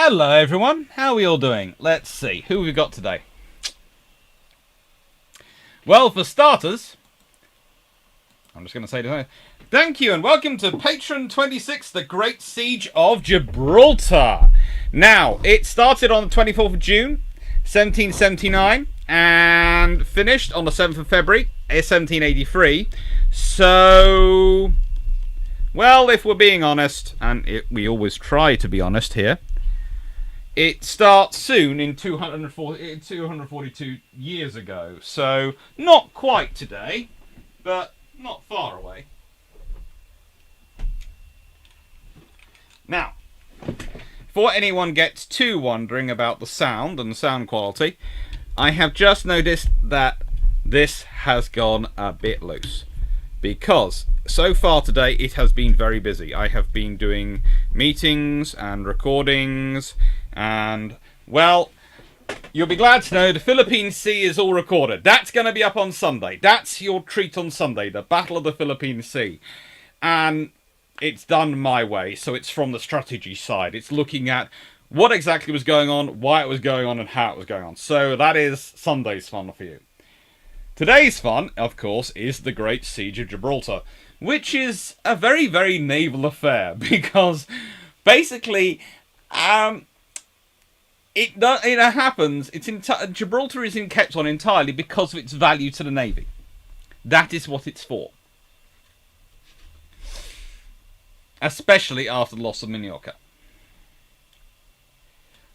Hello everyone, how are we all doing? Let's see, who have we got today? Well, for starters, I'm just going to say today, thank you and welcome to Patron 26, The Great Siege of Gibraltar. Now, it started on the 24th of June, 1779, and finished on the 7th of February, 1783. So, well, if we're being honest, and we always try to be honest here, it starts soon in 242 years ago. So, not quite today, but not far away. Now, before anyone gets too wondering about the sound and the sound quality, I have just noticed that this has gone a bit loose. Because so far today it has been very busy. I have been doing meetings and recordings and, well, you'll be glad to know the Philippine Sea is all recorded. That's going to be up on Sunday. That's your treat on Sunday, the Battle of the Philippine Sea. And it's done my way, so it's from the strategy side. It's looking at what exactly was going on, why it was going on, and how it was going on. So that is Sunday's fun for you. Today's fun, of course, is the Great Siege of Gibraltar, which is a very, very naval affair, because basically, it happens, Gibraltar is kept on entirely because of its value to the Navy. That is what it's for. Especially after the loss of Minorca.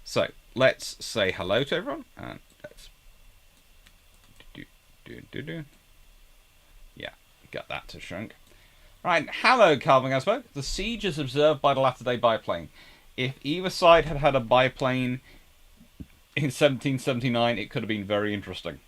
So, let's say hello to everyone, and let's yeah, got that to shrink. Right, hello, Calvin Gaspo. The siege is observed by the latter-day biplane. If either side had had a biplane in 1779, it could have been very interesting.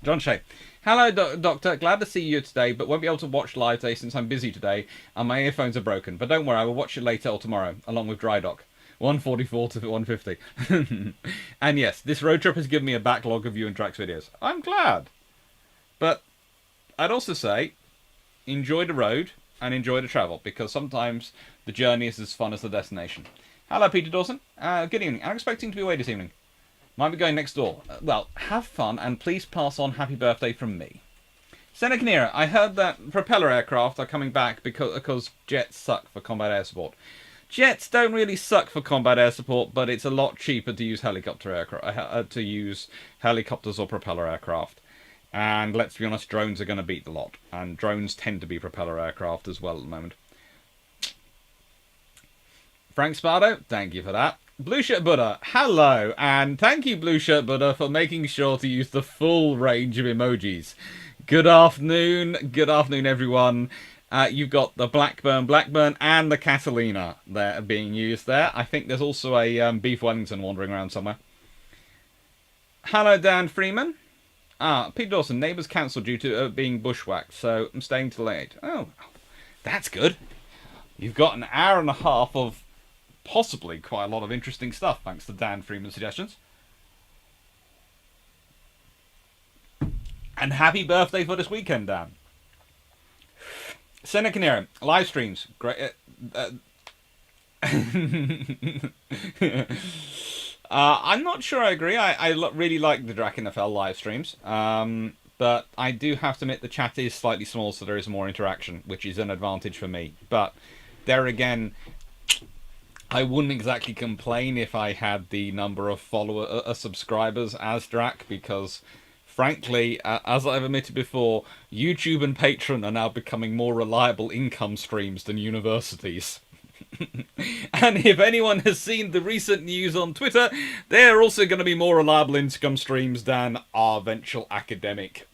John Shea. Hello, Doctor. Glad to see you today, but won't be able to watch live today since I'm busy today and my earphones are broken. But don't worry, I will watch it later or tomorrow, along with Dry Dock. 144 to 150. And yes, this road trip has given me a backlog of you and Drax videos. I'm glad. But I'd also say, enjoy the road and enjoy the travel, because sometimes the journey is as fun as the destination. Hello, Peter Dawson. Good evening. I'm expecting to be away this evening. Might be going next door. Well, have fun and please pass on happy birthday from me. Seneca Nera, I heard that propeller aircraft are coming back because jets suck for combat air support. Jets don't really suck for combat air support, but it's a lot cheaper to use helicopters or propeller aircraft. And let's be honest, drones are going to beat the lot. And drones tend to be propeller aircraft as well at the moment. Frank Spardo, thank you for that. Blue Shirt Buddha, hello. And thank you, Blue Shirt Buddha, for making sure to use the full range of emojis. Good afternoon. Good afternoon, everyone. You've got the Blackburn, and the Catalina there being used there. I think there's also a Beef Wellington wandering around somewhere. Hello, Dan Freeman. Pete Dawson, neighbours cancelled due to being bushwhacked, so I'm staying till late. Oh, that's good. You've got an hour and a half of possibly quite a lot of interesting stuff, thanks to Dan Freeman's suggestions. And happy birthday for this weekend, Dan. Seneca Nero, live streams. Great. I'm not sure I agree. I really like the Drac NFL live streams. But I do have to admit the chat is slightly small, so there is more interaction, which is an advantage for me. But there again, I wouldn't exactly complain if I had the number of subscribers as Drac, because frankly, as I've admitted before, YouTube and Patreon are now becoming more reliable income streams than universities. And if anyone has seen the recent news on Twitter, they're also going to be more reliable income streams than our eventual academic,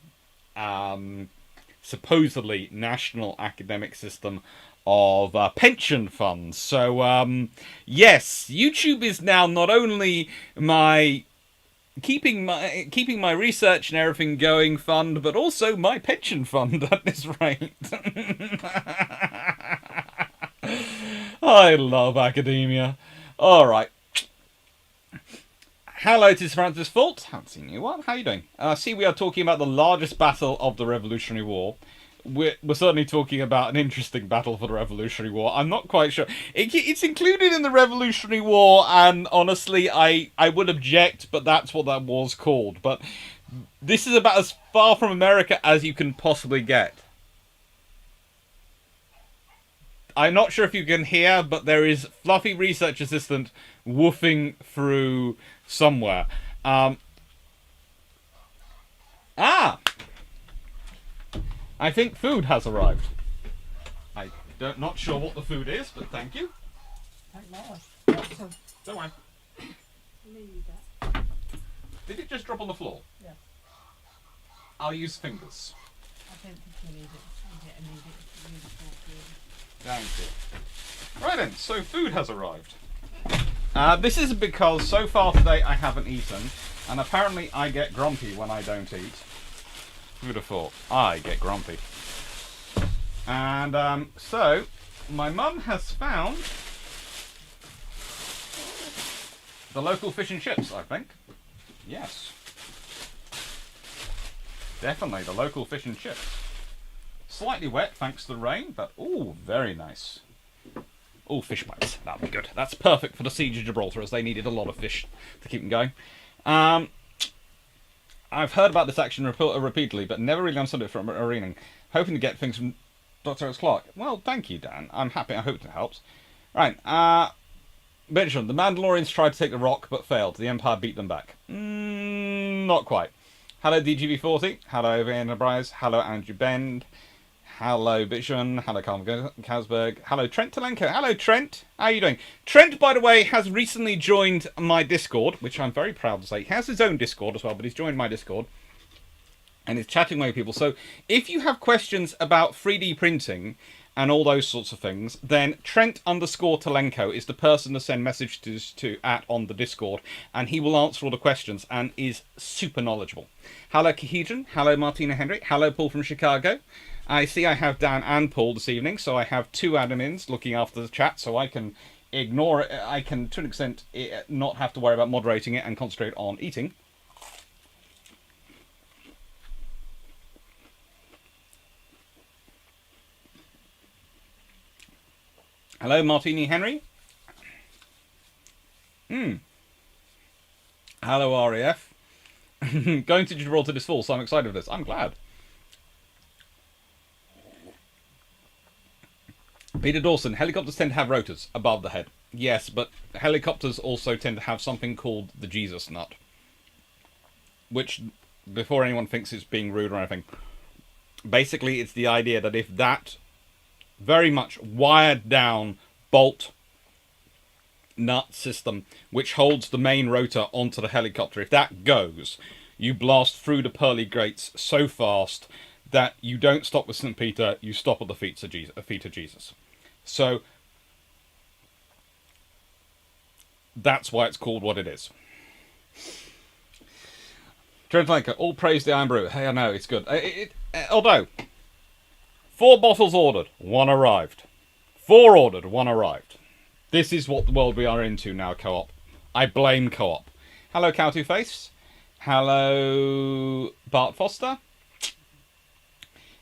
supposedly national academic system of pension funds. So, yes, YouTube is now not only my keeping my research and everything going fund, but also my pension fund at this rate. I love academia. Alright. Hello, to Francis Fault. Haven't seen you. What? How are you doing? I see we are talking about the largest battle of the Revolutionary War, we're certainly talking about an interesting battle for the Revolutionary War. I'm not quite sure. It's included in the Revolutionary War, and honestly, I would object, but that's what that war's called. But this is about as far from America as you can possibly get. I'm not sure if you can hear, but there is Fluffy Research Assistant woofing through somewhere. Ah! I think food has arrived. Not sure what the food is, but thank you. Don't worry. Did it just drop on the floor? Yeah. I'll use fingers. I don't think you need it. I need it. Thank you. Right then, so food has arrived. This is because so far today I haven't eaten, and apparently I get grumpy when I don't eat. Who would have thought? I get grumpy. And so, my mum has found the local fish and chips, I think. Yes. Definitely the local fish and chips. Slightly wet thanks to the rain, but ooh, very nice. Oh, fish bites. That'll be good. That's perfect for the Siege of Gibraltar, as they needed a lot of fish to keep them going. I've heard about this action repeatedly, but never really understood it from arening. Hoping to get things from Dr. X. Clark. Well, thank you, Dan. I'm happy. I hope it helps. Right. Benjamin, the Mandalorians tried to take the Rock, but failed. The Empire beat them back. Not quite. Hello, DGB40. Hello, Vienna Bryce. Hello, Andrew Bend. Hello, Bishon. Hello, Carl Kasberg. Hello, Trent Telenko. Hello, Trent. How are you doing? Trent, by the way, has recently joined my Discord, which I'm very proud to say. He has his own Discord as well, but he's joined my Discord. And is chatting with people. So, if you have questions about 3D printing and all those sorts of things, then Trent_Telenko is the person to send messages to on the Discord, and he will answer all the questions and is super knowledgeable. Hello, Kahedron. Hello, Martina Henry. Hello, Paul from Chicago. I see I have Dan and Paul this evening, so I have two admins looking after the chat, so I can ignore it. I can, to an extent, not have to worry about moderating it and concentrate on eating. Hello, Martini Henry. Hello, RAF. Going to Gibraltar this fall, so I'm excited for this. I'm glad. Peter Dawson, helicopters tend to have rotors above the head. Yes, but helicopters also tend to have something called the Jesus nut. Which, before anyone thinks it's being rude or anything, basically it's the idea that if that very much wired down bolt nut system, which holds the main rotor onto the helicopter, if that goes, you blast through the pearly grates so fast that you don't stop with St. Peter, you stop at the feet of Jesus. So that's why it's called what it is. Trent Lanker, all praise the Iron Brew. Hey, I know, it's good. Although, 4 bottles ordered, 1 arrived. 4 ordered, 1 arrived. This is what the world we are into now, Co-op. I blame Co-op. Hello, Cow Two Face. Hello, Bart Foster.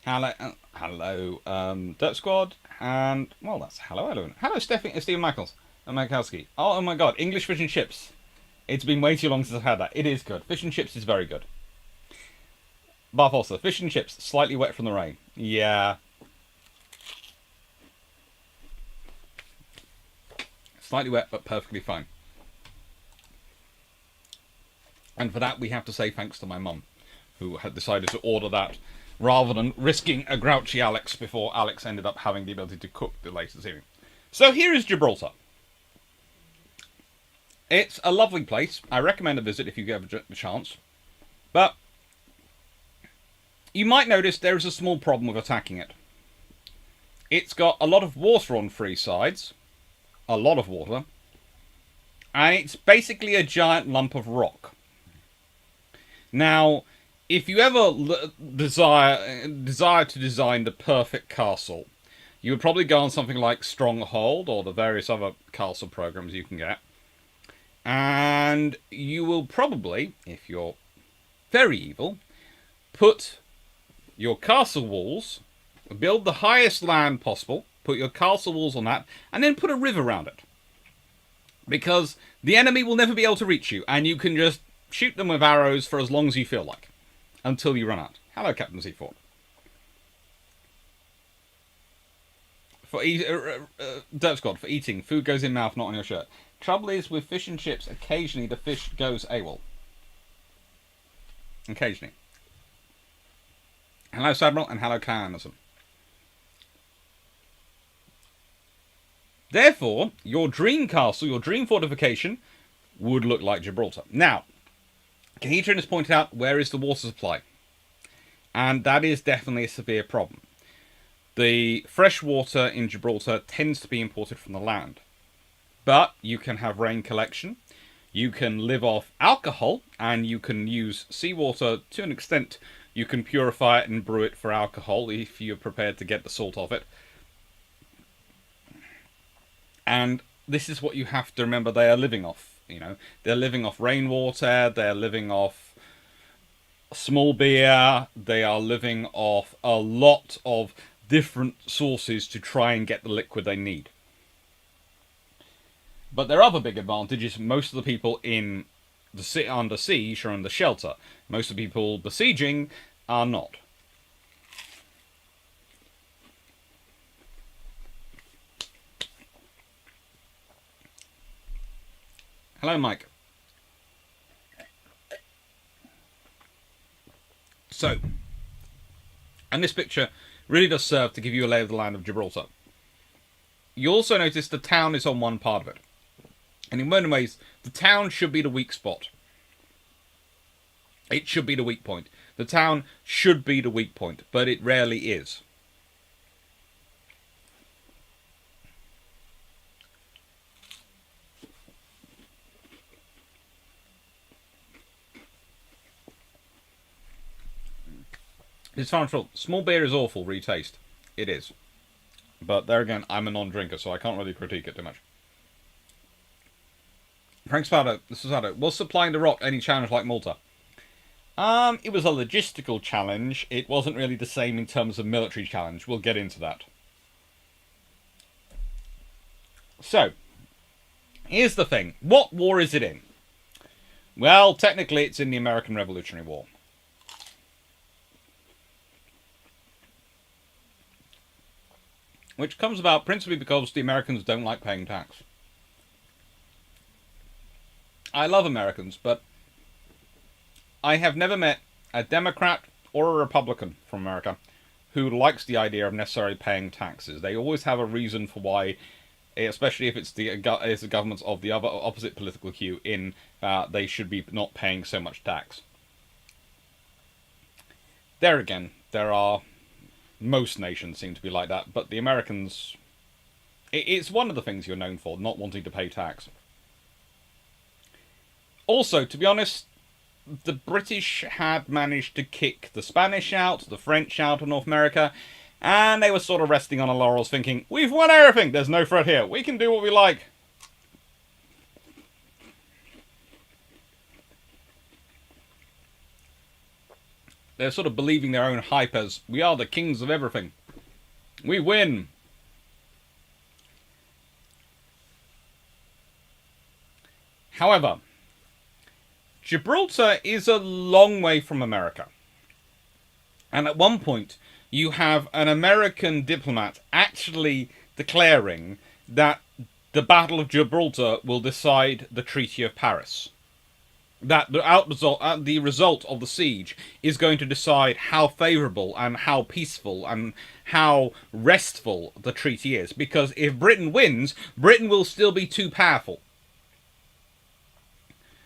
Hello, Dirt Squad. And, well, that's hello, everyone. Hello, Stephen Michaels. And Mikowski. Oh my god, English fish and chips. It's been way too long since I've had that. It is good. Fish and chips is very good. Bart Foster, fish and chips, slightly wet from the rain. Yeah. Slightly wet, but perfectly fine. And for that, we have to say thanks to my mum, who had decided to order that, rather than risking a grouchy Alex before Alex ended up having the ability to cook the latest evening. So here is Gibraltar. It's a lovely place. I recommend a visit if you get a chance. But you might notice there is a small problem with attacking it. It's got a lot of water on 3 sides. A lot of water. And it's basically a giant lump of rock. Now, if you ever desire to design the perfect castle, you would probably go on something like Stronghold or the various other castle programs you can get. And you will probably, if you're very evil, put your castle walls Build the highest land possible, put your castle walls on that, and then put a river around it. Because the enemy will never be able to reach you, and you can just shoot them with arrows for as long as you feel like. Until you run out. Hello, Captain Seaford. Derp Squad, for eating, food goes in mouth, not on your shirt. Trouble is, with fish and chips, occasionally the fish goes AWOL. Occasionally. Hello, Sadmiral, and hello, Kai Anderson. Therefore, your dream castle, your dream fortification, would look like Gibraltar. Now, Kahedron has pointed out, where is the water supply? And that is definitely a severe problem. The fresh water in Gibraltar tends to be imported from the land. But you can have rain collection, you can live off alcohol, and you can use seawater to an extent. You can purify it and brew it for alcohol if you're prepared to get the salt off it. And this is what you have to remember they are living off. You know, they're living off rainwater, they're living off small beer, they are living off a lot of different sources to try and get the liquid they need. But their other big advantage is most of the people in the under siege are under shelter. Most of the people besieging are not. Hello, Mike. So, and this picture really does serve to give you a lay of the land of Gibraltar. You also notice the town is on one part of it. And in many ways, the town should be the weak spot. It should be the weak point. The town should be the weak point, but it rarely is. It's fine. Small beer is awful, retaste. It is. But there again, I'm a non-drinker, so I can't really critique it too much. Frank Sparrow, this is Sparrow. Was supplying the rock any challenge like Malta? It was a logistical challenge. It wasn't really the same in terms of military challenge. We'll get into that. So, here's the thing. What war is it in? Well, technically it's in the American Revolutionary War. Which comes about principally because the Americans don't like paying tax. I love Americans, but I have never met a Democrat or a Republican from America who likes the idea of necessarily paying taxes. They always have a reason for why, especially if it's the governments of the other opposite political hue, in they should be not paying so much tax. There again, there are... Most nations seem to be like that, but the Americans... It's one of the things you're known for, not wanting to pay tax. Also, to be honest, the British had managed to kick the Spanish out, the French out of North America, and they were sort of resting on their laurels thinking, we've won everything, there's no threat here, we can do what we like. They're sort of believing their own hype as, we are the kings of everything. We win. However, Gibraltar is a long way from America. And at one point, you have an American diplomat actually declaring that the Battle of Gibraltar will decide the Treaty of Paris. That the result of the siege is going to decide how favourable and how peaceful and how restful the treaty is. Because if Britain wins, Britain will still be too powerful.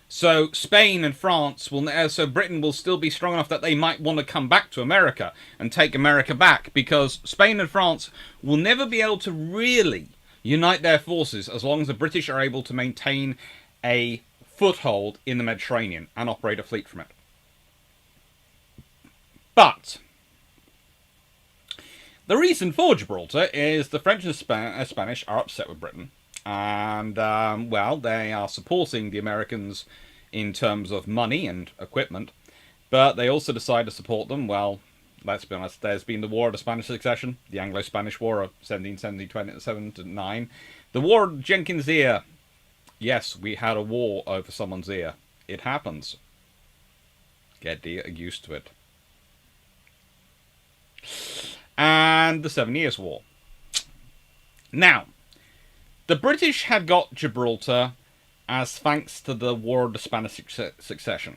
So Spain and France will... So Britain will still be strong enough that they might want to come back to America and take America back. Because Spain and France will never be able to really unite their forces as long as the British are able to maintain a foothold in the Mediterranean and operate a fleet from it. But the reason for Gibraltar is the French and Spanish are upset with Britain, and well, they are supporting the Americans in terms of money and equipment, but they also decide to support them. Well, let's be honest, there's been the War of the Spanish Succession, the Anglo-Spanish War of 1770-27 to 9, the War of Jenkins' Ear. Yes, we had a war over someone's ear. It happens. Get used to it. And the 7 Years' War. Now, the British had got Gibraltar as thanks to the War of the Spanish Succession.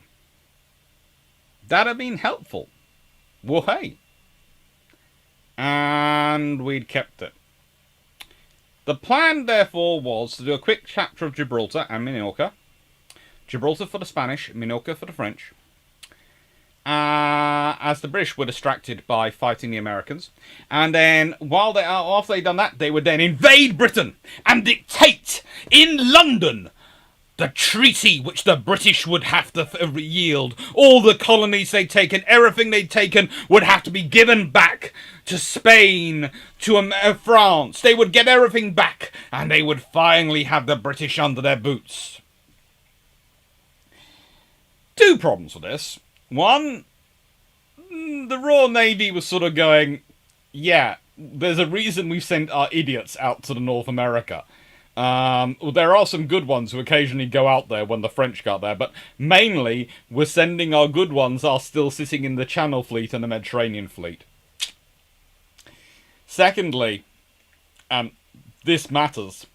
That had been helpful. Well, hey. And we'd kept it. The plan, therefore, was to do a quick chapter of Gibraltar and Minorca. Gibraltar for the Spanish, Minorca for the French. As the British were distracted by fighting the Americans. And then, after they'd done that, they would then invade Britain and dictate in London the treaty which the British would have to yield. All the colonies they'd taken, everything they'd taken would have to be given back to Spain, to France. They would get everything back, and they would finally have the British under their boots. Two problems with this. One, the Royal Navy was sort of going, yeah, there's a reason we've sent our idiots out to the North America. There are some good ones who occasionally go out there when the French got there, but mainly we're sending our good ones are still sitting in the Channel Fleet and the Mediterranean Fleet. Secondly, this matters.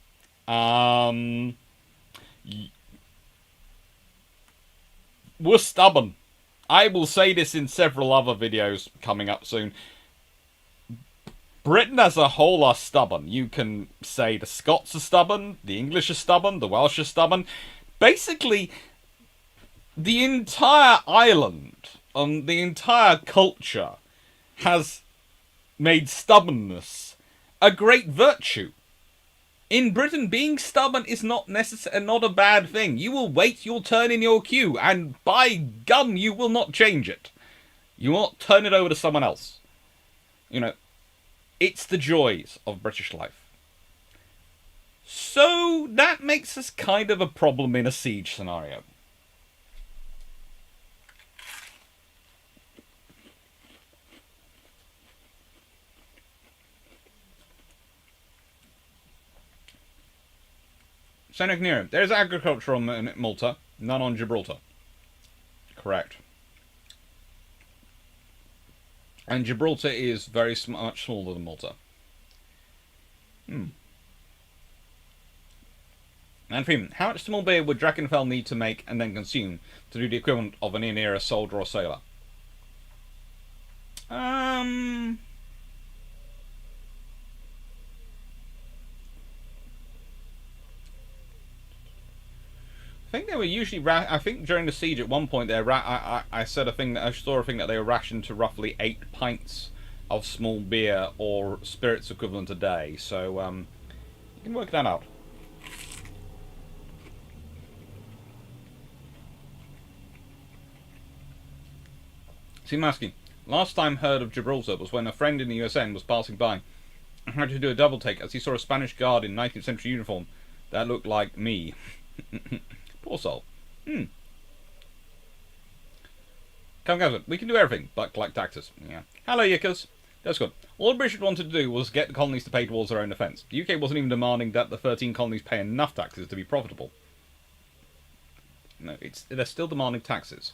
We're stubborn. I will say this in several other videos coming up soon. Britain as a whole are stubborn. You can say the Scots are stubborn, the English are stubborn, the Welsh are stubborn. Basically, the entire island, the entire culture has made stubbornness a great virtue. In Britain, being stubborn is not a bad thing. You will wait your turn in your queue, and by gum, you will not change it. You will not turn it over to someone else. You know, it's the joys of British life. So that makes us kind of a problem in a siege scenario. Seneca Nero. There is agriculture on Malta, none on Gibraltar. Correct. And Gibraltar is much smaller than Malta. And Freeman, how much small beer would Drakenfell need to make and then consume to do the equivalent of an in-era soldier or sailor? I think they were usually. I think during the siege at one point, I saw a thing that they were rationed to roughly 8 pints of small beer or spirits equivalent a day. So you can work that out. Simaski, last time heard of Gibraltar was when a friend in the USN was passing by and had to do a double take as he saw a Spanish guard in 19th century uniform that looked like me. Poor soul. Come on, we can do everything, but collect taxes. Yeah. Hello, Yickers. That's good. All the British wanted to do was get the colonies to pay towards their own defence. The UK wasn't even demanding that the 13 colonies pay enough taxes to be profitable. No, they're still demanding taxes.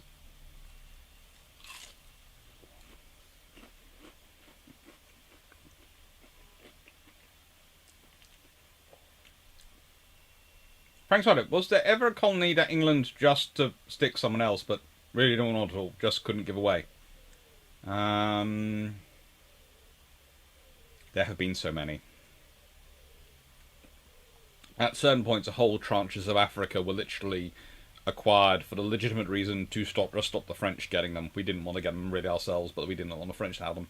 Frank Swadek, was there ever a colony that England just to stick someone else, but really don't want to, just couldn't give away? There have been so many. At certain points, whole tranches of Africa were literally acquired for the legitimate reason to stop the French getting them. We didn't want to get them really ourselves, but we didn't want the French to have them.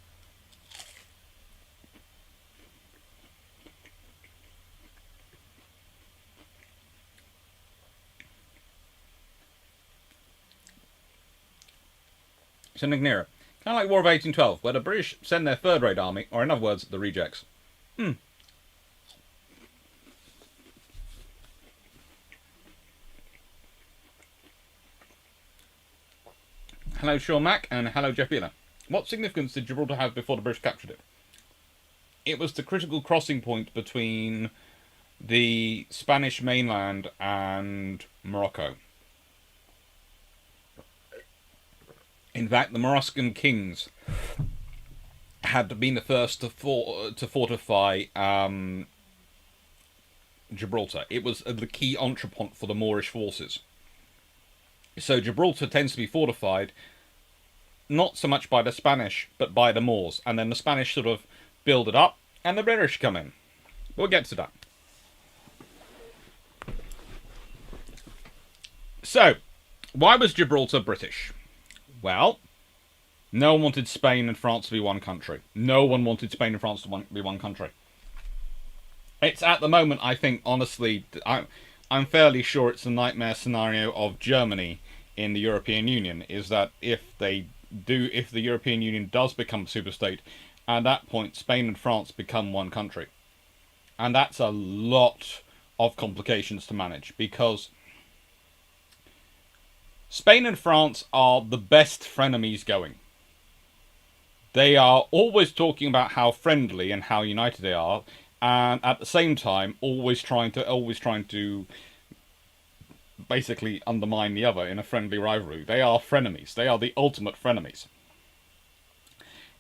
Something nearer. Kind of like War of 1812, where the British send their third-rate army, or in other words, the rejects. Hello, Sean Mack, and hello, Jeff Beeler. What significance did Gibraltar have before the British captured it? It was the critical crossing point between the Spanish mainland and Morocco. In fact, the Moroccan kings had been the first to fortify Gibraltar. It was the key entrepot for the Moorish forces. So Gibraltar tends to be fortified not so much by the Spanish, but by the Moors. And then the Spanish sort of build it up, and the British come in. We'll get to that. So, why was Gibraltar British? Well, no one wanted Spain and France to be one country. No one wanted Spain and France to be one country. It's at the moment, I think, honestly, I'm fairly sure it's a nightmare scenario of Germany in the European Union, is that if the European Union does become a superstate, at that point Spain and France become one country. And that's a lot of complications to manage, because Spain and France are the best frenemies going. They are always talking about how friendly and how united they are, and at the same time always trying to basically undermine the other in a friendly rivalry. They are frenemies. They are the ultimate frenemies.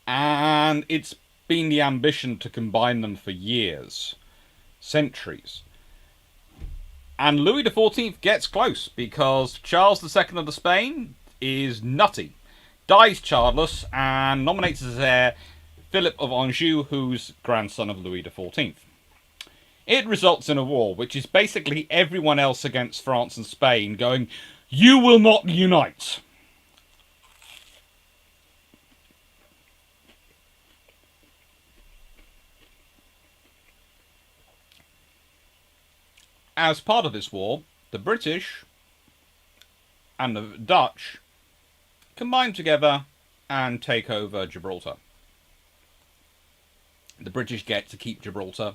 And it's been the ambition to combine them for years, centuries. And Louis XIV gets close, because Charles II of Spain is nutty, dies childless, and nominates as heir Philip of Anjou, who's grandson of Louis XIV. It results in a war, which is basically everyone else against France and Spain going, "You will not unite." As part of this war, the British and the Dutch combine together and take over Gibraltar. The British get to keep Gibraltar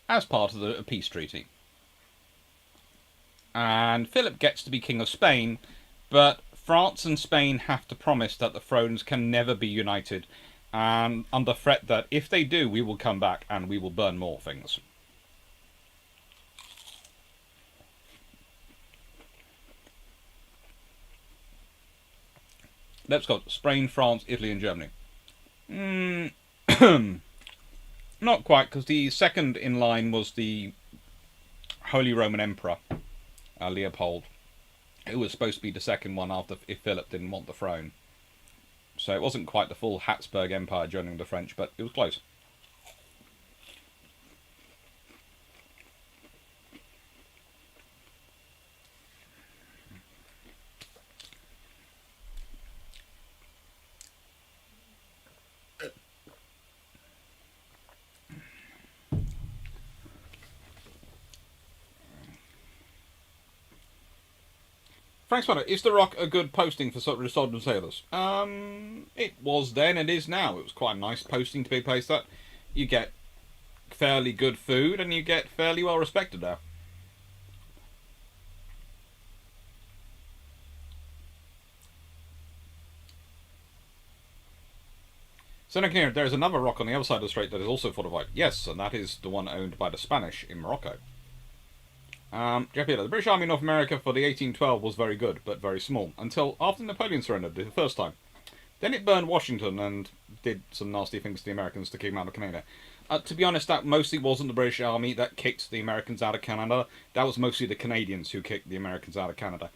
as part of the peace treaty. And Philip gets to be King of Spain, but France and Spain have to promise that the thrones can never be united, and under threat that if they do, we will come back and we will burn more things. Let's go. Spain, France, Italy, and Germany. Not quite, because the second in line was the Holy Roman Emperor, Leopold, who was supposed to be the second one after if Philip didn't want the throne. So it wasn't quite the full Habsburg Empire joining the French, but it was close. Frank Spanner, is The Rock a good posting for Soldiered Sailors? It was then, it is now. It was quite a nice posting to be placed at. You get fairly good food, and you get fairly well respected there. Seneca, there is another rock on the other side of the strait that is also fortified. Yes, and that is the one owned by the Spanish in Morocco. Jeff Healer, the British Army in North America for the 1812 was very good, but very small, until after Napoleon surrendered the first time. Then it burned Washington and did some nasty things to the Americans to kick them out of Canada. To be honest, that mostly wasn't the British Army that kicked the Americans out of Canada. That was mostly the Canadians who kicked the Americans out of Canada.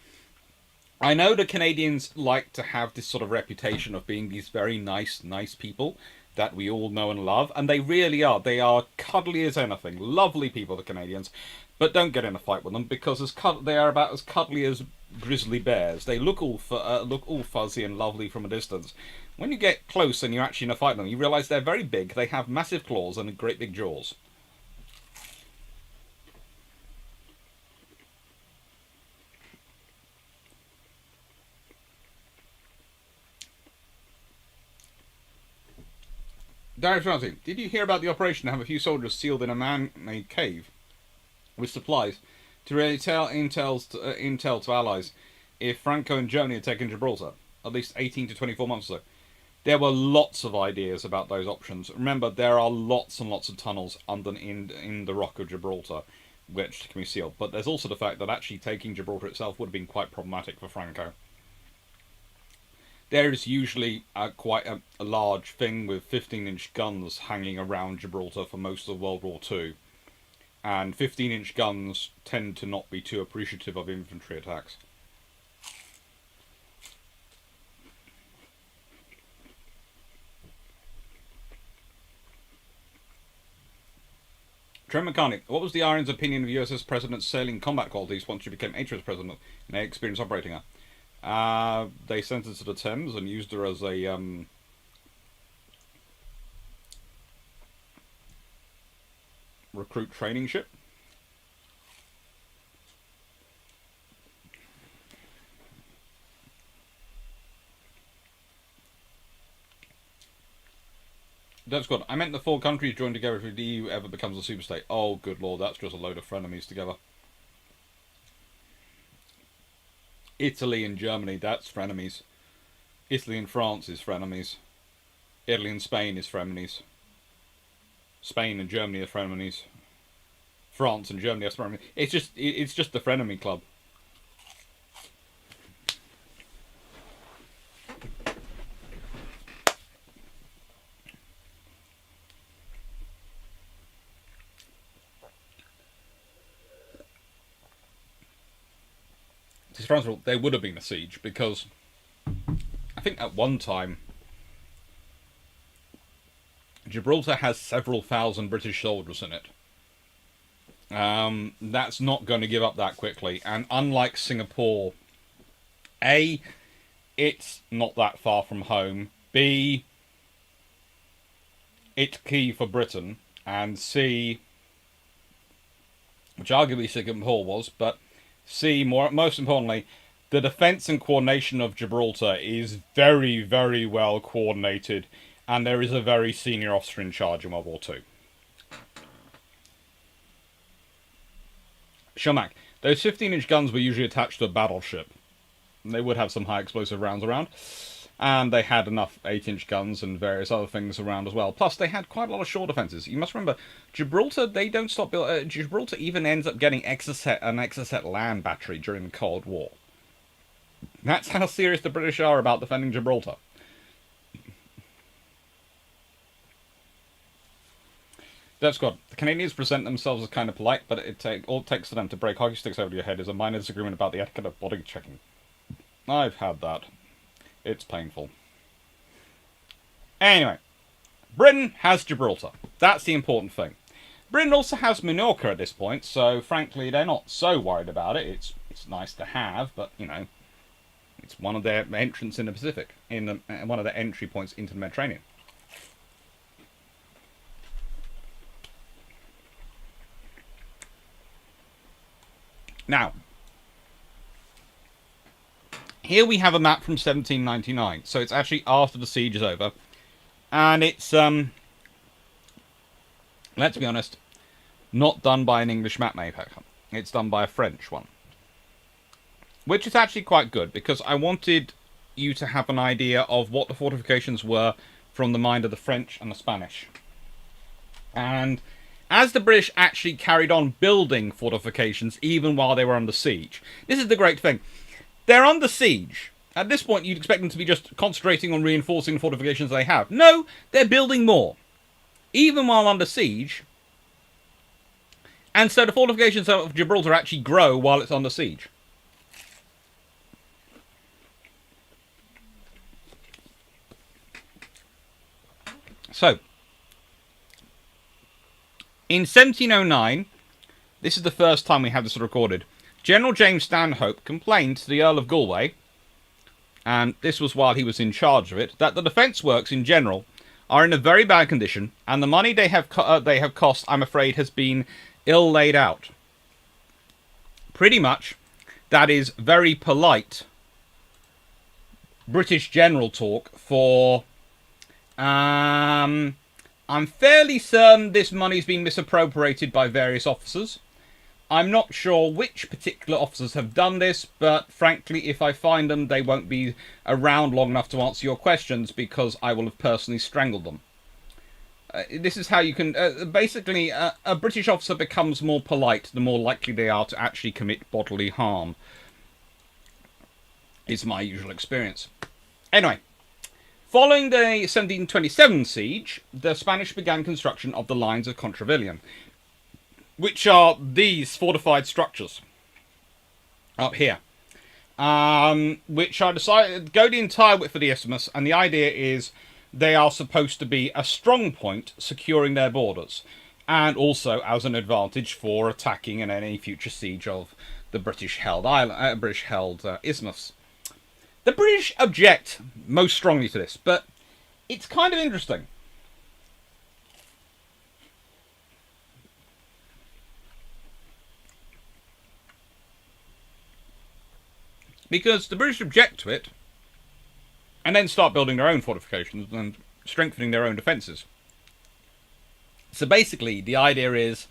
I know the Canadians like to have this sort of reputation of being these very nice people that we all know and love, and they really are. They are cuddly as anything. Lovely people, the Canadians. But don't get in a fight with them, because they are about as cuddly as grizzly bears. They look all fuzzy and lovely from a distance. When you get close and you're actually in a fight with them, you realise they're very big. They have massive claws and great big jaws. Derek Ramsey, did you hear about the operation to have a few soldiers sealed in a man-made cave with supplies to retell intel to allies if Franco and Germany had taken Gibraltar? At least 18 to 24 months or so. There were lots of ideas about those options. Remember, there are lots and lots of tunnels under in the Rock of Gibraltar, which can be sealed. But there's also the fact that actually taking Gibraltar itself would have been quite problematic for Franco. There is usually quite a large thing with 15-inch guns hanging around Gibraltar for most of World War II. And 15-inch guns tend to not be too appreciative of infantry attacks. Trent McCartney, what was the RN's opinion of USS President's sailing combat qualities once she became HMS President and they experienced operating her? They sent her to the Thames and used her as a recruit training ship. That's good. I meant the four countries joined together if the EU ever becomes a superstate. Oh, good lord, that's just a load of frenemies together. Italy and Germany, that's frenemies. Italy and France is frenemies. Italy and Spain is frenemies. Spain and Germany are frenemies. France and Germany are frenemies. It's just the frenemy club. There would have been a siege because I think at one time Gibraltar has several thousand British soldiers in it. That's not going to give up that quickly, and unlike Singapore, A, it's not that far from home, B, it's key for Britain, and C, which arguably Singapore was, but C, most importantly, the defence and coordination of Gibraltar is very, very well coordinated, and there is a very senior officer in charge in World War II. Shomak, those 15-inch guns were usually attached to a battleship. They would have some high explosive rounds around, and they had enough 8-inch guns and various other things around as well. Plus, they had quite a lot of shore defences. You must remember, Gibraltar, they don't stop building. Gibraltar even ends up getting an Exocet land battery during the Cold War. That's how serious the British are about defending Gibraltar. That's good. The Canadians present themselves as kind of polite, but all it takes for them to break hockey sticks over your head is a minor disagreement about the etiquette of body checking. I've had that. It's painful. Anyway, Britain has Gibraltar. That's the important thing. Britain also has Minorca at this point, so frankly they're not so worried about it. It's nice to have, but you know, it's one of their entrants in the Pacific, one of their entry points into the Mediterranean. Now, here we have a map from 1799, so it's actually after the siege is over, and it's, let's be honest, not done by an English map maker. It's done by a French one. Which is actually quite good, because I wanted you to have an idea of what the fortifications were from the mind of the French and the Spanish. And as the British actually carried on building fortifications even while they were under siege, this is the great thing. They're under siege. At this point, you'd expect them to be just concentrating on reinforcing the fortifications they have. No, they're building more. Even while under siege. And so the fortifications of Gibraltar actually grow while it's under siege. So, in 1709, this is the first time we have this recorded, General James Stanhope complained to the Earl of Galway, and this was while he was in charge of it, that the defence works in general are in a very bad condition, and the money they have cost, I'm afraid, has been ill laid out. Pretty much, that is very polite British general talk for, I'm fairly certain this money's been misappropriated by various officers. I'm not sure which particular officers have done this, but frankly, if I find them, they won't be around long enough to answer your questions because I will have personally strangled them. This is how you can... basically, a British officer becomes more polite the more likely they are to actually commit bodily harm. Is my usual experience. Anyway, following the 1727 siege, the Spanish began construction of the lines of Contravillion, which are these fortified structures up here, which are decided go the entire width of the isthmus, and the idea is they are supposed to be a strong point securing their borders, and also as an advantage for attacking in any future siege of the British-held isthmus. The British object most strongly to this, but it's kind of interesting. Because the British object to it, and then start building their own fortifications and strengthening their own defences. So basically, the idea is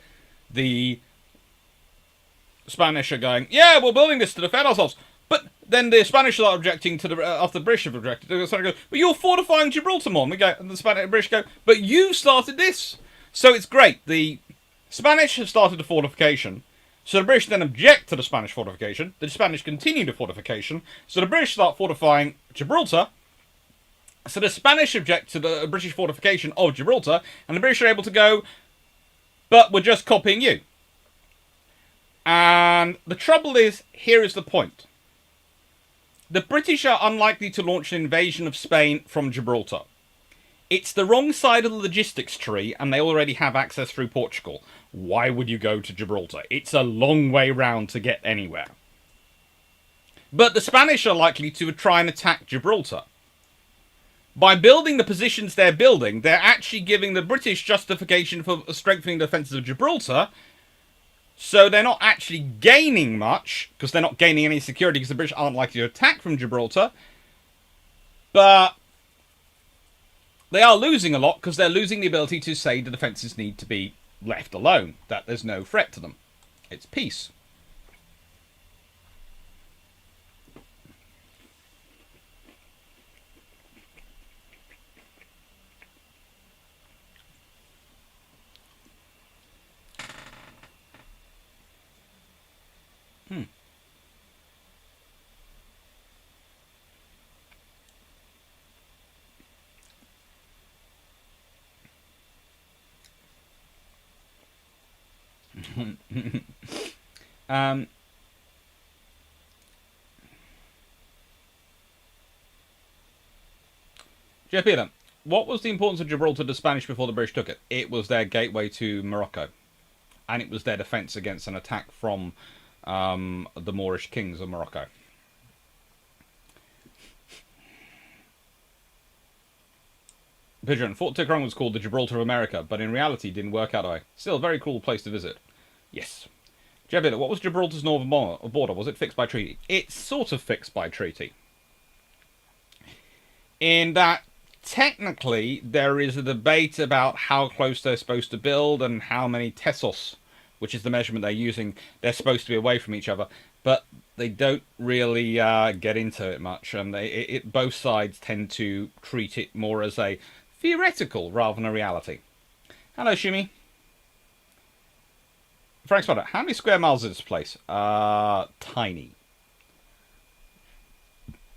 the Spanish are going, yeah, we're building this to defend ourselves. But then the Spanish are objecting to after the British have objected. They're going to go, but you're fortifying Gibraltar more. And we go, and the British go, but you started this. So it's great. The Spanish have started a fortification. So the British then object to the Spanish fortification. The Spanish continue the fortification. So the British start fortifying Gibraltar. So the Spanish object to the British fortification of Gibraltar. And the British are able to go, but we're just copying you. And the trouble is, here is the point. The British are unlikely to launch an invasion of Spain from Gibraltar. It's the wrong side of the logistics tree, and they already have access through Portugal. Why would you go to Gibraltar? It's a long way round to get anywhere. But the Spanish are likely to try and attack Gibraltar. By building the positions they're building, they're actually giving the British justification for strengthening the defences of Gibraltar. So they're not actually gaining much, because they're not gaining any security, because the British aren't likely to attack from Gibraltar. But they are losing a lot, because they're losing the ability to say the defences need to be left alone, that there's no threat to them. It's peace. Jeff Peter, what was the importance of Gibraltar to the Spanish before the British took it? It was their gateway to Morocco, and it was their defence against an attack from the Moorish kings of Morocco. Pigeon, Fort Tickrong was called the Gibraltar of America, but in reality didn't work out that way. Still a very cool place to visit. Yes. Jeff Peter, what was Gibraltar's northern border? Was it fixed by treaty? It's sort of fixed by treaty. In that, technically, there is a debate about how close they're supposed to build and how many tessos, which is the measurement they're using, they're supposed to be away from each other. But they don't really get into it much, and both sides tend to treat it more as a theoretical rather than a reality. Hello, Shimi. Frank Spotter, how many square miles is this place? Tiny.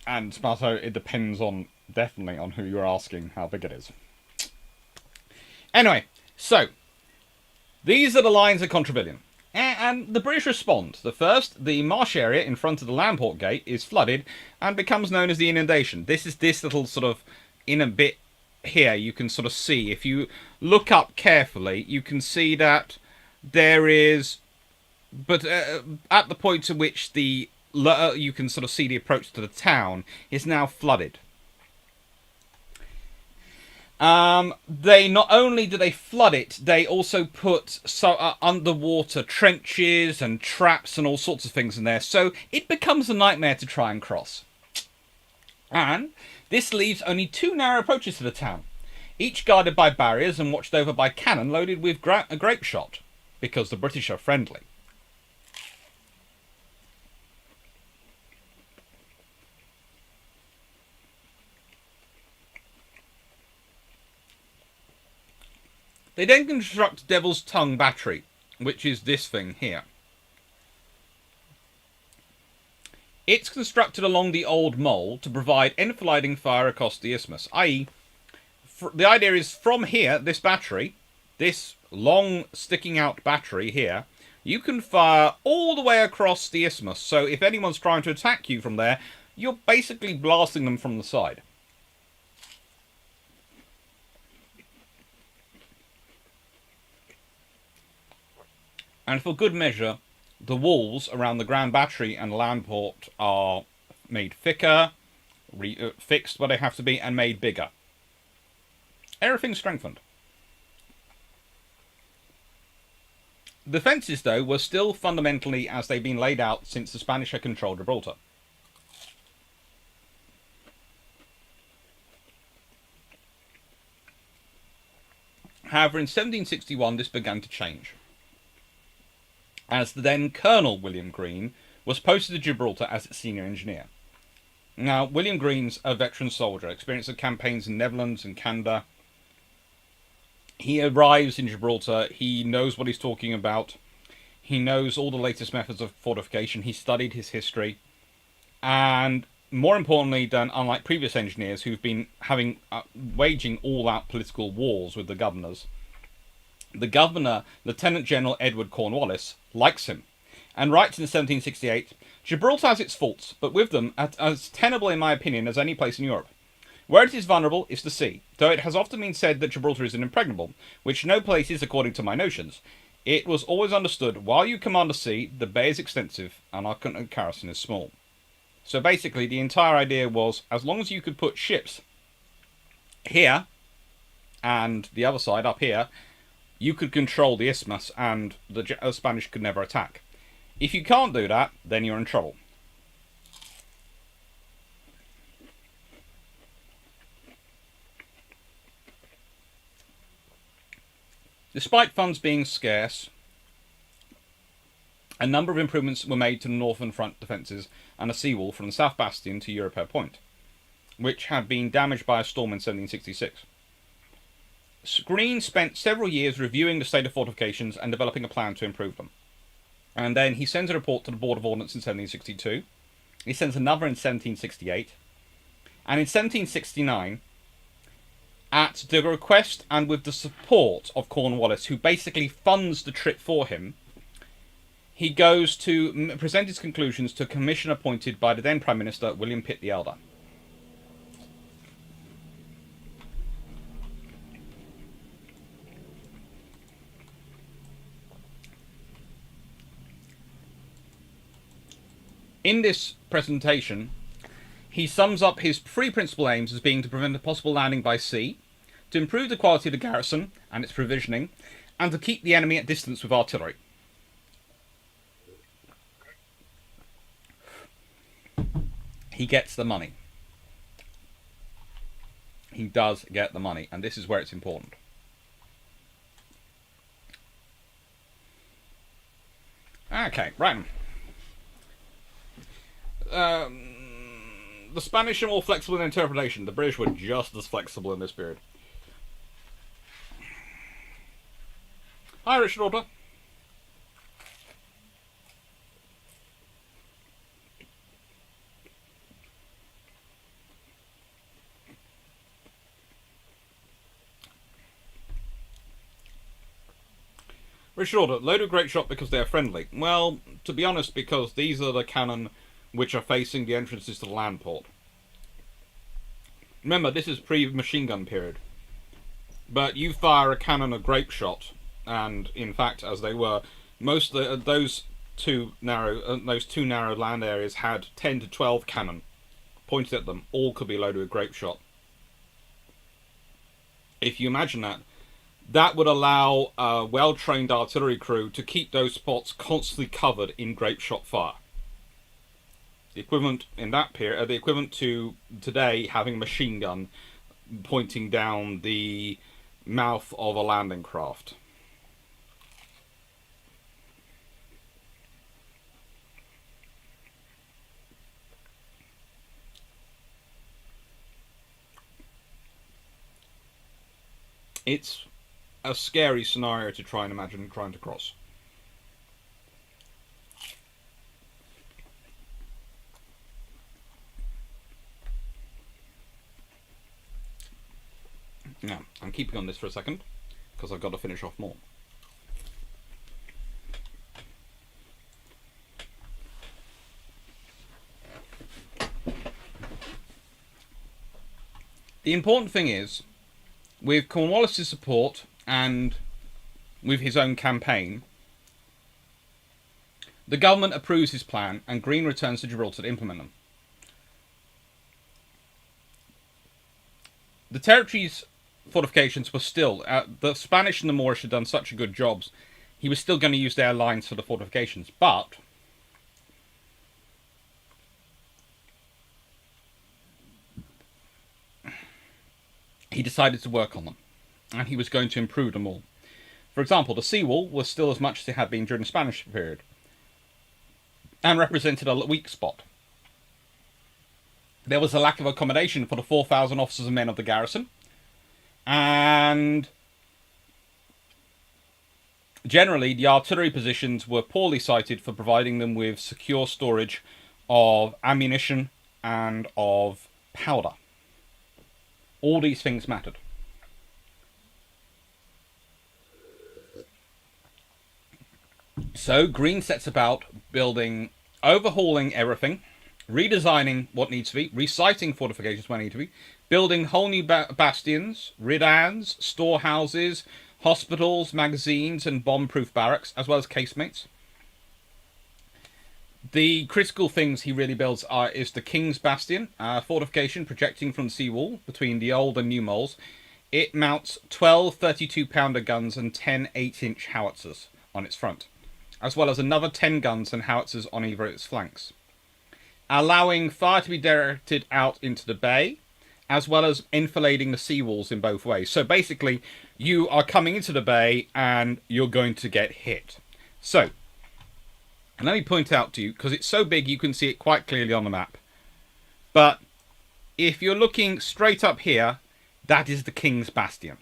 And Sparto, it depends on, definitely on who you're asking how big it is. Anyway, so, these are the lines of Contravillion. And the British respond. The first, the marsh area in front of the Landport Gate is flooded and becomes known as the inundation. This is this little sort of, in a bit here, you can sort of see, if you look up carefully, you can see that there is, but at the point at which the you can sort of see the approach to the town is now flooded. They not only do they flood it, they also put underwater trenches and traps and all sorts of things in there. So it becomes a nightmare to try and cross. And this leaves only two narrow approaches to the town, each guarded by barriers and watched over by cannon loaded with grape shot, because the British are friendly. They then construct Devil's Tongue Battery, which is this thing here. It's constructed along the old mole to provide enfilade fire across the isthmus, i.e., the idea is from here, this battery, this long sticking out battery here, you can fire all the way across the isthmus. So if anyone's trying to attack you from there, you're basically blasting them from the side. And for good measure, the walls around the Grand Battery and land port are made thicker, fixed where they have to be, and made bigger. Everything's strengthened. The defences, though, were still fundamentally as they've been laid out since the Spanish had controlled Gibraltar. However, in 1761 this began to change, as the then Colonel William Green was posted to Gibraltar as its senior engineer. Now, William Green's a veteran soldier, experienced of campaigns in Netherlands and Canada. He arrives in Gibraltar, he knows what he's talking about, he knows all the latest methods of fortification, he studied his history, and more importantly than unlike previous engineers who've been waging all-out political wars with the governors, the governor, Lieutenant General Edward Cornwallis, likes him, and writes in 1768, Gibraltar has its faults, but with them as tenable in my opinion as any place in Europe. Where it is vulnerable is the sea, though it has often been said that Gibraltar is impregnable, which no place is according to my notions. It was always understood, while you command the sea, the bay is extensive, and our garrison is small. So basically, the entire idea was, as long as you could put ships here, and the other side up here, you could control the isthmus, and the Spanish could never attack. If you can't do that, then you're in trouble. Despite funds being scarce, a number of improvements were made to the northern front defences and a seawall from the South Bastion to Europea Point, which had been damaged by a storm in 1766. Green spent several years reviewing the state of fortifications and developing a plan to improve them. And then he sends a report to the Board of Ordnance in 1762. He sends another in 1768. And in 1769, at the request and with the support of Cornwallis, who basically funds the trip for him, he goes to present his conclusions to a commission appointed by the then Prime Minister, William Pitt the Elder. In this presentation, he sums up his three principal aims as being to prevent a possible landing by sea, to improve the quality of the garrison and its provisioning, and to keep the enemy at distance with artillery. He gets the money. He does get the money, and this is where it's important. Okay, right. The Spanish are more flexible in interpretation. The British were just as flexible in this period. Hi, Richard Order. Richard Order, load of great shot because they are friendly. Well, to be honest, because these are the cannon which are facing the entrances to the land port. Remember, this is pre-machine gun period. But you fire a cannon of grape shot, and in fact, as they were, most of those two narrow land areas had 10 to 12 cannon pointed at them. All could be loaded with grape shot. If you imagine that, that would allow a well-trained artillery crew to keep those spots constantly covered in grape shot fire. The equivalent in that period, the equivalent to today having a machine gun pointing down the mouth of a landing craft. It's a scary scenario to try and imagine trying to cross. Now, I'm keeping on this for a second, because I've got to finish off more. The important thing is, with Cornwallis's support and with his own campaign, the government approves his plan and Greene returns to Gibraltar to implement them. The territory's fortifications were still, the Spanish and the Moorish had done such a good jobs, he was still going to use their lines for the fortifications, but he decided to work on them, and he was going to improve them all. For example, the seawall was still as much as it had been during the Spanish period, and represented a weak spot. There was a lack of accommodation for the 4,000 officers and men of the garrison, and generally the artillery positions were poorly sited for providing them with secure storage of ammunition and of powder. All these things mattered. So Greene sets about overhauling everything, redesigning what needs to be, reciting fortifications where they need to be, building whole new bastions, redans, storehouses, hospitals, magazines, and bomb-proof barracks, as well as casemates. The critical things he really builds is the King's Bastion, fortification projecting from the seawall between the old and new moles. It mounts 12 32-pounder guns and 10 8-inch howitzers on its front, as well as another 10 guns and howitzers on either its flanks, allowing fire to be directed out into the bay, as well as enfilading the seawalls in both ways. So basically, you are coming into the bay and you're going to get hit. So, and let me point out to you, because it's so big you can see it quite clearly on the map. But if you're looking straight up here, that is the King's Bastion.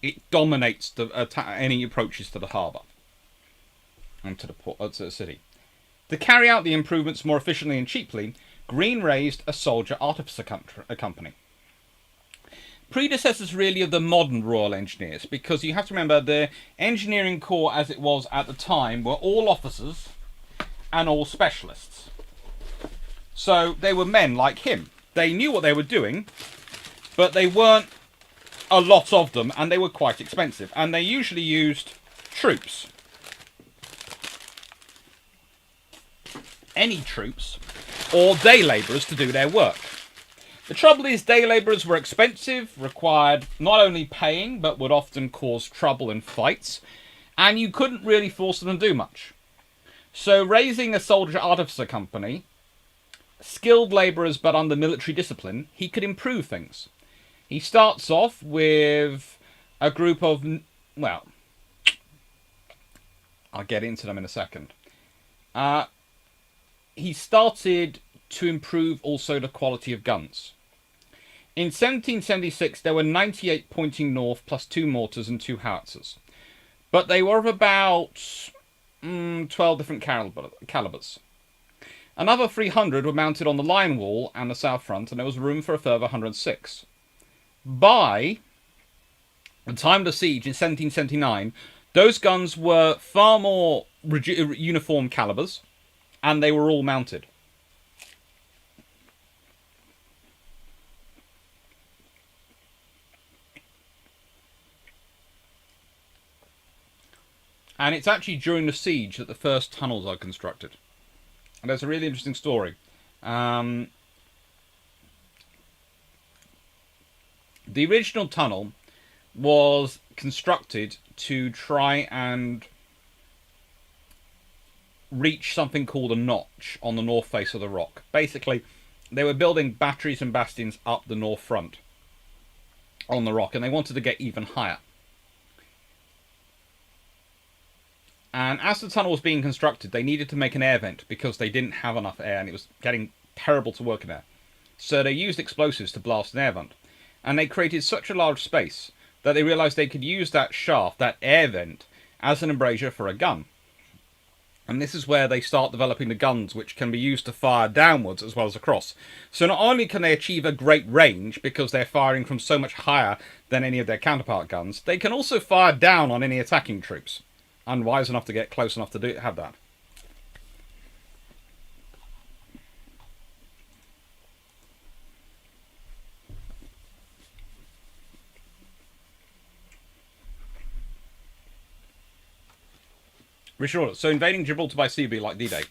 It dominates any approaches to the harbour and to the city. To carry out the improvements more efficiently and cheaply, Greene raised a soldier artificer company. Predecessors really of the modern Royal Engineers, because you have to remember the engineering corps as it was at the time were all officers and all specialists. So they were men like him. They knew what they were doing, but they weren't a lot of them, and they were quite expensive. And they usually used troops. Any troops, or day labourers to do their work. The trouble is, day labourers were expensive, required not only paying, but would often cause trouble and fights, and you couldn't really force them to do much. So raising a soldier artificer company, skilled labourers but under military discipline, he could improve things. He starts off with a group of, well, I'll get into them in a second. He started to improve also the quality of guns. In 1776, there were 98 pointing north plus 2 mortars and 2 howitzers. But they were of about 12 different calibers. Another 300 were mounted on the line wall and the south front, and there was room for a further 106. By the time of the siege in 1779, those guns were far more uniform calibers, and they were all mounted. And it's actually during the siege that the first tunnels are constructed. And there's a really interesting story. The original tunnel was constructed to try and reach something called a notch on the north face of the rock. Basically, they were building batteries and bastions up the north front on the rock, and they wanted to get even higher. And as the tunnel was being constructed, they needed to make an air vent because they didn't have enough air and it was getting terrible to work in there. So they used explosives to blast an air vent. And they created such a large space that they realized they could use that shaft, that air vent, as an embrasure for a gun. And this is where they start developing the guns which can be used to fire downwards as well as across. So not only can they achieve a great range because they're firing from so much higher than any of their counterpart guns, they can also fire down on any attacking troops. And wise enough to get close enough to have that. Richard Order. So invading Gibraltar by sea would be like D-Day.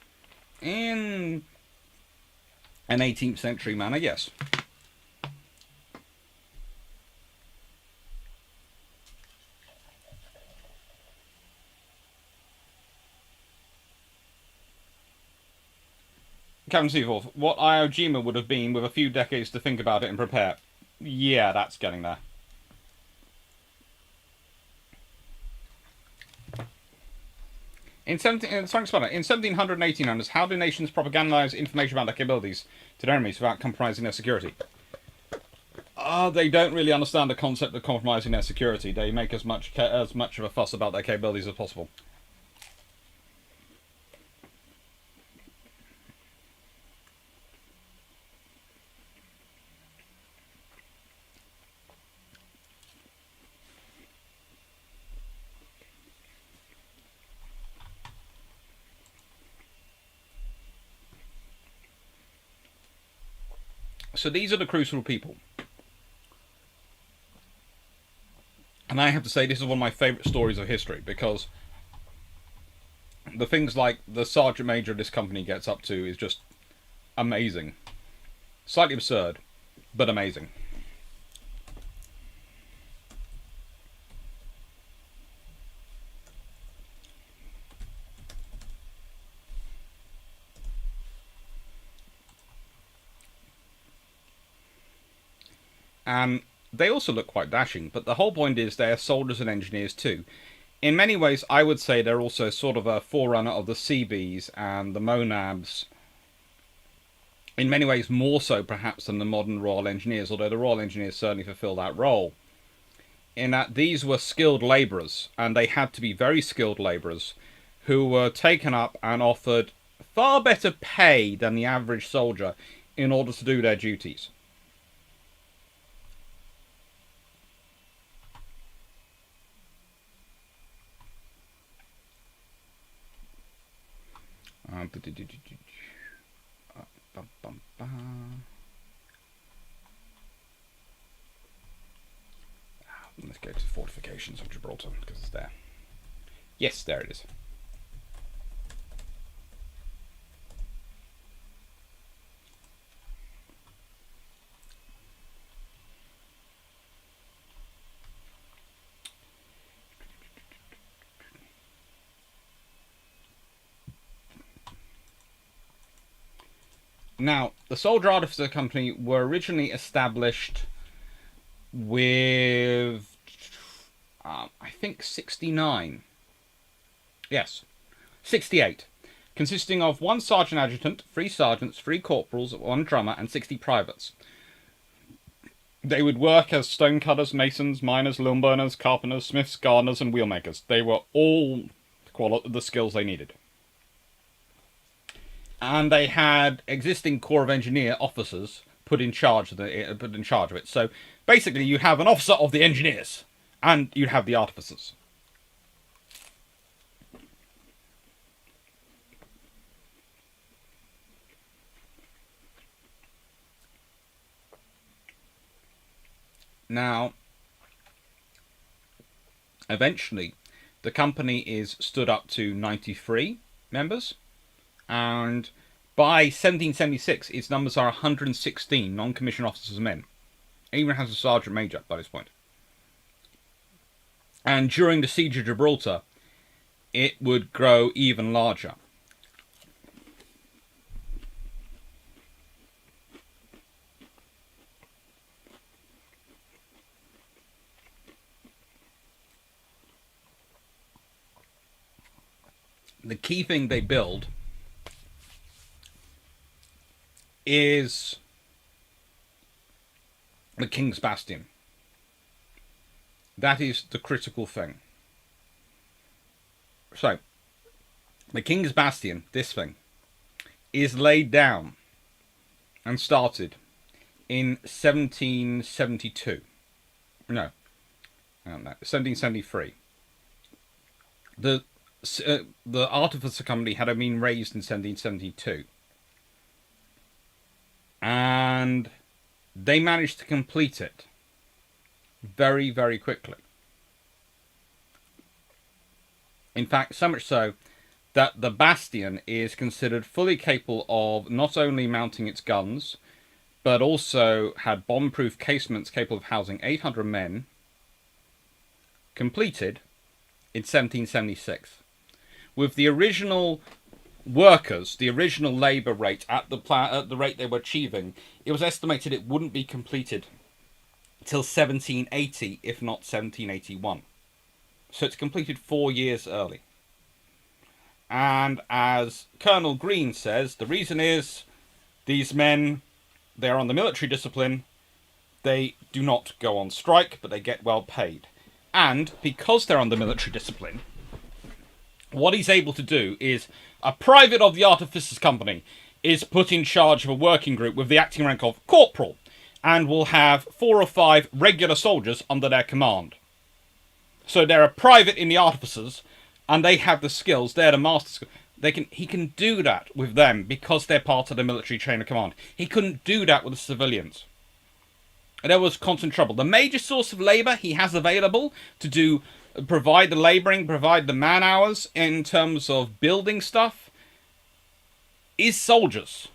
In an 18th century manner, yes. Captain Seaforth, what Iwo Jima would have been with a few decades to think about it and prepare. Yeah, that's getting there. In 1700 and 1800s, how do nations propagandize information about their capabilities to their enemies without compromising their security? They don't really understand the concept of compromising their security. They make as much of a fuss about their capabilities as possible. So these are the crucial people. And I have to say, this is one of my favourite stories of history, because the things like the Sergeant Major of this company gets up to is just amazing. Slightly absurd, but amazing. And they also look quite dashing, but the whole point is they are soldiers and engineers too. In many ways, I would say they're also sort of a forerunner of the Seabees and the Monabs. In many ways, more so perhaps than the modern Royal Engineers, although the Royal Engineers certainly fulfill that role. In that these were skilled labourers, and they had to be very skilled labourers, who were taken up and offered far better pay than the average soldier in order to do their duties. Let's go to the fortifications of Gibraltar, because it's there. Yes, there it is. Now, the Soldier Artificer Company were originally established with, I think, 69. Yes, 68. Consisting of 1 sergeant adjutant, 3 sergeants, 3 corporals, 1 drummer, and 60 privates. They would work as stonecutters, masons, miners, loom burners, carpenters, smiths, gardeners, and wheelmakers. They were all the skills they needed. And they had existing Corps of Engineer officers put in charge of it. So basically, you have an officer of the engineers, and you have the artificers. Now, eventually, the company is stood up to 93 members. And by 1776, its numbers are 116 non-commissioned officers and men. It even has a sergeant major by this point. And during the Siege of Gibraltar, it would grow even larger. The key thing they build is the King's Bastion. That is the critical thing. So, the King's Bastion, this thing, is laid down and started in 1772. No, I don't know, 1773. The Artificer Company had been raised in 1772. And they managed to complete it very, very quickly. In fact, so much so that the Bastion is considered fully capable of not only mounting its guns, but also had bomb-proof casements capable of housing 800 men, completed in 1776. With the original workers, the original labour rate at the rate they were achieving, it was estimated it wouldn't be completed till 1780, if not 1781. So it's completed 4 years early. And as Colonel Green says, the reason is these men, they're on the military discipline, they do not go on strike, but they get well paid. And because they're on the military discipline, what he's able to do is a private of the Artificers Company is put in charge of a working group with the acting rank of corporal, and will have 4 or 5 regular soldiers under their command. So they're a private in the Artificers, and they have the skills. They're the masters. He can do that with them because they're part of the military chain of command. He couldn't do that with the civilians. There was constant trouble. The major source of labour he has available to provide the labouring, provide the man hours in terms of building stuff, is soldiers.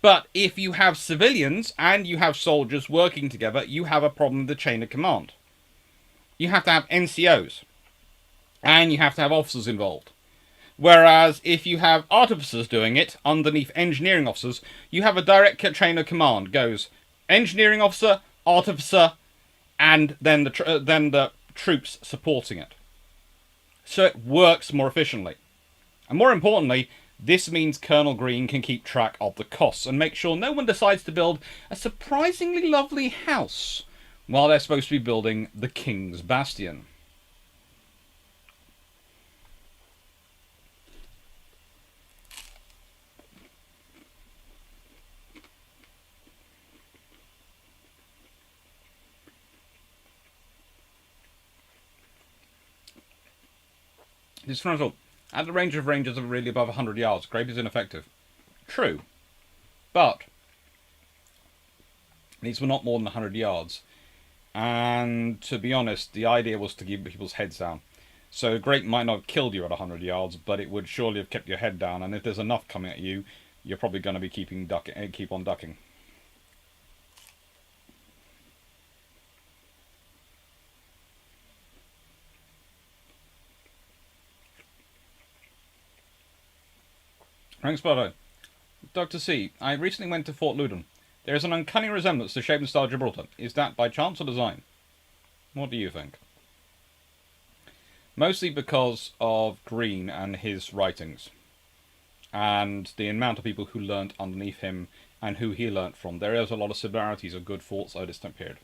But if you have civilians and you have soldiers working together, you have a problem with the chain of command. You have to have NCOs. And you have to have officers involved. Whereas if you have artificers doing it underneath engineering officers, you have a direct chain of command. Goes engineering officer, artificer, and then the troops supporting it. So it works more efficiently. And more importantly, this means Colonel Green can keep track of the costs and make sure no one decides to build a surprisingly lovely house while they're supposed to be building the King's Bastion. This frontal, at the range of ranges of really above 100 yards, grape is ineffective. True. But these were not more than 100 yards. And to be honest, the idea was to keep people's heads down. So grape might not have killed you at 100 yards, but it would surely have kept your head down. And if there's enough coming at you, you're probably going to be keep on ducking. Thanks, Bardo. Dr. C, I recently went to Fort Loudon. There is an uncanny resemblance to shape and style of Gibraltar. Is that by chance or design? What do you think? Mostly because of Green and his writings. And the amount of people who learnt underneath him and who he learnt from. There is a lot of similarities of good forts over this time period.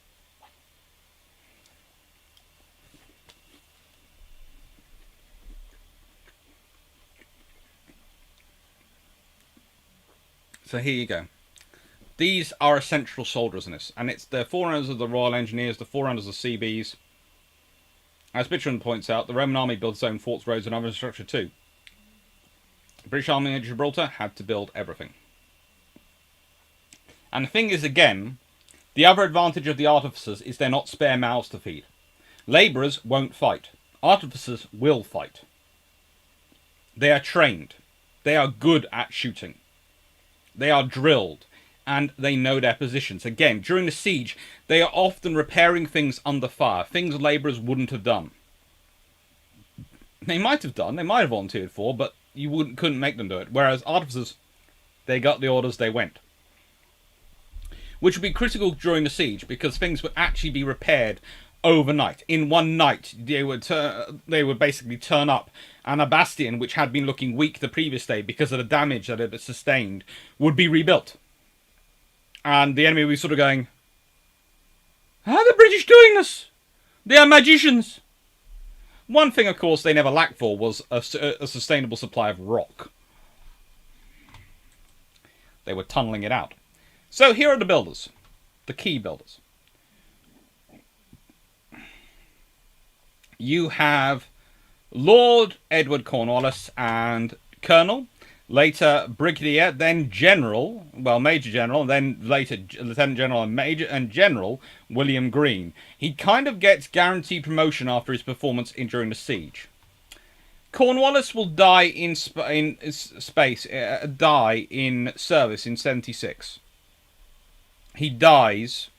So here you go. These are essential soldiers in this, and it's the forerunners of the Royal Engineers, the forerunners of CBs. As Bichron points out, the Roman army built its own forts, roads, and other infrastructure too. The British army in Gibraltar had to build everything. And the thing is, again, the other advantage of the artificers is they're not spare mouths to feed. Labourers won't fight. Artificers will fight. They are trained. They are good at shooting. They are drilled, and they know their positions. Again, during the siege, they are often repairing things under fire, things labourers wouldn't have done. They might have done, they might have volunteered for, but you couldn't make them do it. Whereas artificers, they got the orders, they went. Which would be critical during the siege, because things would actually be repaired overnight. In one night, they would basically turn up, and a bastion, which had been looking weak the previous day because of the damage that it had sustained, would be rebuilt. And the enemy would be sort of going, How are the British doing this? They are magicians. One thing, of course, they never lacked for was a sustainable supply of rock. They were tunneling it out. So here are the builders. The key builders. You have Lord Edward Cornwallis and Colonel, later Brigadier, then General, well, Major General, then later Lieutenant General and Major and General William Greene. He kind of gets guaranteed promotion after his performance during the siege. Cornwallis will die in service in 76. He dies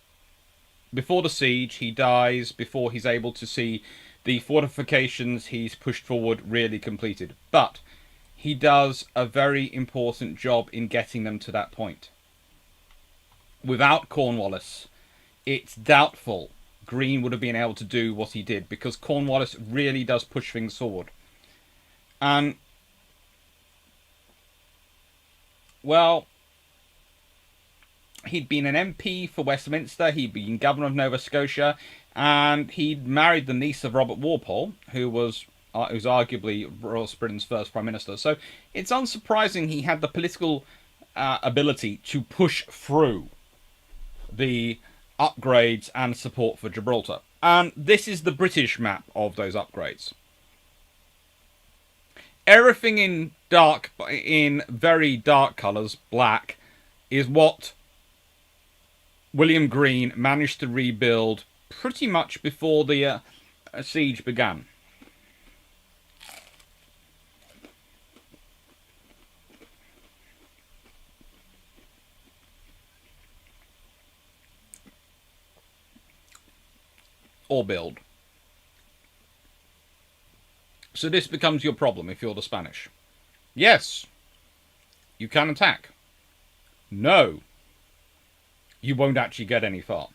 before the siege. He dies before he's able to see the fortifications he's pushed forward really completed. But he does a very important job in getting them to that point. Without Cornwallis, it's doubtful Greene would have been able to do what he did, because Cornwallis really does push things forward. And, well, he'd been an MP for Westminster, he'd been Governor of Nova Scotia, and he'd married the niece of Robert Walpole, who's arguably Britain's first Prime Minister. So it's unsurprising he had the political ability to push through the upgrades and support for Gibraltar. And this is the British map of those upgrades. Everything in very dark colours, black, is what William Greene managed to rebuild pretty much before the siege began. Or build. So this becomes your problem if you're the Spanish. Yes, you can attack. No, you won't actually get any far.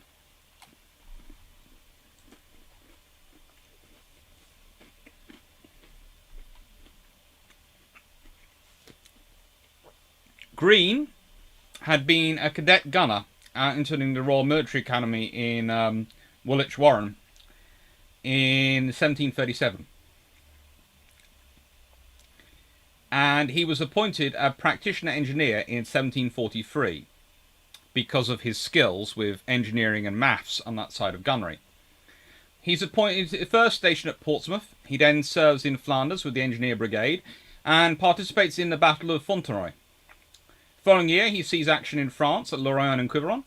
Greene had been a cadet gunner entering the Royal Military Academy in Woolwich Warren in 1737. And he was appointed a practitioner engineer in 1743 because of his skills with engineering and maths on that side of gunnery. He's appointed first stationed at Portsmouth. He then serves in Flanders with the Engineer Brigade and participates in the Battle of Fontenoy. The following year, he sees action in France at Lorient and Quiberon.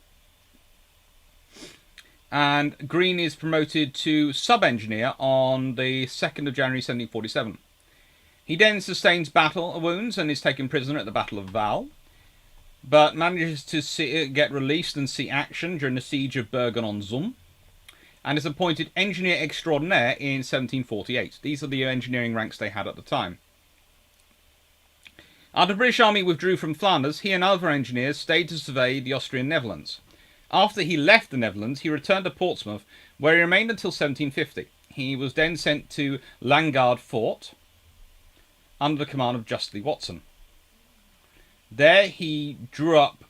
And Greene is promoted to sub-engineer on the 2nd of January 1747. He then sustains battle wounds and is taken prisoner at the Battle of Val, but manages to get released and see action during the Siege of Bergen-on-Zoom, and is appointed engineer extraordinaire in 1748. These are the engineering ranks they had at the time. After the British Army withdrew from Flanders, he and other engineers stayed to survey the Austrian Netherlands. After he left the Netherlands, he returned to Portsmouth, where he remained until 1750. He was then sent to Langard Fort, under the command of Justly Watson. There he drew up,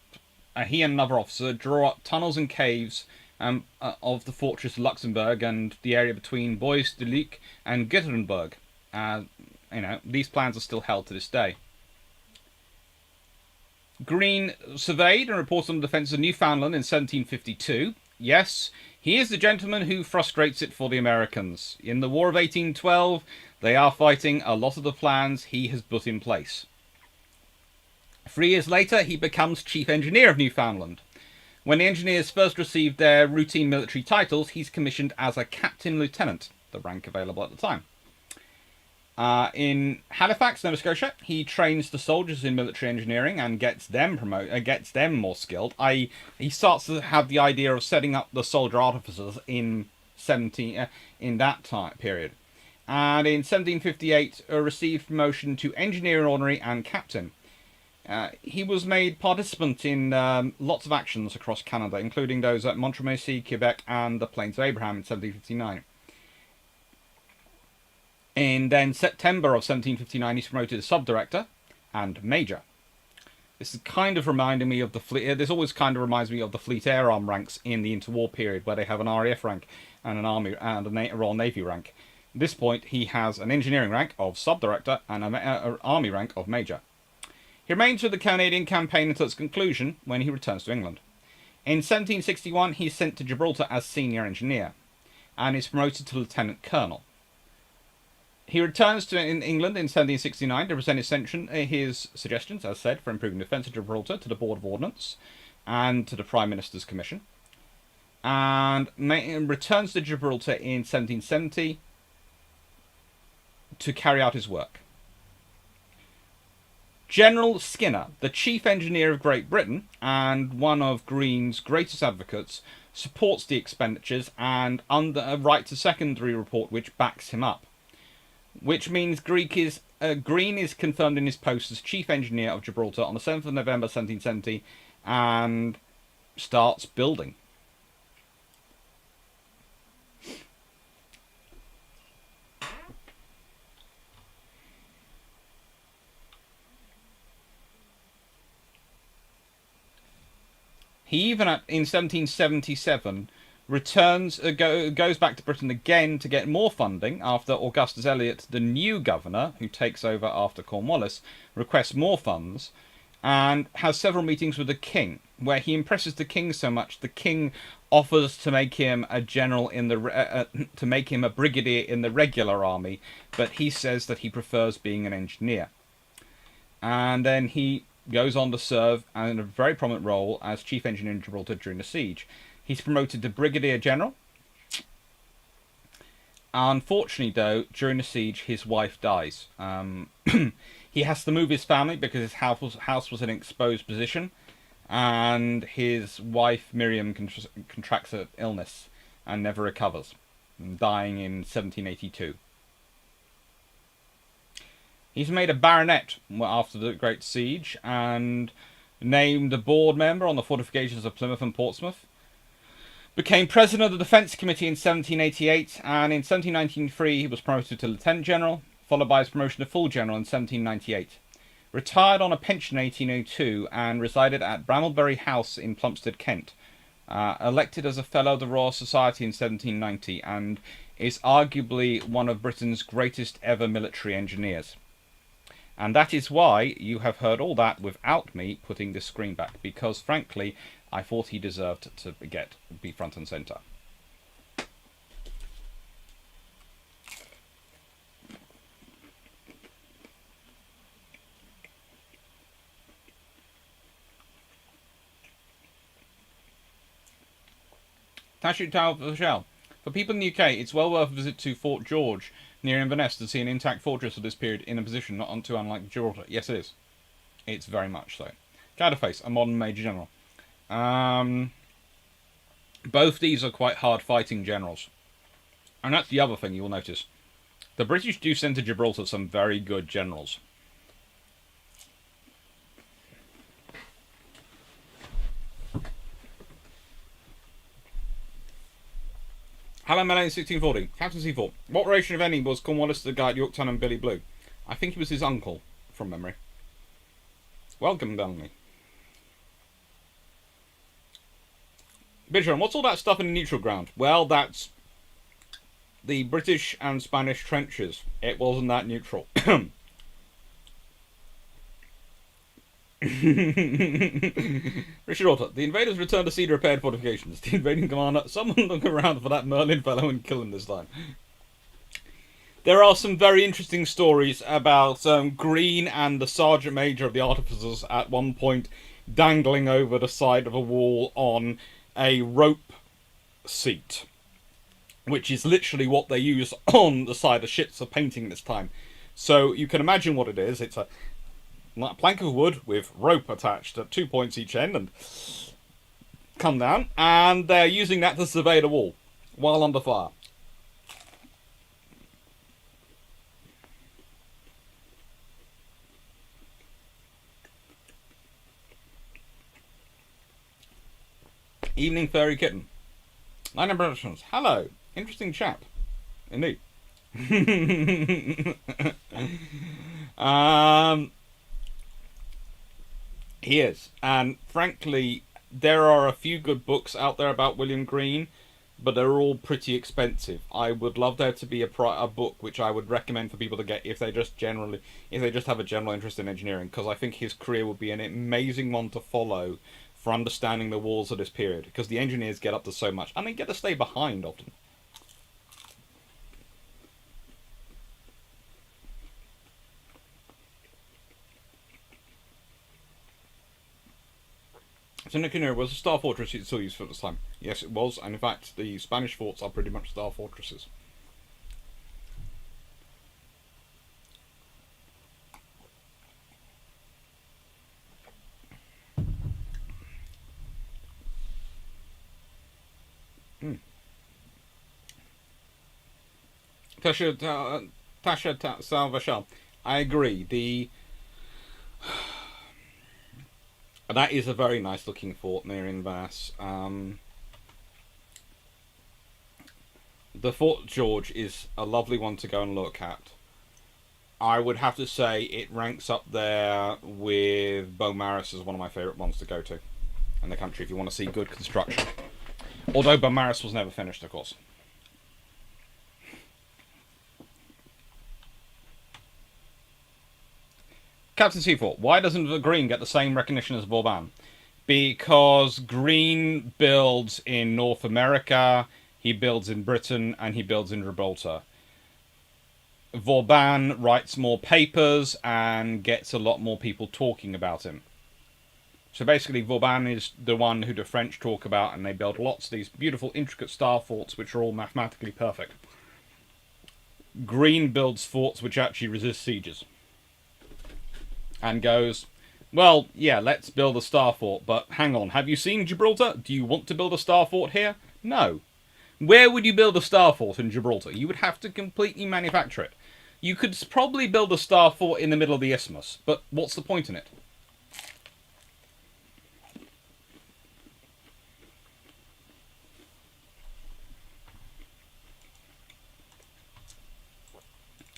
he and another officer drew up tunnels and caves of the fortress of Luxembourg and the area between Bois de Luc and Gothenburg. These plans are still held to this day. Greene surveyed and reported on the defence of Newfoundland in 1752. Yes, he is the gentleman who frustrates it for the Americans. In the War of 1812, they are fighting a lot of the plans he has put in place. 3 years later, he becomes Chief Engineer of Newfoundland. When the engineers first received their routine military titles, he's commissioned as a Captain Lieutenant, the rank available at the time. In Halifax, Nova Scotia, he trains the soldiers in military engineering and gets them more skilled. He starts to have the idea of setting up the soldier artificers in that time period. And in 1758, received promotion to engineer in ordinary and captain. He was made participant in lots of actions across Canada, including those at Montremercy, Quebec, and the Plains of Abraham in 1759. In then September of 1759, he's promoted to sub-director and major. This is kind of reminding me of the fleet. This always kind of reminds me of the Fleet Air Arm ranks in the interwar period, where they have an RAF rank and an Army and a Royal Navy rank. At this point, he has an engineering rank of sub-director and an army rank of major. He remains with the Canadian campaign until its conclusion, when he returns to England. In 1761, he is sent to Gibraltar as senior engineer, and is promoted to lieutenant colonel. He returns to England in 1769 to present his suggestions, as said, for improving the defence of Gibraltar to the Board of Ordnance and to the Prime Minister's Commission, and returns to Gibraltar in 1770 to carry out his work. General Skinner, the chief engineer of Great Britain and one of Green's greatest advocates, supports the expenditures and writes a secondary report which backs him up. Which means Green is confirmed in his post as chief engineer of Gibraltar on the 7th of November 1770 and starts building. He even, in 1777, goes back to Britain again to get more funding after Augustus Eliot, the new governor, who takes over after Cornwallis, requests more funds, and has several meetings with the king, where he impresses the king so much the king offers to make him a general in the to make him a brigadier in the regular army, but he says that he prefers being an engineer. And then he goes on to serve in a very prominent role as chief engineer in Gibraltar during the siege. He's promoted to brigadier general. Unfortunately, though, during the siege, his wife dies. He has to move his family because his house was in an exposed position, and his wife Miriam contracts an illness and never recovers, dying in 1782. He's made a baronet after the Great Siege and named a board member on the fortifications of Plymouth and Portsmouth. Became president of the Defence Committee in 1788, and in 1793 he was promoted to lieutenant general, followed by his promotion to full general in 1798. Retired on a pension in 1802 and resided at Bramblebury House in Plumstead, Kent. Elected as a Fellow of the Royal Society in 1790 and is arguably one of Britain's greatest ever military engineers. And that is why you have heard all that without me putting the screen back, because frankly, I thought he deserved to be front and centre. Tashu Tower for the Shell. For people in the UK, it's well worth a visit to Fort George near Inverness to see an intact fortress of this period in a position not too unlike Gibraltar. Yes, it is. It's very much so. Cadaface, a modern major general. Both these are quite hard fighting generals. And that's the other thing you will notice. The British do send to Gibraltar some very good generals. Hello, Melanie, 1640. Captain Seaforth. What relation, if any, was Cornwallis to the guy at Yorktown and Billy Blue? I think he was his uncle, from memory. Welcome, Bellamy. Bishop, what's all that stuff in the neutral ground? Well, that's the British and Spanish trenches. It wasn't that neutral. Richard Otter. The invaders returned to see the repaired fortifications. The invading commander, someone look around for that Merlin fellow and kill him this time. There are some very interesting stories about Green and the Sergeant Major of the Artificers at one point dangling over the side of a wall on a rope seat, which is literally what they use on the side of ships for painting this time. So you can imagine what it is. It's a plank of wood with rope attached at 2 points each end and come down, and they're using that to survey the wall while under fire. Evening Furry Kitten. 9 impressions. Hello. Interesting chap. Indeed. He is. And frankly, there are a few good books out there about William Green, but they're all pretty expensive. I would love there to be a book which I would recommend for people to get if they just have a general interest in engineering, because I think his career would be an amazing one to follow for understanding the wars of this period, because the engineers get up to so much and they get to stay behind often. So Nicanor was a star fortress it's still used for this time. Yes, it was, and in fact, the Spanish forts are pretty much star fortresses. Hmm. Tasha Salvashar. I agree. That is a very nice looking fort near Inverness. The Fort George is a lovely one to go and look at. I would have to say it ranks up there with Beaumaris as one of my favourite ones to go to in the country if you want to see good construction. Although Beaumaris was never finished, of course. Captain Seafort, why doesn't the Green get the same recognition as Vauban? Because Green builds in North America, he builds in Britain, and he builds in Gibraltar. Vauban writes more papers and gets a lot more people talking about him. So basically, Vauban is the one who the French talk about, and they build lots of these beautiful, intricate star forts, which are all mathematically perfect. Green builds forts which actually resist sieges. And goes, well, yeah, let's build a star fort, but hang on, have you seen Gibraltar? Do you want to build a star fort here? No. Where would you build a star fort in Gibraltar? You would have to completely manufacture it. You could probably build a star fort in the middle of the isthmus, but what's the point in it?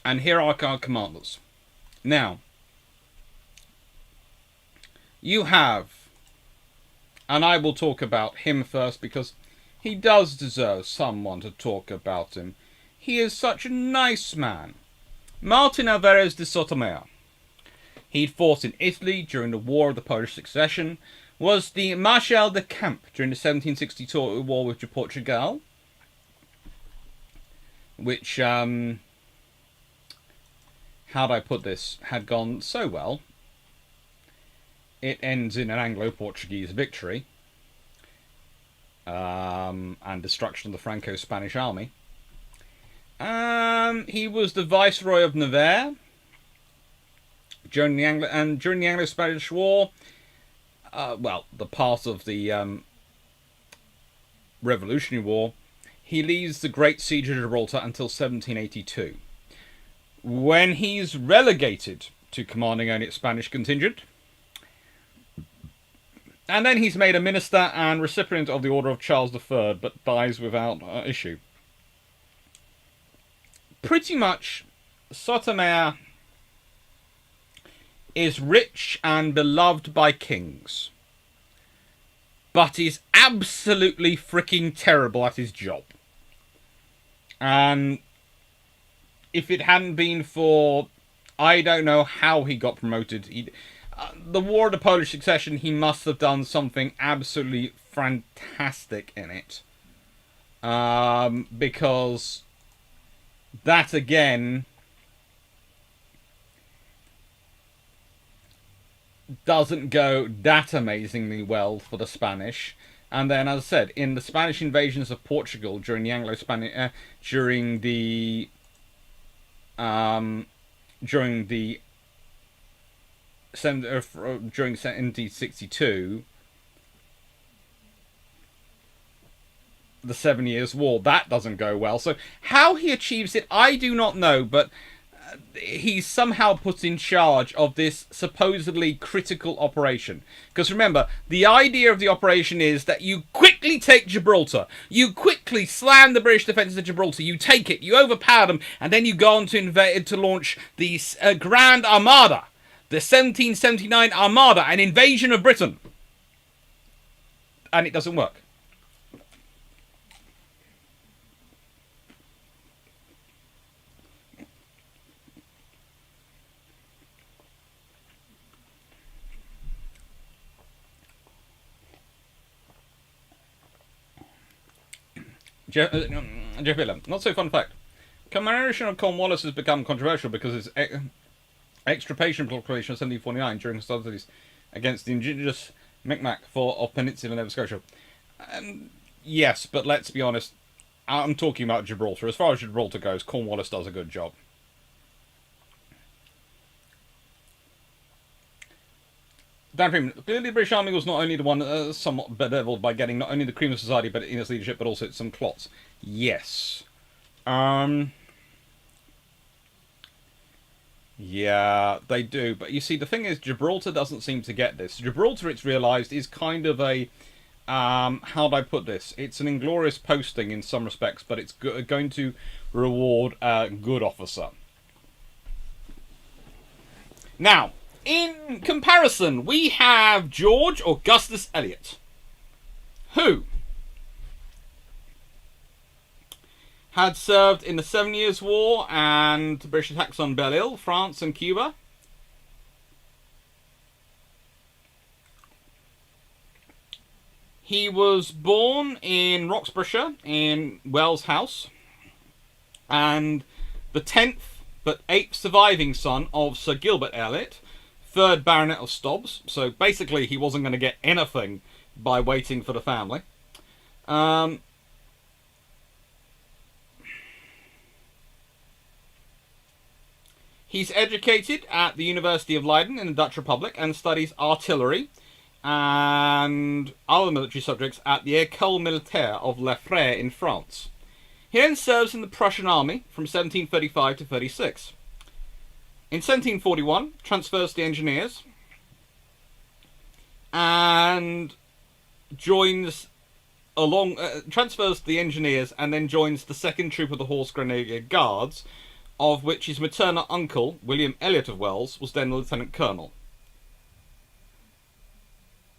And here are our commanders. Now, you have, and I will talk about him first because he does deserve someone to talk about him. He is such a nice man. Martin Alvarez de Sotomayor. He'd fought in Italy during the War of the Polish Succession, was the Marshal de Camp during the 1762 war with Portugal, which, how do I put this, had gone so well. It ends in an Anglo-Portuguese victory and destruction of the Franco-Spanish army. He was the Viceroy of Navarre during the Anglo-Spanish War. Well, the part of the Revolutionary War. He leads the Great Siege of Gibraltar until 1782, when he's relegated to commanding only its Spanish contingent. And then he's made a minister and recipient of the Order of Charles III, but dies without issue. Pretty much, Sotomayor is rich and beloved by kings, but is absolutely freaking terrible at his job. And if it hadn't been for, I don't know how he got promoted. The War of the Polish Succession, he must have done something absolutely fantastic in it. Because that, again, doesn't go that amazingly well for the Spanish. And then, as I said, in the Spanish invasions of Portugal during the Anglo-Spanish, during 1762, the 7 Years' War, that doesn't go well. So how he achieves it, I do not know, but he's somehow put in charge of this supposedly critical operation. Because remember, the idea of the operation is that you quickly take Gibraltar, you quickly slam the British defences of Gibraltar, you take it, you overpower them, and then you go on to launch the Grand Armada, the 1779 Armada, an invasion of Britain. And it doesn't work. Jeff Miller, not so fun fact. Commemoration of Cornwallis has become controversial because its extirpation proclamation of 1749 during hostilities against the indigenous Micmac of Peninsula Nova Scotia. Yes, but let's be honest. I'm talking about Gibraltar. As far as Gibraltar goes, Cornwallis does a good job. Dan Freeman, clearly the British Army was not only the one somewhat bedeviled by getting not only the cream of society but in its leadership, but also some clots. Yes. Yeah, they do. But you see, the thing is, Gibraltar doesn't seem to get this. Gibraltar, it's realised, is kind of a... how do I put this? It's an inglorious posting in some respects, but it's going to reward a good officer. Now, in comparison, we have George Augustus Eliot, who had served in the 7 Years' War and the British attacks on Belle-Île, France and Cuba. He was born in Roxburghshire in Wells House, and the 10th but 8th surviving son of Sir Gilbert Elliot, 3rd Baronet of Stobbs. So basically he wasn't going to get anything by waiting for the family. He's educated at the University of Leiden in the Dutch Republic and studies artillery and other military subjects at the École Militaire of Le Frère in France. He then serves in the Prussian army from 1735 to 36. In 1741, transfers to the Engineers and transfers to the Engineers and then joins the 2nd Troop of the Horse Grenadier Guards, of which his maternal uncle, William Elliot of Wells, was then a Lieutenant Colonel.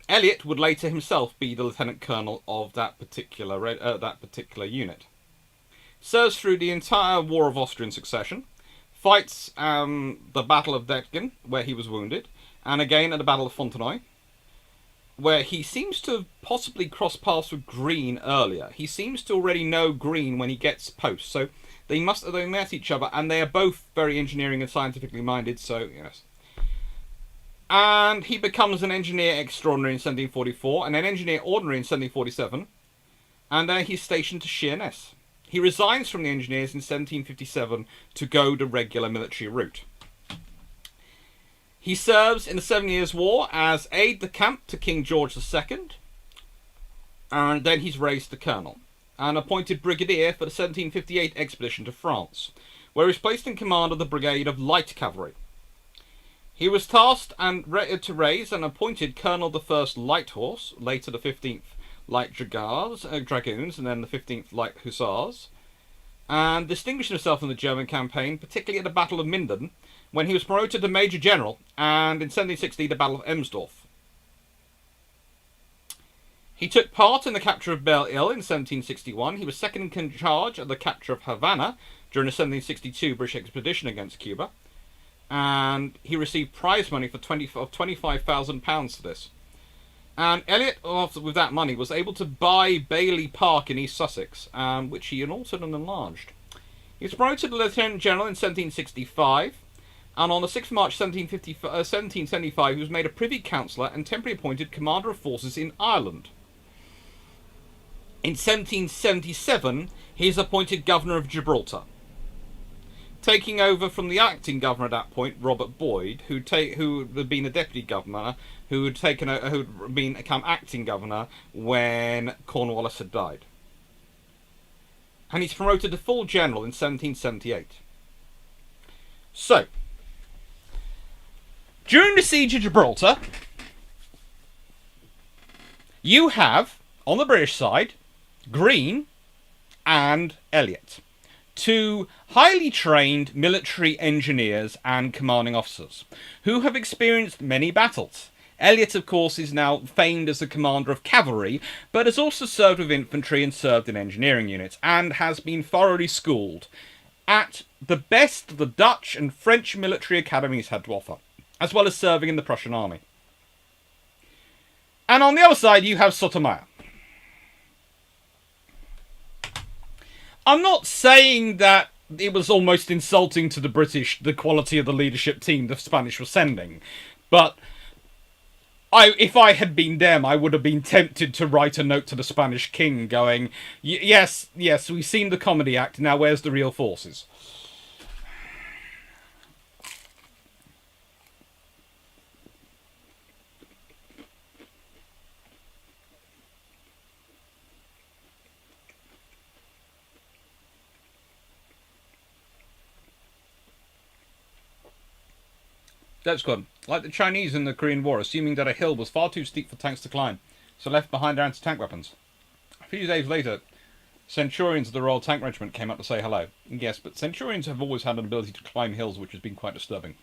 Elliot would later himself be the Lieutenant Colonel of that particular unit. Serves through the entire War of Austrian Succession, fights the Battle of Dettingen, where he was wounded, and again at the Battle of Fontenoy, where he seems to have possibly crossed paths with Green earlier. He seems to already know Green when he gets post, so they must have met each other, and they are both very engineering and scientifically minded, so yes. And he becomes an engineer extraordinary in 1744, and an engineer ordinary in 1747, and then he's stationed to Sheerness. He resigns from the Engineers in 1757 to go the regular military route. He serves in the 7 Years' War as aide-de-camp to King George II, and then he's raised to colonel, and appointed brigadier for the 1758 expedition to France, where he was placed in command of the Brigade of Light Cavalry. He was tasked and to raise and appointed colonel of the 1st Light Horse, later the 15th Light Dragoons, and then the 15th Light Hussars, and distinguished himself in the German campaign, particularly at the Battle of Minden, when he was promoted to Major General, and in 1760 the Battle of Emsdorf. He took part in the capture of Belle-Île in 1761. He was second in charge at the capture of Havana during the 1762 British expedition against Cuba, and he received prize money of £25,000 for this. And Elliot, with that money, was able to buy Bailey Park in East Sussex, which he altered and enlarged. He was promoted to Lieutenant General in 1765, and on the 6th March 1775 he was made a Privy Councillor and temporarily appointed Commander of Forces in Ireland. In 1777 he is appointed Governor of Gibraltar, taking over from the acting governor at that point, Robert Boyd, who had been a deputy governor, who had become acting governor when Cornwallis had died. And he's promoted to full general in 1778. So, during the Siege of Gibraltar, you have, on the British side, Green and Elliot. to highly trained military engineers and commanding officers who have experienced many battles. Elliot, of course, is now famed as a commander of cavalry, but has also served with infantry and served in engineering units, and has been thoroughly schooled at the best the Dutch and French military academies had to offer, as well as serving in the Prussian army. And on the other side, you have Sotomayor. I'm not saying that it was almost insulting to the British, the quality of the leadership team the Spanish were sending, but if I had been them, I would have been tempted to write a note to the Spanish king going, yes, we've seen the comedy act, now where's the real forces? That's good. Like the Chinese in the Korean War, assuming that a hill was far too steep for tanks to climb, so left behind their anti-tank weapons. A few days later, Centurions of the Royal Tank Regiment came up to say hello. Yes, but Centurions have always had an ability to climb hills, which has been quite disturbing.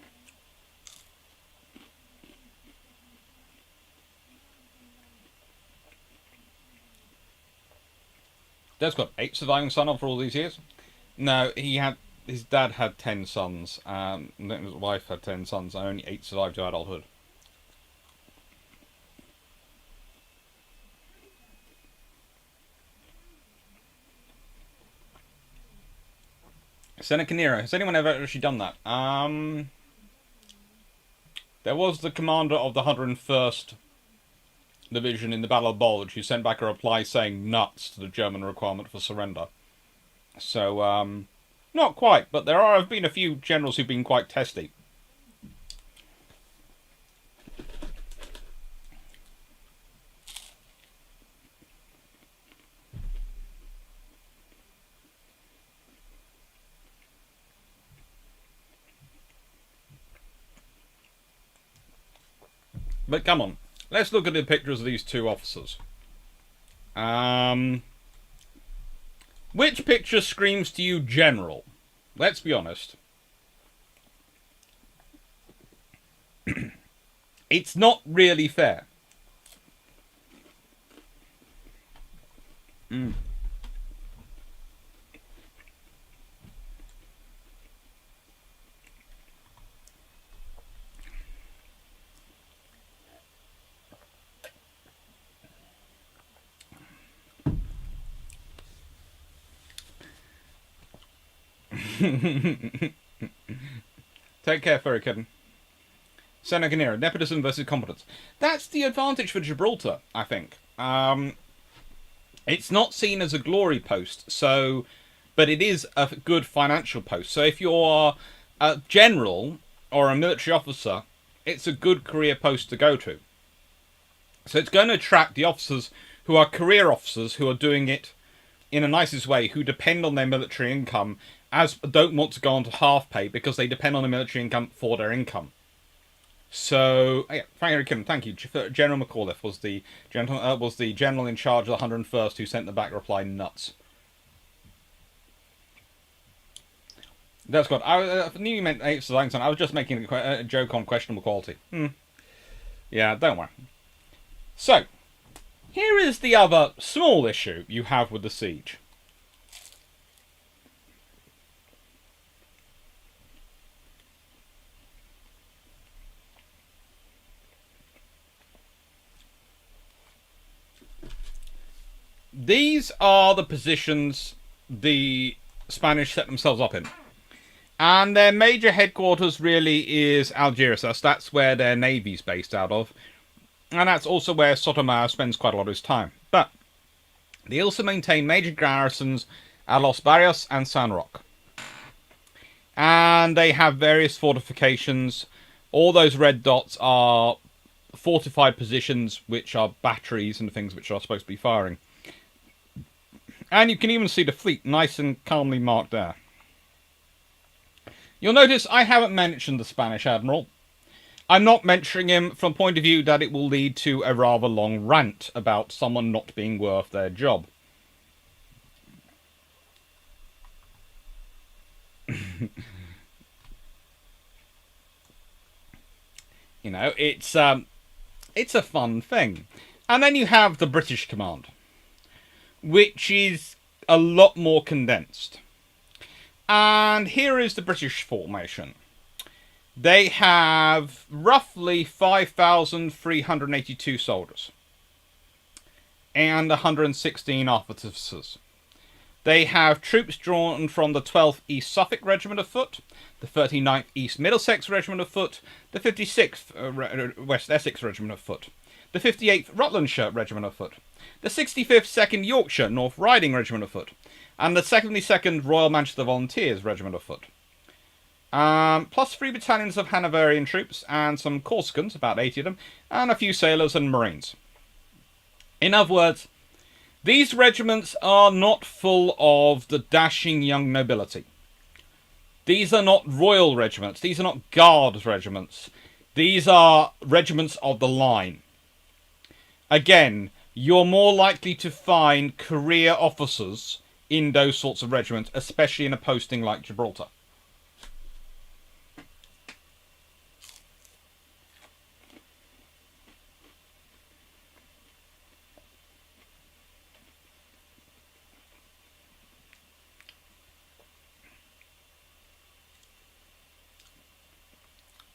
Dad's got 8 surviving sons for all these years. No, his dad had 10 sons, and his wife had 10 sons, and only 8 survived to adulthood. Seneca Nero. Has anyone ever actually done that? There was the commander of the 101st Division in the Battle of Bulge who sent back a reply saying nuts to the German requirement for surrender. So, not quite, but there have been a few generals who've been quite testy. But come on, let's look at the pictures of these two officers. Which picture screams to you general? Let's be honest. It's not really fair. Take care, Furry Kitten. Seneca Nero, nepotism versus competence. That's the advantage for Gibraltar, I think. It's not seen as a glory post, but it is a good financial post. So if you're a general or a military officer, it's a good career post to go to. So it's going to attract the officers who are career officers who are doing it in a nicest way, who depend on their military income, as don't want to go on to half pay because they depend on the military income for their income. So, yeah, thank you. General McAuliffe was the general in charge of the 101st who sent the back reply nuts. That's good. I knew you meant 8 surviving son. I was just making a joke on questionable quality. Yeah, don't worry. So, here is the other small issue you have with the siege. These are the positions the Spanish set themselves up in. And their major headquarters really is Algeciras. That's where their navy's based out of. And that's also where Sotomayor spends quite a lot of his time. But they also maintain major garrisons at Los Barrios and San Roque. And they have various fortifications. All those red dots are fortified positions, which are batteries and things which are supposed to be firing. And you can even see the fleet nice and calmly marked there. You'll notice I haven't mentioned the Spanish admiral. I'm not mentioning him from the point of view that it will lead to a rather long rant about someone not being worth their job. You know, it's a fun thing. And then you have the British Command, which is a lot more condensed. And here is the British formation. They have roughly 5,382 soldiers and 116 officers. They have troops drawn from the 12th East Suffolk Regiment of Foot, the 39th East Middlesex Regiment of Foot, the 56th West Essex Regiment of Foot, the 58th Rutlandshire Regiment of Foot, the 65th 2nd Yorkshire North Riding Regiment of Foot, and the 72nd Royal Manchester Volunteers Regiment of Foot. Plus 3 battalions of Hanoverian troops and some Corsicans, about 80 of them, and a few sailors and marines. In other words, these regiments are not full of the dashing young nobility. These are not royal regiments. These are not guards regiments. These are regiments of the line. Again, you're more likely to find career officers in those sorts of regiments, especially in a posting like Gibraltar.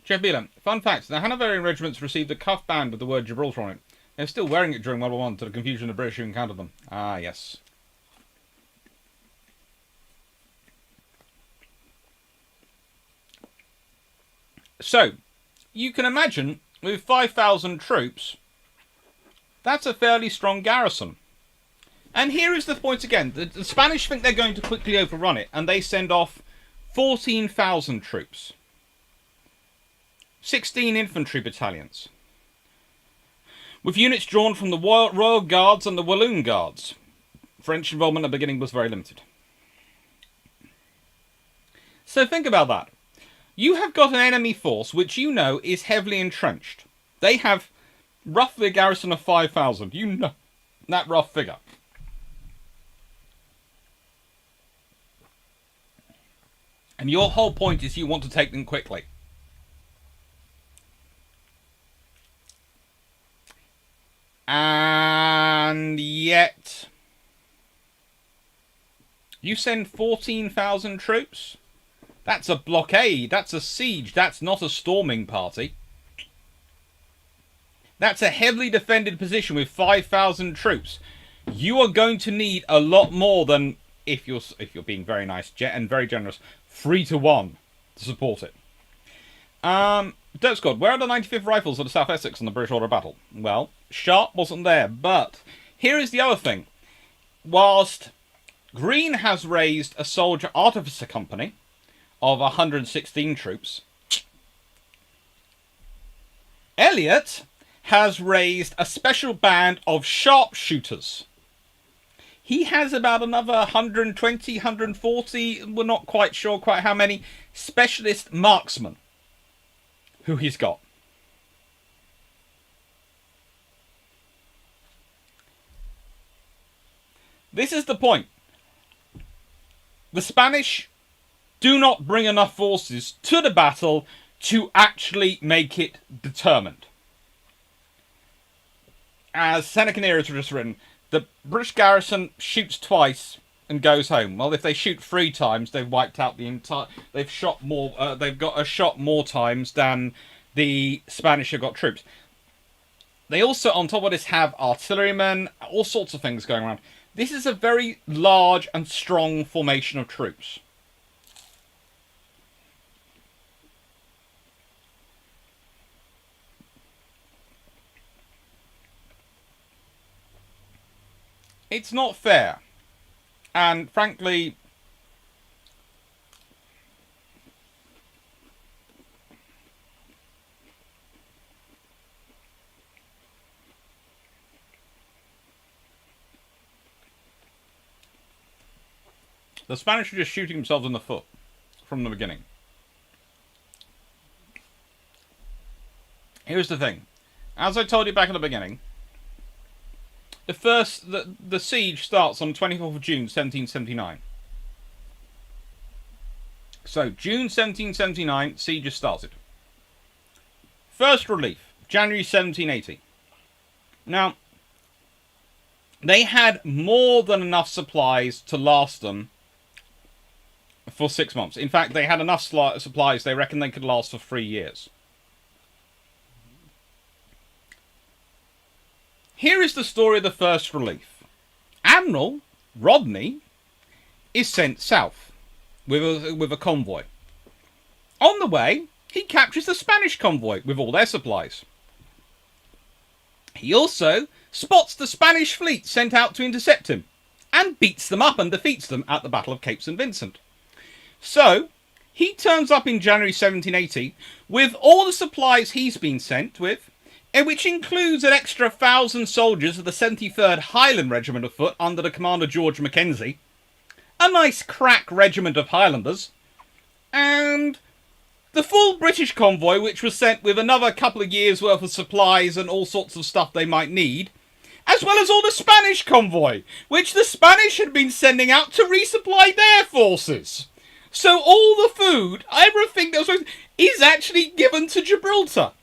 Jeff Beelan, fun fact, the Hanoverian regiments received a cuff band with the word Gibraltar on it. They're still wearing it during World War I to the confusion of the British who encountered them. Ah, yes. So, you can imagine, with 5,000 troops, that's a fairly strong garrison. And here is the point again. The Spanish think they're going to quickly overrun it, and they send off 14,000 troops. 16 infantry battalions, with units drawn from the Royal Guards and the Walloon Guards. French involvement at the beginning was very limited. So think about that. You have got an enemy force which you know is heavily entrenched. They have roughly a garrison of 5,000. You know that rough figure. And your whole point is you want to take them quickly. And yet, you send 14,000 troops? That's a blockade, that's a siege, that's not a storming party. That's a heavily defended position with 5,000 troops. You are going to need a lot more than, if you're being very nice and very generous, 3-1 to support it. Dirt Squad, where are the 95th Rifles of the South Essex on the British Order of Battle? Well, Sharp wasn't there, but here is the other thing. Whilst Green has raised a soldier artificer company of 116 troops, Elliot has raised a special band of sharpshooters. He has about another 120, 140, we're not quite sure quite how many, specialist marksmen who he's got. This is the point. The Spanish do not bring enough forces to the battle to actually make it determined. As Seneca Nero has just written, the British garrison shoots twice and goes home. Well, if they shoot 3 times, they've wiped out the entire. They've shot more. They've got a shot more times than the Spanish have got troops. They also, on top of this, have artillerymen, all sorts of things going around. This is a very large and strong formation of troops. It's not fair. And frankly, the Spanish are just shooting themselves in the foot from the beginning. Here's the thing. As I told you back at the beginning, the siege starts on 24th of June, 1779. So, June 1779, siege is started. First relief, January 1780. Now, they had more than enough supplies to last them for 6 months. In fact, they had enough supplies, they reckon they could last for 3 years. Here is the story of the first relief. Admiral Rodney is sent south with a convoy. On the way, he captures the Spanish convoy with all their supplies. He also spots the Spanish fleet sent out to intercept him, and beats them up and defeats them at the Battle of Cape St. Vincent. So, he turns up in January 1780 with all the supplies he's been sent with, which includes an extra 1,000 soldiers of the 73rd Highland Regiment of Foot under the commander George Mackenzie, a nice crack regiment of Highlanders, and the full British convoy, which was sent with another couple of years' worth of supplies and all sorts of stuff they might need, as well as all the Spanish convoy, which the Spanish had been sending out to resupply their forces. So all the food, everything that was is actually given to Gibraltar.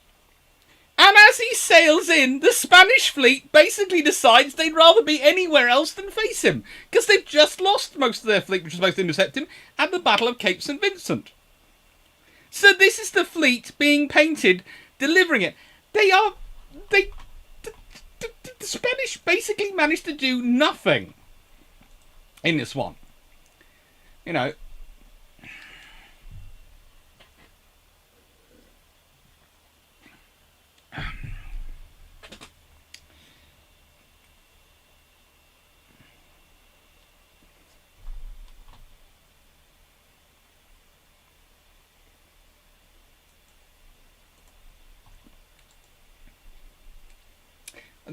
And as he sails in, the Spanish fleet basically decides they'd rather be anywhere else than face him, because they've just lost most of their fleet, which was supposed to intercept him, at the Battle of Cape St. Vincent. So this is the fleet being painted, delivering it. The Spanish basically managed to do nothing in this one. You know,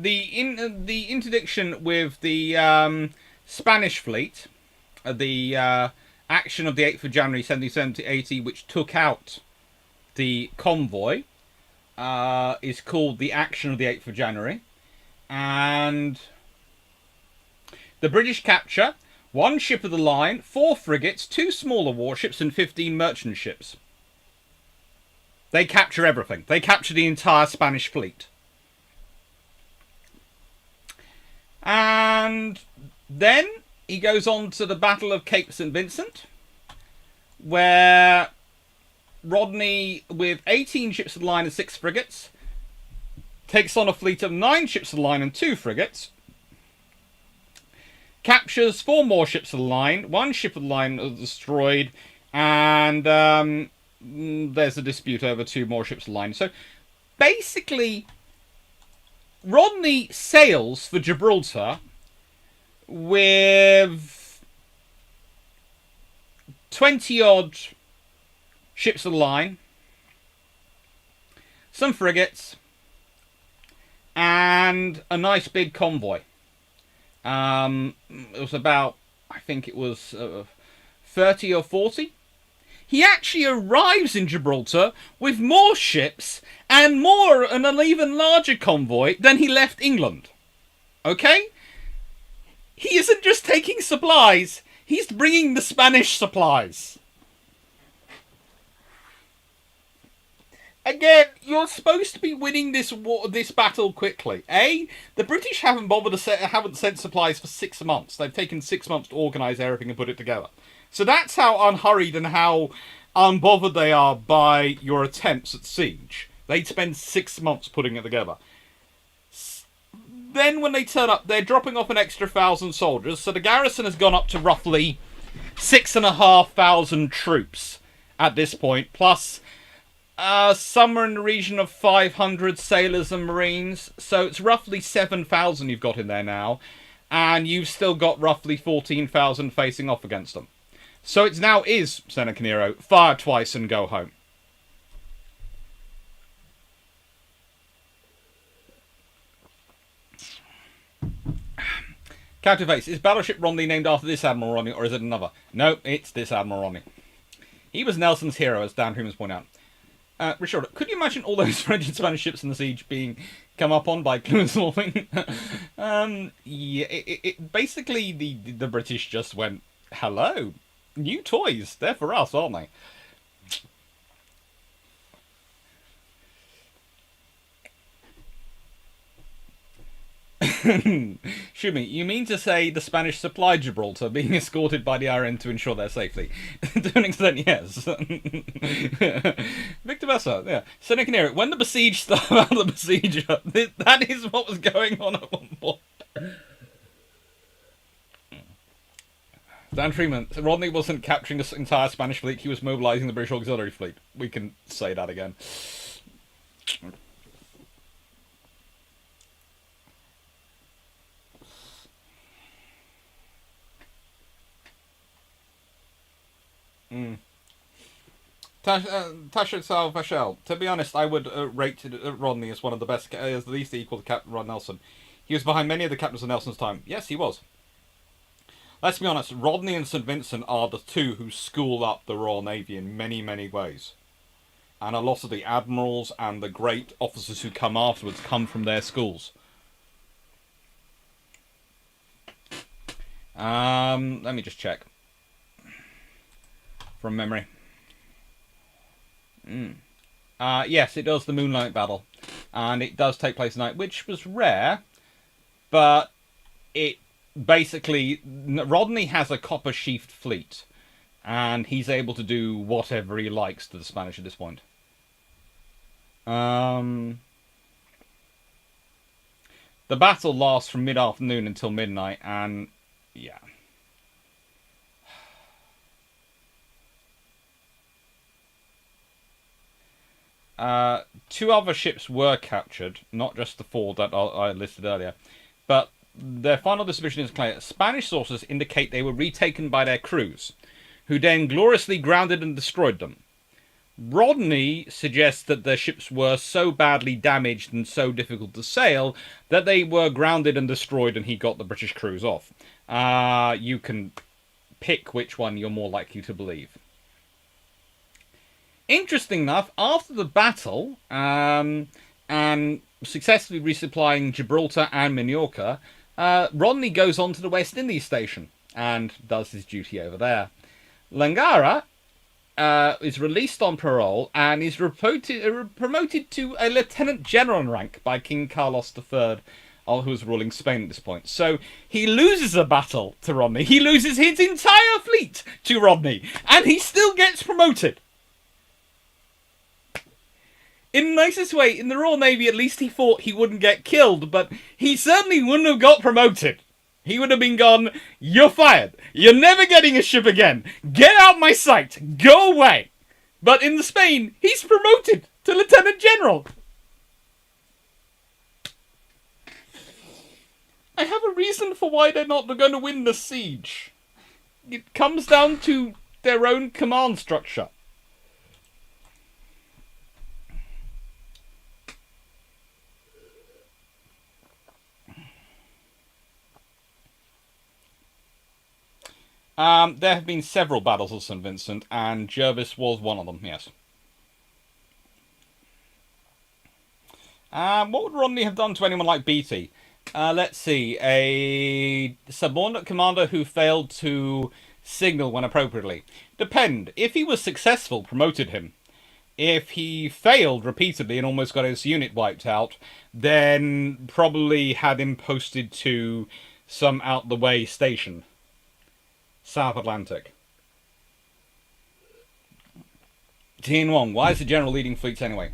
the interdiction with the Spanish fleet, the action of the 8th of January 1780, which took out the convoy, is called the action of the 8th of January. And the British capture 1 ship of the line, 4 frigates, 2 smaller warships, and 15 merchant ships. They capture everything. They capture the entire Spanish fleet. And then he goes on to the Battle of Cape St. Vincent, where Rodney, with 18 ships of the line and 6 frigates, takes on a fleet of 9 ships of the line and 2 frigates, captures 4 more ships of the line, 1 ship of the line is destroyed, and there's a dispute over 2 more ships of the line. So basically, Rodney sails for Gibraltar with 20-odd ships of the line, some frigates, and a nice big convoy. It was about, I think it was 30 or 40. He actually arrives in Gibraltar with more ships and an even larger convoy than he left England. Okay? He isn't just taking supplies, he's bringing the Spanish supplies. Again, you're supposed to be winning this battle quickly. The British haven't sent supplies for 6 months. They've taken 6 months to organise everything and put it together. So that's how unhurried and how unbothered they are by your attempts at siege. They'd spend 6 months putting it together. Then when they turn up, they're dropping off an extra 1,000 soldiers, so the garrison has gone up to roughly 6,500 troops at this point, plus somewhere in the region of 500 sailors and marines, so it's roughly 7,000 you've got in there now, and you've still got roughly 14,000 facing off against them. So it now is, Seneca Nero, fire twice and go home. Captain Face, is Battleship Rodney named after this Admiral Rodney, or is it another? No, it's this Admiral Rodney. He was Nelson's hero, as Dan Freeman's pointed out. Richard, could you imagine all those French and Spanish ships in the siege being come up on by Cluesmorphing? Yeah, basically the British just went, hello, New toys. They're for us, aren't they? Shumi, you mean to say the Spanish supplied Gibraltar, being escorted by the RN to ensure their safety? To an extent, yes. Victor Vessa, yeah. Seneca Nero, when the besieged started out the besieger, that is what was going on at one point. Dan Freeman, Rodney wasn't capturing the entire Spanish fleet, he was mobilizing the British auxiliary fleet. We can say that again. Tasha Sal Vachel. To be honest, I would rate Rodney as one of the best, as the least equal to Captain Rod Nelson. He was behind many of the captains of Nelson's time. Yes, he was. Let's be honest, Rodney and St. Vincent are the two who schooled up the Royal Navy in many, many ways. And a lot of the admirals and the great officers who come afterwards come from their schools. Let me just check. From memory. Yes, it does the Moonlight Battle. And it does take place at night, which was rare. But it basically... Rodney has a copper-sheathed fleet. And he's able to do whatever he likes to the Spanish at this point. The battle lasts from mid-afternoon until midnight, and... yeah. Two other ships were captured, not just the four that I listed earlier, but their final distribution is clear. Spanish sources indicate they were retaken by their crews, who then gloriously grounded and destroyed them. Rodney suggests that their ships were so badly damaged and so difficult to sail that they were grounded and destroyed and he got the British crews off. You can pick which one you're more likely to believe. Interesting enough, after the battle, and successfully resupplying Gibraltar and Minorca, Rodney goes on to the West Indies station and does his duty over there. Langara is released on parole and is promoted to a lieutenant general in rank by King Carlos III, who was ruling Spain at this point. So he loses a battle to Rodney. He loses his entire fleet to Rodney, and he still gets promoted. In the nicest way, in the Royal Navy, at least he thought he wouldn't get killed, but he certainly wouldn't have got promoted. He would have been gone, you're fired. You're never getting a ship again. Get out my sight. Go away. But in the Spain, he's promoted to Lieutenant General. I have a reason for why they're not going to win the siege. It comes down to their own command structure. There have been several battles of St. Vincent, and Jervis was one of them, yes. What would Rodney have done to anyone like Beatty? Let's see. A subordinate commander who failed to signal when appropriately. Depend. If he was successful, promoted him. If he failed repeatedly and almost got his unit wiped out, then probably had him posted to some out-the-way station. South Atlantic. Tien Wong, why is the general leading fleets anyway?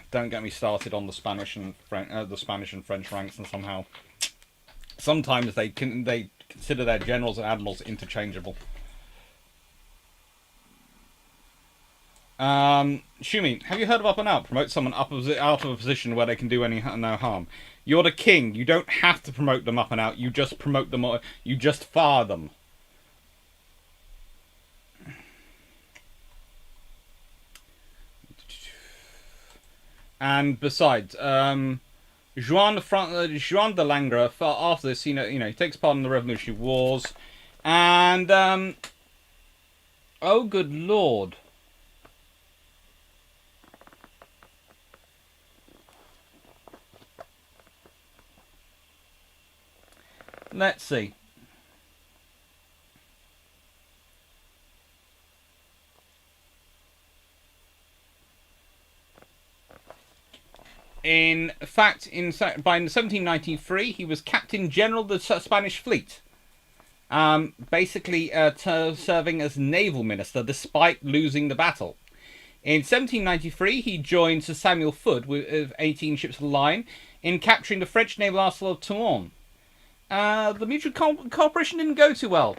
Don't get me started on the Spanish and French ranks, and somehow sometimes they consider their generals and admirals interchangeable. Shumi, have you heard of Up and Out? Promote someone out of a position where they can do no harm. You're the king. You don't have to promote them up and out. You just promote them. You just fire them. And besides, Juan de Langres, after this, he takes part in the Revolutionary Wars, and oh good lord, let's see. In fact, by 1793, he was Captain General of the Spanish fleet. Basically serving as naval minister despite losing the battle. In 1793, he joined Sir Samuel Foote with 18 ships of the line in capturing the French naval arsenal of Toulon. The mutual cooperation didn't go too well.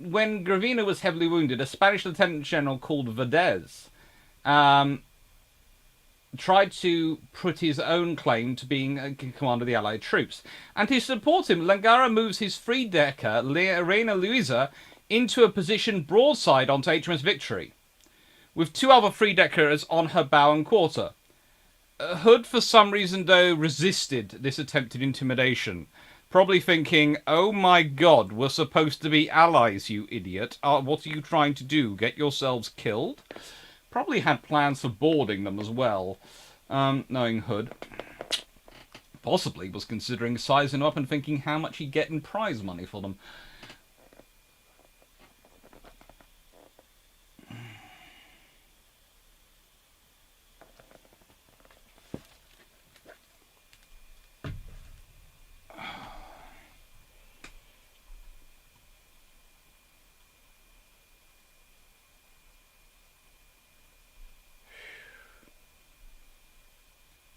When Gravina was heavily wounded, a Spanish lieutenant general called Vadez tried to put his own claim to being in command of the Allied troops. And to support him, Langara moves his three-decker Reina Luisa into a position broadside onto HMS Victory, with two other three-deckers on her bow and quarter. Hood, for some reason, though, resisted this attempted intimidation, probably thinking, oh my god, we're supposed to be allies, you idiot. What are you trying to do? Get yourselves killed? Probably had plans for boarding them as well, knowing Hood. Possibly was considering sizing up and thinking how much he'd get in prize money for them.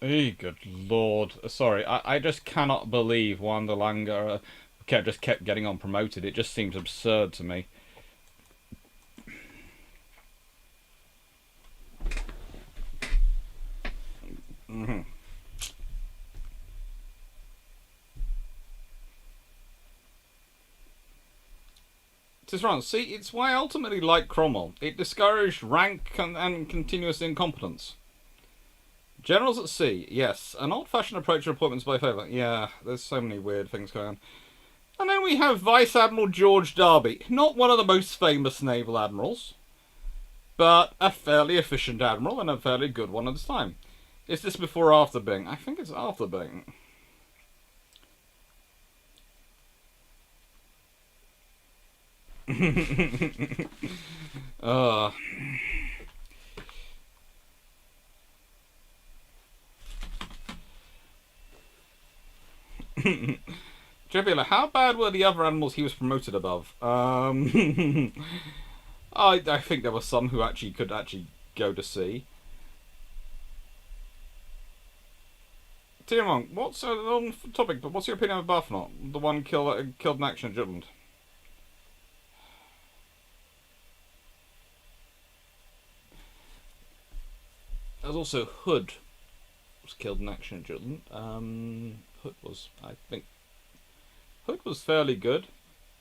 Hey, good lord. Sorry, I just cannot believe Wanda Langer just kept getting on promoted. It just seems absurd to me. It is wrong. See, it's why I ultimately like Cromwell. It discouraged rank and continuous incompetence. Generals at sea, yes. An old-fashioned approach to appointments by favour. Yeah, there's so many weird things going on. And then we have Vice Admiral George Darby. Not one of the most famous naval admirals, but a fairly efficient admiral and a fairly good one at the time. Is this before or after Byng? I think it's after Byng. Jebula, how bad were the other animals he was promoted above? I think there were some who could go to sea. Tiamon, what's on topic? But what's your opinion of Bafnot, the one killed in action at Jutland? There's also Hood was killed in action at Jutland. Hood was, I think, fairly good,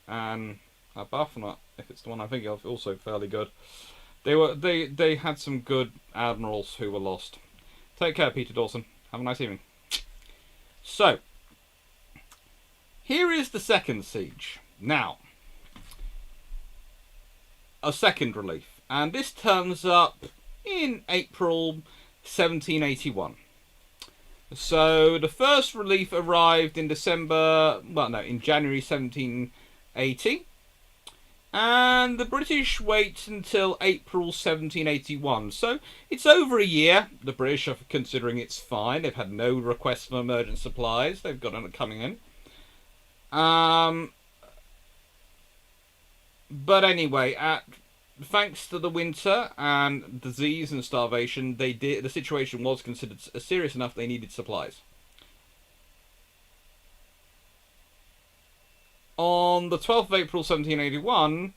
and Bafnot, if it's the one I think of, also fairly good. They had some good admirals who were lost. Take care, Peter Dawson. Have a nice evening. So, here is the second siege. Now, a second relief, and this turns up in April 1781. So the first relief arrived in January 1780, and the British wait until April 1781. So it's over a year. The British are considering it's fine. They've had no requests for emergent supplies. They've got it coming in. But anyway, thanks to the winter and disease and starvation, the situation was considered serious enough they needed supplies. On the 12th of April 1781,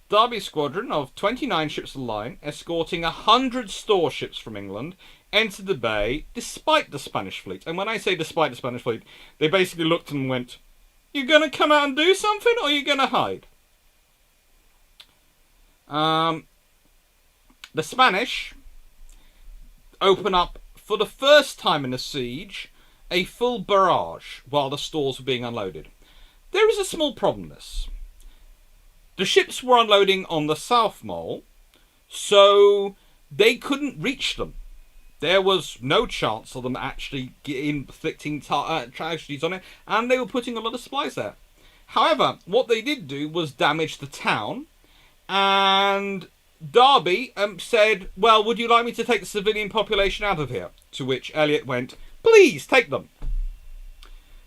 Derby's squadron of 29 ships of the line, escorting 100 store ships from England, entered the bay despite the Spanish fleet. And when I say despite the Spanish fleet, they basically looked and went, "You gonna come out and do something, or you gonna hide?" The Spanish open up, for the first time in a siege, a full barrage while the stores were being unloaded. There is a small problem with this. The ships were unloading on the South Mole, so they couldn't reach them. There was no chance of them actually inflicting tragedies on it, and they were putting a lot of supplies there. However, what they did do was damage the town And Darby said, well, would you like me to take the civilian population out of here? To which Elliot went, please, take them.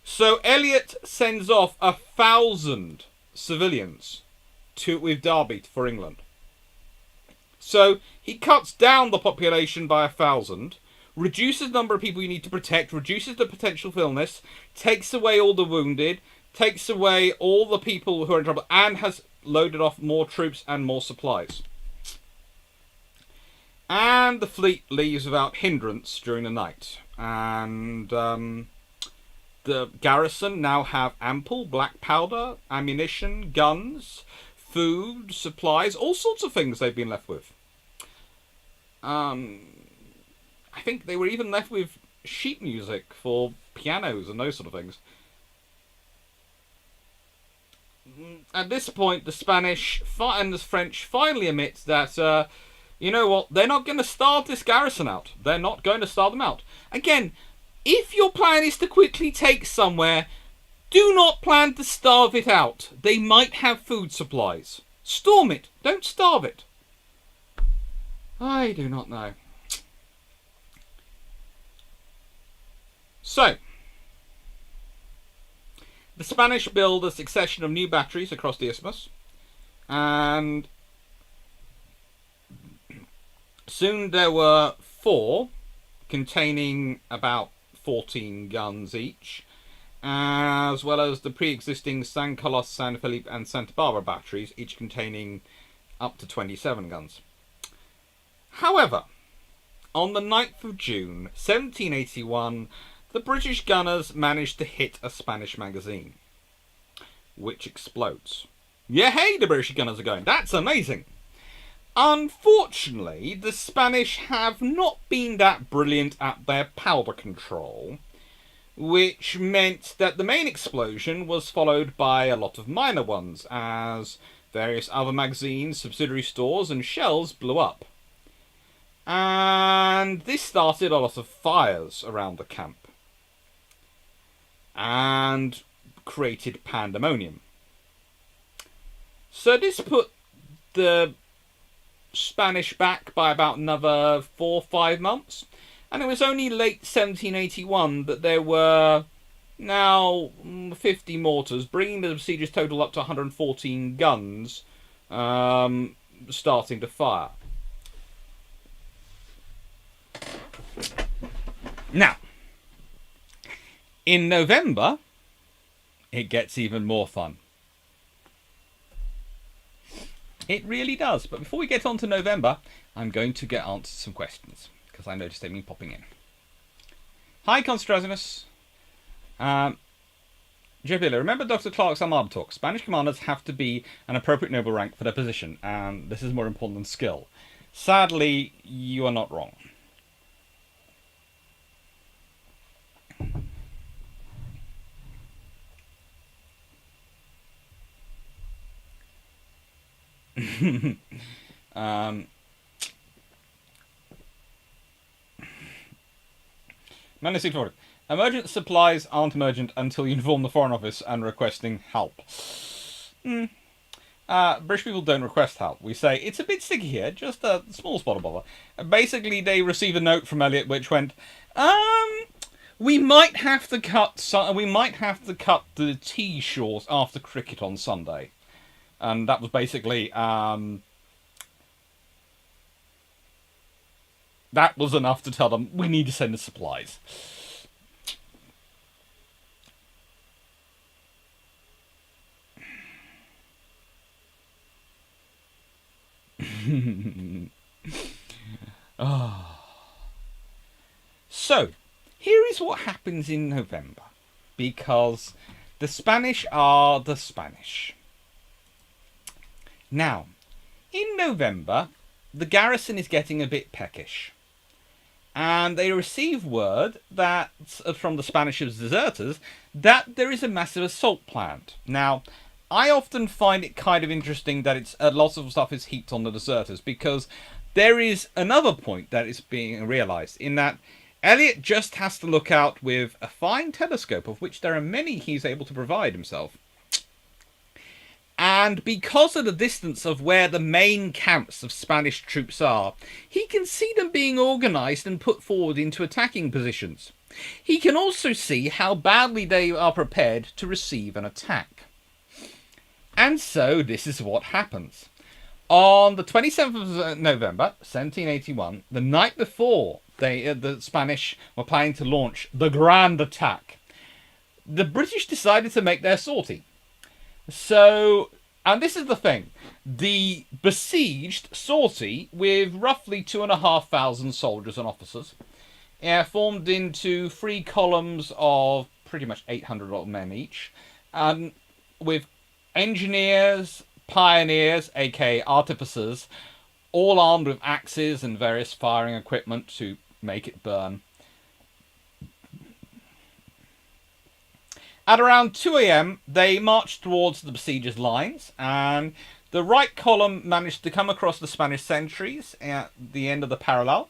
So Elliot sends off 1,000 civilians with Darby for England. So he cuts down the population by 1,000, reduces the number of people you need to protect, reduces the potential for illness, takes away all the wounded, takes away all the people who are in trouble, and has loaded off more troops and more supplies. And the fleet leaves without hindrance during the night. And the garrison now have ample black powder, ammunition, guns, food, supplies, all sorts of things they've been left with. I think they were even left with sheet music for pianos and those sort of things. At this point, the Spanish and the French finally admit that, you know what, they're not going to starve this garrison out. They're not going to starve them out. Again, if your plan is to quickly take somewhere, do not plan to starve it out. They might have food supplies. Storm it. Don't starve it. I do not know. So, the Spanish build a succession of new batteries across the isthmus, and soon there were 4 containing about 14 guns each, as well as the pre-existing San Carlos, San Felipe and Santa Barbara batteries, each containing up to 27 guns. However, on the 9th of June 1781, the British gunners managed to hit a Spanish magazine, which explodes. Yeah, hey, the British gunners are going. That's amazing. Unfortunately, the Spanish have not been that brilliant at their powder control, which meant that the main explosion was followed by a lot of minor ones, as various other magazines, subsidiary stores, and shells blew up. And this started a lot of fires around the camp and created pandemonium. So this put the Spanish back by about another 4 or 5 months, and it was only late 1781 that there were now 50 mortars, bringing the besiegers' total up to 114 guns, starting to fire. Now, in November, it gets even more fun. It really does. But before we get on to November, I'm going to get answered some questions, because I noticed they've been popping in. Hi, Constrasimus. Jovilla, remember Dr. Clark's Armada talk? Spanish commanders have to be an appropriate noble rank for their position, and this is more important than skill. Sadly, you are not wrong. Emergent supplies aren't emergent until you inform the Foreign Office and requesting help. British people don't request help. We say, it's a bit sticky here, just a small spot of bother. Basically, they receive a note from Elliot which went, we might have to cut the tea short after cricket on Sunday. And that was basically, that was enough to tell them, we need to send the supplies. Oh. So, here is what happens in November. Because the Spanish are the Spanish. Now, in November, the garrison is getting a bit peckish. And they receive word that, from the Spanish deserters, that there is a massive assault planned. Now, I often find it kind of interesting that it's a lot of stuff is heaped on the deserters, because there is another point that is being realised, in that Elliot just has to look out with a fine telescope, of which there are many he's able to provide himself, And because of the distance of where the main camps of Spanish troops are, he can see them being organised and put forward into attacking positions. He can also see how badly they are prepared to receive an attack. And so this is what happens. On the 27th of November, 1781, the night before the Spanish were planning to launch the grand attack, the British decided to make their sortie. So, and this is the thing, the besieged sortie, with roughly 2,500 soldiers and officers, formed into 3 columns of pretty much 800 men each, with engineers, pioneers, aka artificers, all armed with axes and various firing equipment to make it burn. At around 2 a.m, they marched towards the besiegers' lines, and the right column managed to come across the Spanish sentries at the end of the parallel,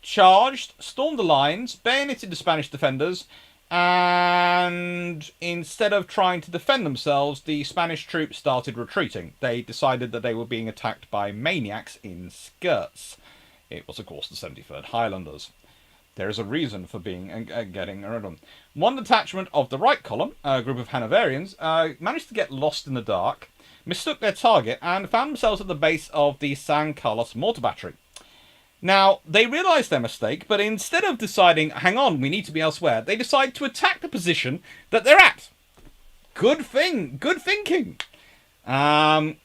charged, stormed the lines, bayoneted the Spanish defenders, and instead of trying to defend themselves, the Spanish troops started retreating. They decided that they were being attacked by maniacs in skirts. It was, of course, the 73rd Highlanders. There is a reason for being getting rid of them. One detachment of the right column, a group of Hanoverians, managed to get lost in the dark, mistook their target, and found themselves at the base of the San Carlos mortar battery. Now, they realised their mistake, but instead of deciding, hang on, we need to be elsewhere, they decide to attack the position that they're at. Good thinking. And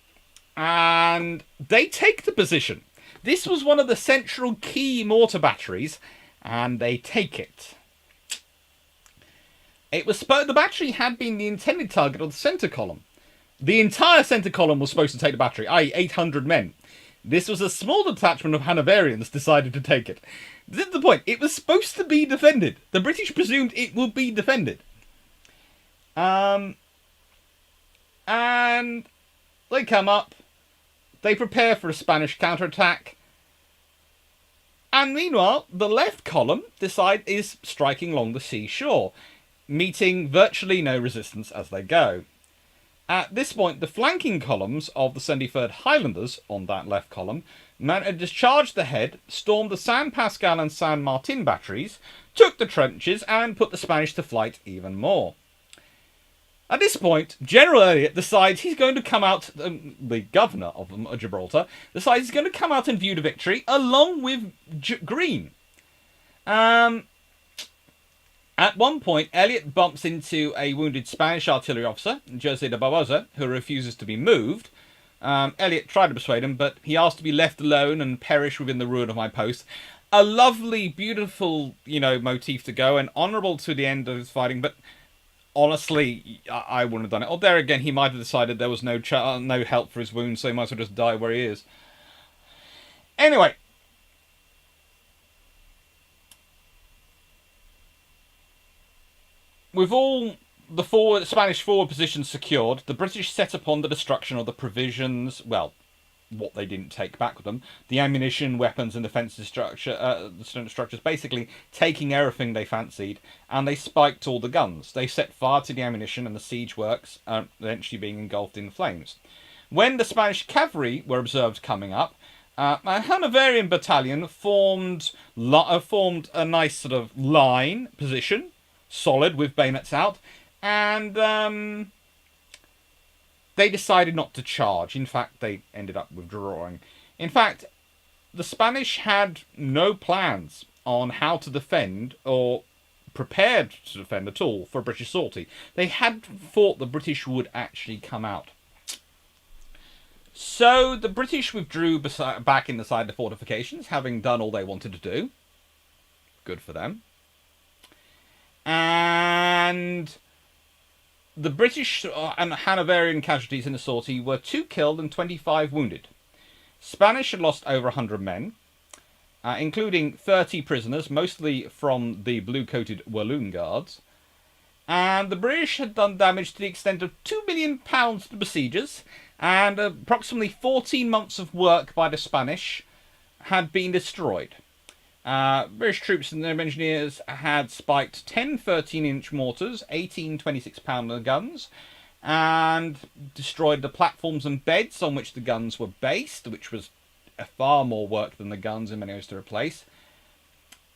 they take the position. This was one of the central key mortar batteries, and they take it. The battery had been the intended target of the centre column. The entire centre column was supposed to take the battery, i.e. 800 men. This was a small detachment of Hanoverians decided to take it. This is the point. It was supposed to be defended. The British presumed it would be defended. And they come up. They prepare for a Spanish counterattack. And meanwhile, the left column is striking along the seashore, meeting virtually no resistance as they go. At this point, the flanking columns of the 73rd Highlanders on that left column discharged the head, stormed the San Pascal and San Martin batteries, took the trenches, and put the Spanish to flight even more. At this point, General Elliot decides he's going to come out, the governor of Gibraltar, decides he's going to come out and view the victory, along with Green. At one point, Elliot bumps into a wounded Spanish artillery officer, José de Barbosa, who refuses to be moved. Elliot tried to persuade him, but he asked to be left alone and perish within the ruin of my post. A lovely, beautiful, motif to go, and honourable to the end of his fighting, but honestly, I wouldn't have done it. Or there again, he might have decided there was no help for his wounds, so he might as well just die where he is. Anyway. With all the Spanish forward positions secured, the British set upon the destruction of the provisions, well, what they didn't take back with them, the ammunition, weapons, and defensive structures, basically taking everything they fancied, and they spiked all the guns. They set fire to the ammunition and the siege works, eventually being engulfed in flames. When the Spanish cavalry were observed coming up, a Hanoverian battalion formed a nice sort of line position, solid with bayonets out, and they decided not to charge. In fact, they ended up withdrawing. In fact, the Spanish had no plans on how to defend or prepared to defend at all for a British sortie. They had thought the British would actually come out. So the British withdrew back inside the fortifications, having done all they wanted to do. Good for them. And the British and Hanoverian casualties in the sortie were 2 killed and 25 wounded. Spanish had lost over 100 men, including 30 prisoners, mostly from the blue-coated Walloon Guards. And the British had done damage to the extent of £2 million to the besiegers, and approximately 14 months of work by the Spanish had been destroyed. British troops and their engineers had spiked 10 13-inch mortars, 18 26-pounder guns, and destroyed the platforms and beds on which the guns were based, which was far more work than the guns in many ways to replace.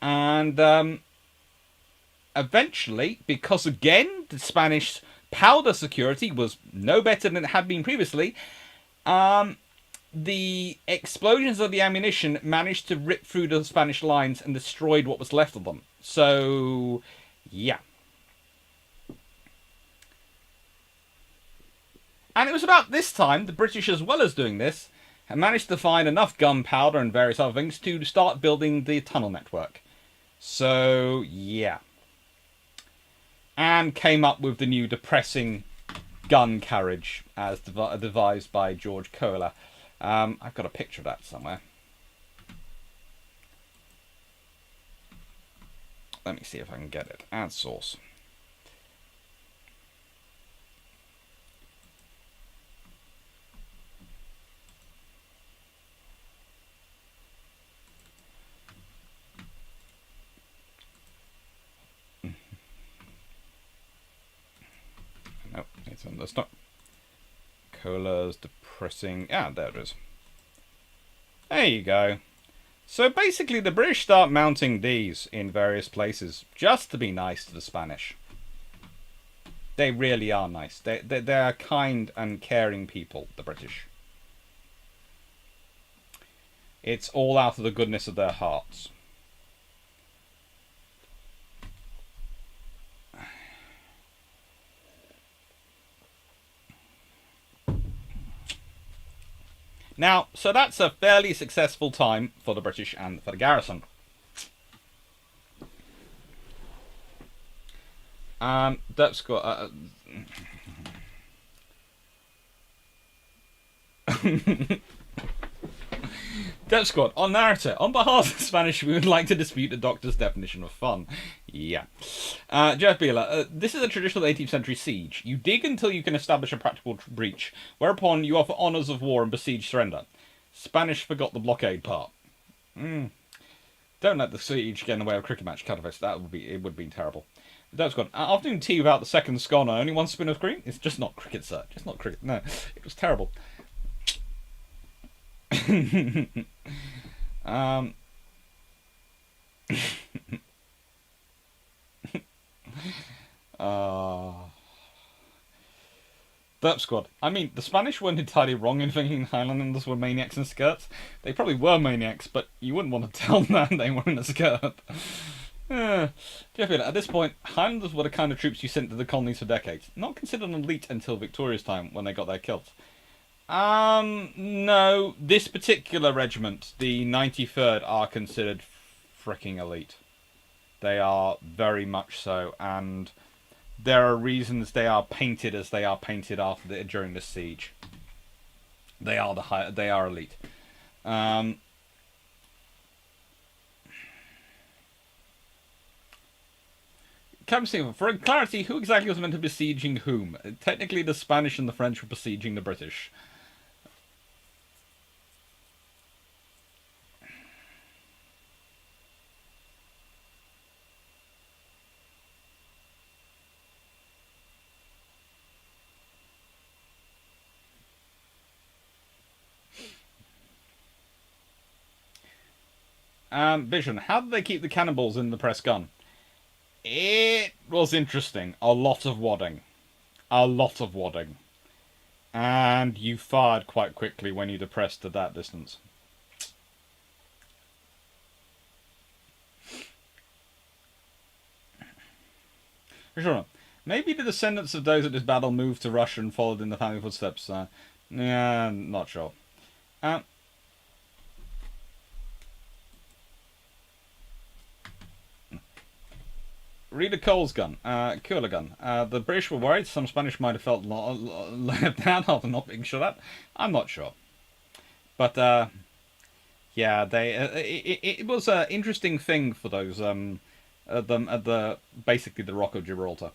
And eventually, because again, the Spanish powder security was no better than it had been previously, the explosions of the ammunition managed to rip through the Spanish lines and destroyed what was left of them. So, yeah. And it was about this time the British, as well as doing this, had managed to find enough gunpowder and various other things to start building the tunnel network. So, yeah. And came up with the new depressing gun carriage as devised by George Kohler. I've got a picture of that somewhere. Let me see if I can get it. Add source. Nope, it's on the stock. Kohler's depressing. Ah, there it is. There you go. So basically, the British start mounting these in various places just to be nice to the Spanish. They really are nice. They are kind and caring people, the British. It's all out of the goodness of their hearts. Now, so that's a fairly successful time for the British and for the garrison. That's got. Death Squad, on narrator. On behalf of the Spanish, we would like to dispute the Doctor's definition of fun. Yeah. Jeff Beeler, this is a traditional 18th century siege. You dig until you can establish a practical breach, whereupon you offer honours of war and besiege surrender. Spanish forgot the blockade part. Don't let the siege get in the way of a cricket match, Cuttlefish. It would be terrible. Death Squad, afternoon tea without the second scone on only one spin of cream? It's just not cricket, sir. Just not cricket. No, it was terrible. Derp Squad. I mean, the Spanish weren't entirely wrong in thinking Highlanders were maniacs in skirts. They probably were maniacs, but you wouldn't want to tell them they were in a skirt. At this point, Highlanders were the kind of troops you sent to the colonies for decades. Not considered elite until Victoria's time, when they got their kilts. No. This particular regiment, the 93rd, are considered fricking elite. They are very much so, and there are reasons they are painted as they are painted during the siege. They are elite. Captain Stephen, for clarity, who exactly was meant to be besieging whom? Technically, the Spanish and the French were besieging the British. Vision, how did they keep the cannonballs in the press gun? It was interesting. A lot of wadding. A lot of wadding. And you fired quite quickly when you depressed to that distance. Sure. Maybe the descendants of those at this battle moved to Russia and followed in the family footsteps. Yeah, not sure. Reader Cole's gun, cooler gun. The British were worried. Some Spanish might have felt left down after not being shot at. I'm not sure, but yeah, it was an interesting thing for those basically the Rock of Gibraltar.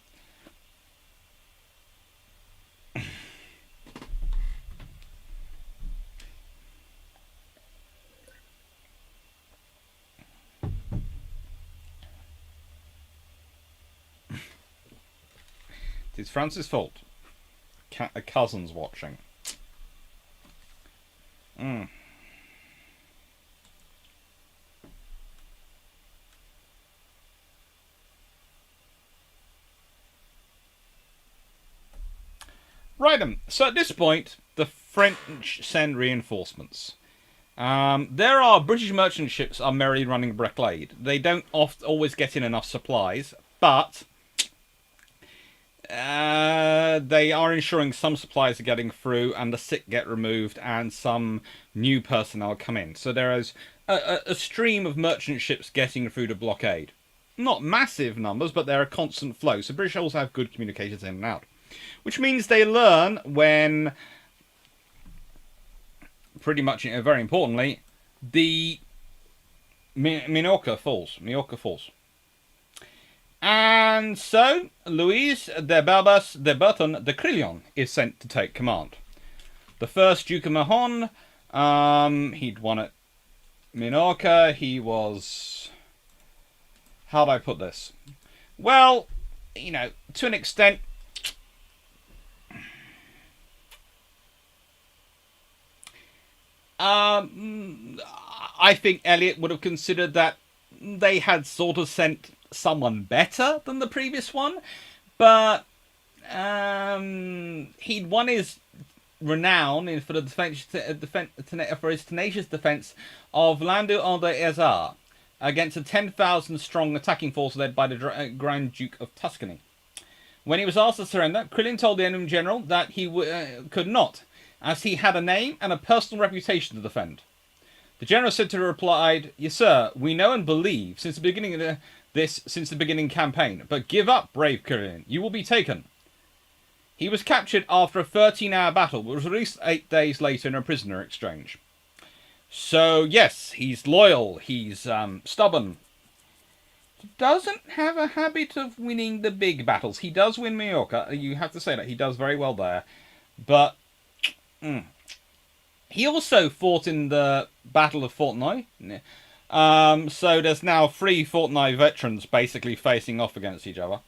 It's France's fault. cousins watching. Right then. So at this point, the French send reinforcements. There are British merchant ships are merrily running blockade. They don't always get in enough supplies, but they are ensuring some supplies are getting through, and the sick get removed, and some new personnel come in. So there is a stream of merchant ships getting through the blockade. Not massive numbers, but they're a constant flow. So British also have good communications in and out. Which means they learn when, pretty much very importantly, the Minorca falls. And so, Louis de Barbas de Burton de Crillon is sent to take command. The first Duke of Mahon, he'd won at Minorca. He was... how do I put this? Well, you know, to an extent... I think Elliot would have considered that they had sort of sent someone better than the previous one, but he'd won his renown for his tenacious defense of Landau en the Ezar against a 10,000 strong attacking force led by the Grand Duke of Tuscany. When he was asked to surrender, Crillon told the enemy general that he could not, as he had a name and a personal reputation to defend. The general said to replied, "Yes, sir, we know and believe since the beginning of since the beginning campaign. But give up, brave Crillon. You will be taken." He was captured after a 13-hour battle, but was released 8 days later in a prisoner exchange. So yes, he's loyal. He's stubborn. He doesn't have a habit of winning the big battles. He does win Majorca. You have to say that he does very well there, but. He also fought in the Battle of Fontenoy. So there's now 3 Fontenoy veterans basically facing off against each other.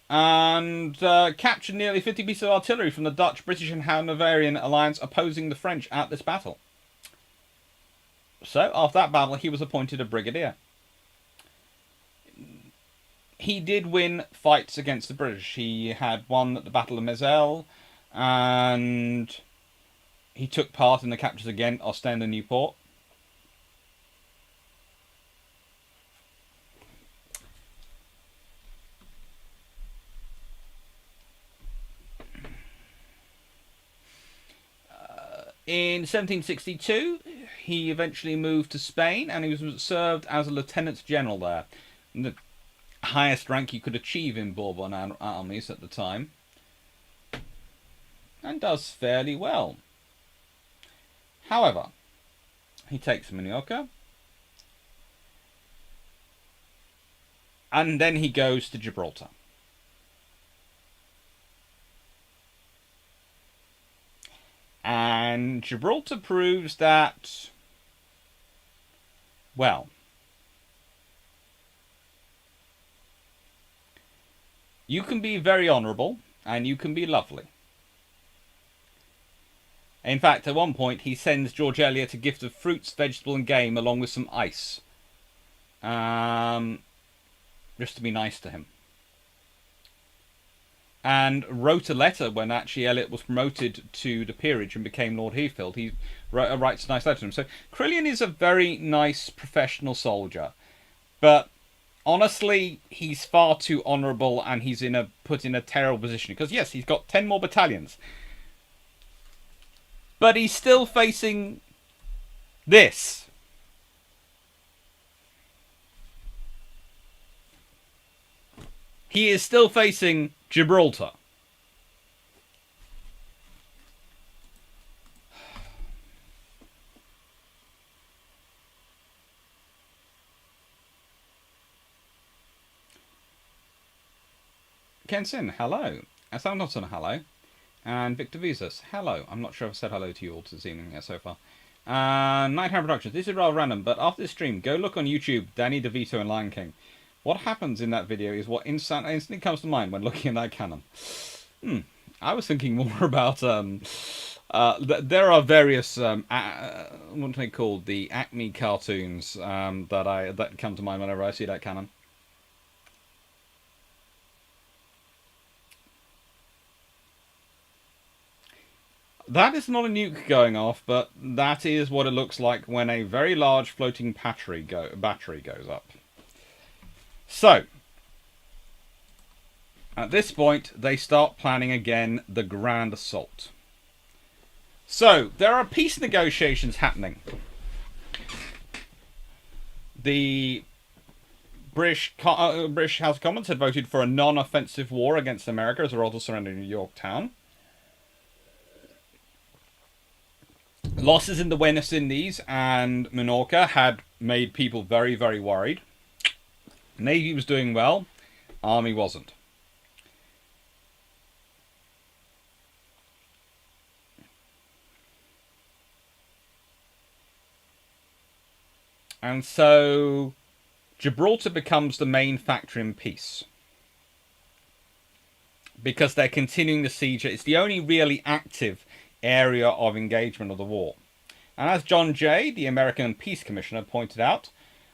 And captured nearly 50 pieces of artillery from the Dutch, British and Hanoverian alliance opposing the French at this battle. So after that battle he was appointed a brigadier. He did win fights against the British. He had won at the Battle of Mezelle, and he took part in the captures again, Ostend and Newport. In 1762, he eventually moved to Spain, and he was served as a lieutenant general there, the highest rank you could achieve in Bourbon armies at the time. And does fairly well. However, he takes Minorca, and then he goes to Gibraltar. And Gibraltar proves that, well, you can be very honourable and you can be lovely. In fact, at one point, he sends George Eliot a gift of fruits, vegetable and game, along with some ice. Just to be nice to him. And wrote a letter when actually Eliot was promoted to the peerage and became Lord Heathfield. He writes a nice letter to him. So Crillon is a very nice professional soldier. But honestly, he's far too honourable, and he's put in a terrible position. Because yes, he's got 10 more battalions. But he's still facing this. He is still facing Gibraltar. Kensin, hello. Asam Notson, hello. And Victor Visas, hello. I'm not sure if I've said hello to you all this evening yet so far. Nighthand Productions, this is rather random, but after this stream, go look on YouTube, Danny DeVito and Lion King. What happens in that video is what instantly comes to mind when looking at that canon. I was thinking more about there are various what are they called? The Acme cartoons that come to mind whenever I see that canon. That is not a nuke going off, but that is what it looks like when a very large floating battery goes up. So, at this point, they start planning again the grand assault. So, there are peace negotiations happening. The British House of Commons had voted for a non-offensive war against America as a result of surrendering Yorktown. Losses in the West Indies and Minorca had made people very, very worried. Navy was doing well, Army wasn't. And so Gibraltar becomes the main factor in peace. Because they're continuing the siege. It's the only really active area of engagement of the war. And as John Jay, the American Peace Commissioner, pointed out,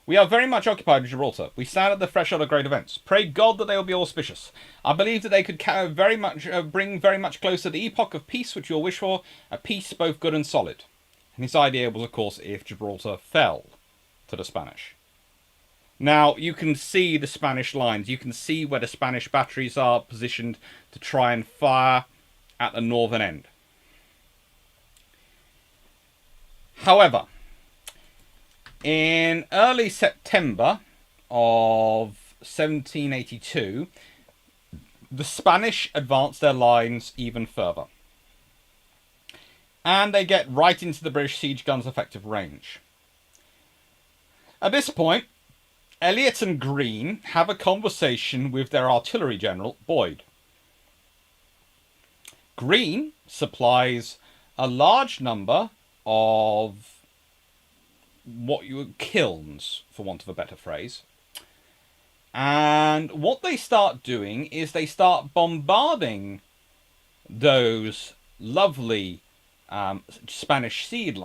we are very much occupied with Gibraltar. We stand at the threshold of great events. Pray God that they will be auspicious. I believe that they could bring very much closer the epoch of peace which you all wish for, a peace both good and solid. And his idea was, of course, if Gibraltar fell to the Spanish. Now, you can see the Spanish lines. You can see where the Spanish batteries are positioned to try and fire at the northern end. However, in early September of 1782, the Spanish advance their lines even further. And they get right into the British siege guns' effective range. At this point, Elliot and Greene have a conversation with their artillery general, Boyd. Greene supplies a large number of kilns, for want of a better phrase. And what they start doing is they start bombarding those lovely Spanish siege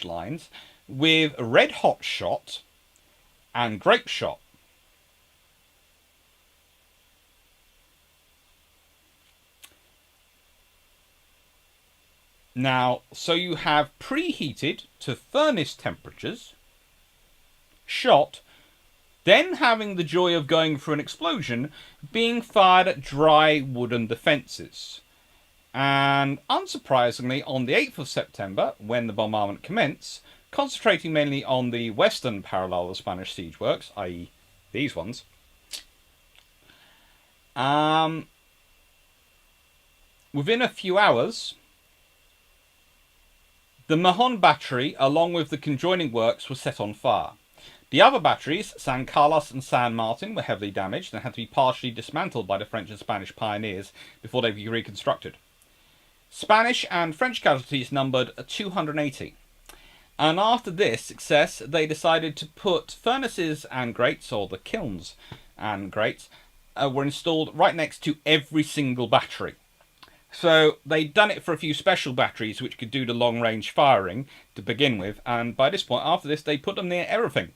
lines with red hot shot and grape shot. Now, so you have preheated to furnace temperatures, shot, then having the joy of going through an explosion, being fired at dry wooden defences. And unsurprisingly, on the 8th of September, when the bombardment commenced, concentrating mainly on the western parallel of Spanish siege works, i.e. these ones, within a few hours, the Mahon battery, along with the conjoining works, was set on fire. The other batteries, San Carlos and San Martin, were heavily damaged and had to be partially dismantled by the French and Spanish pioneers before they could be reconstructed. Spanish and French casualties numbered 280. And after this success, they decided to put furnaces and grates, or the kilns and grates, were installed right next to every single battery. So they'd done it for a few special batteries which could do the long-range firing to begin with, and by this point, after this, they put them near everything.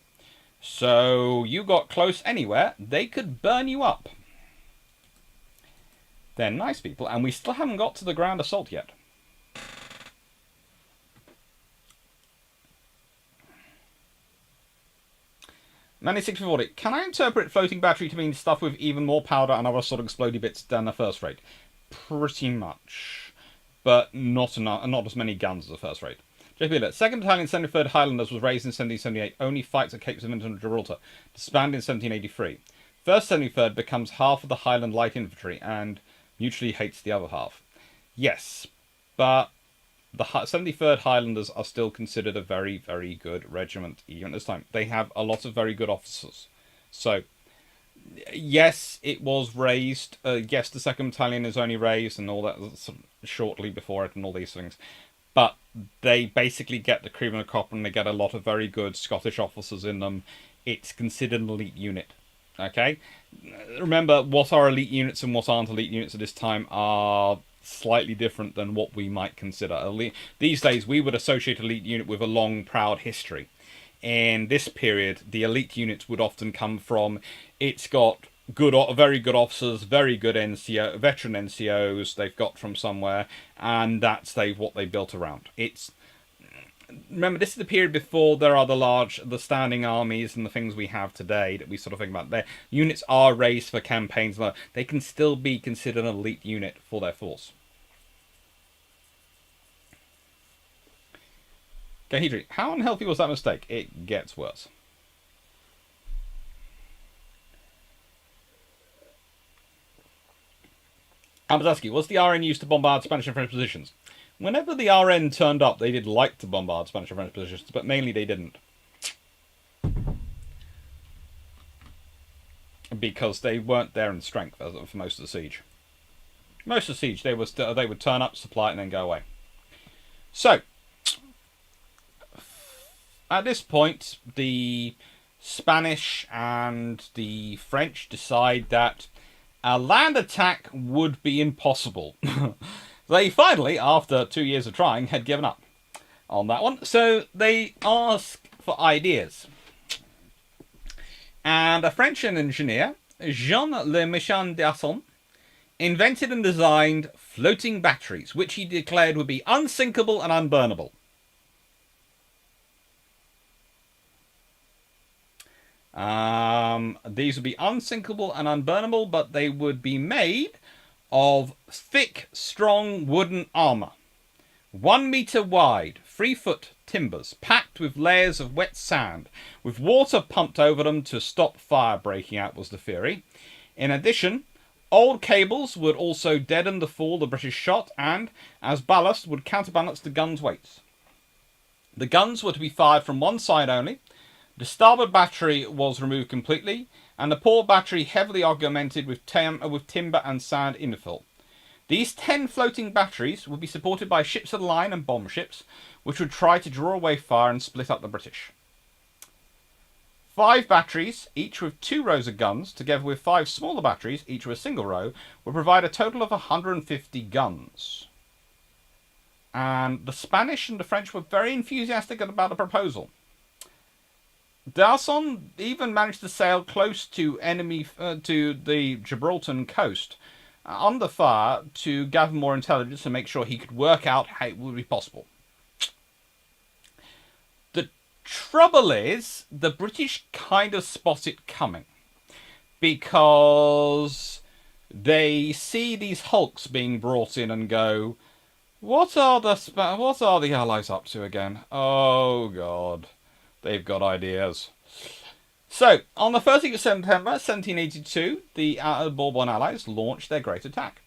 So you got close anywhere, they could burn you up. They're nice people, and we still haven't got to the ground assault yet. $9640. Can I interpret floating battery to mean stuff with even more powder and other sort of explodey bits than the first rate? Pretty much, but not enough, not as many guns as the first rate. JP Alert. 2nd Battalion 73rd Highlanders was raised in 1778, only fights at Capes of Vinton and Gibraltar, disbanded in 1783. 1st 73rd becomes half of the Highland Light Infantry and mutually hates the other half. Yes, but the 73rd Highlanders are still considered a very, very good regiment even at this time. They have a lot of very good officers. So, yes, it was raised. Yes, the 2nd Battalion is only raised and all that shortly before it and all these things. But they basically get the cream of the crop and they get a lot of very good Scottish officers in them. It's considered an elite unit. Okay? Remember, what are elite units and what aren't elite units at this time are slightly different than what we might consider elite. These days, we would associate elite unit with a long, proud history. In this period, the elite units would often come from, it's got very good officers, very good NCO, veteran NCOs they've got from somewhere, and that's what they built around. Remember, this is the period before there are the standing armies and the things we have today that we sort of think about. Their units are raised for campaigns. They can still be considered an elite unit for their force. Kahidri, how unhealthy was that mistake? It gets worse. Amazaski, was the RN used to bombard Spanish and French positions? Whenever the RN turned up, they did like to bombard Spanish and French positions, but mainly they didn't. Because they weren't there in strength for most of the siege. Most of the siege, they would turn up, supply it, and then go away. So, at this point, the Spanish and the French decide that a land attack would be impossible. They finally, after 2 years of trying, had given up on that one. So they ask for ideas. And a French engineer, Jean Le Méchant d'Asson, invented and designed floating batteries, which he declared would be unsinkable and unburnable. These would be unsinkable and unburnable, but they would be made of thick, strong wooden armour, 1 metre wide, 3-foot timbers, packed with layers of wet sand, with water pumped over them to stop fire breaking out, was the theory. In addition, old cables would also deaden the fall the British shot, and, as ballast, would counterbalance the guns' weights. The guns were to be fired from one side only. The starboard battery was removed completely, and the port battery heavily augmented with timber and sand infill. These 10 floating batteries would be supported by ships of the line and bomb ships, which would try to draw away fire and split up the British. 5 batteries, each with 2 rows of guns, together with 5 smaller batteries, each with a single row, would provide a total of 150 guns. And the Spanish and the French were very enthusiastic about the proposal. D'Arson even managed to sail close to the Gibraltar coast under fire to gather more intelligence and make sure he could work out how it would be possible. The trouble is, the British kind of spot it coming, because they see these hulks being brought in and go, what are the Allies up to again? Oh God. They've got ideas. So, on the 13th of September 1782, the Bourbon Allies launched their great attack.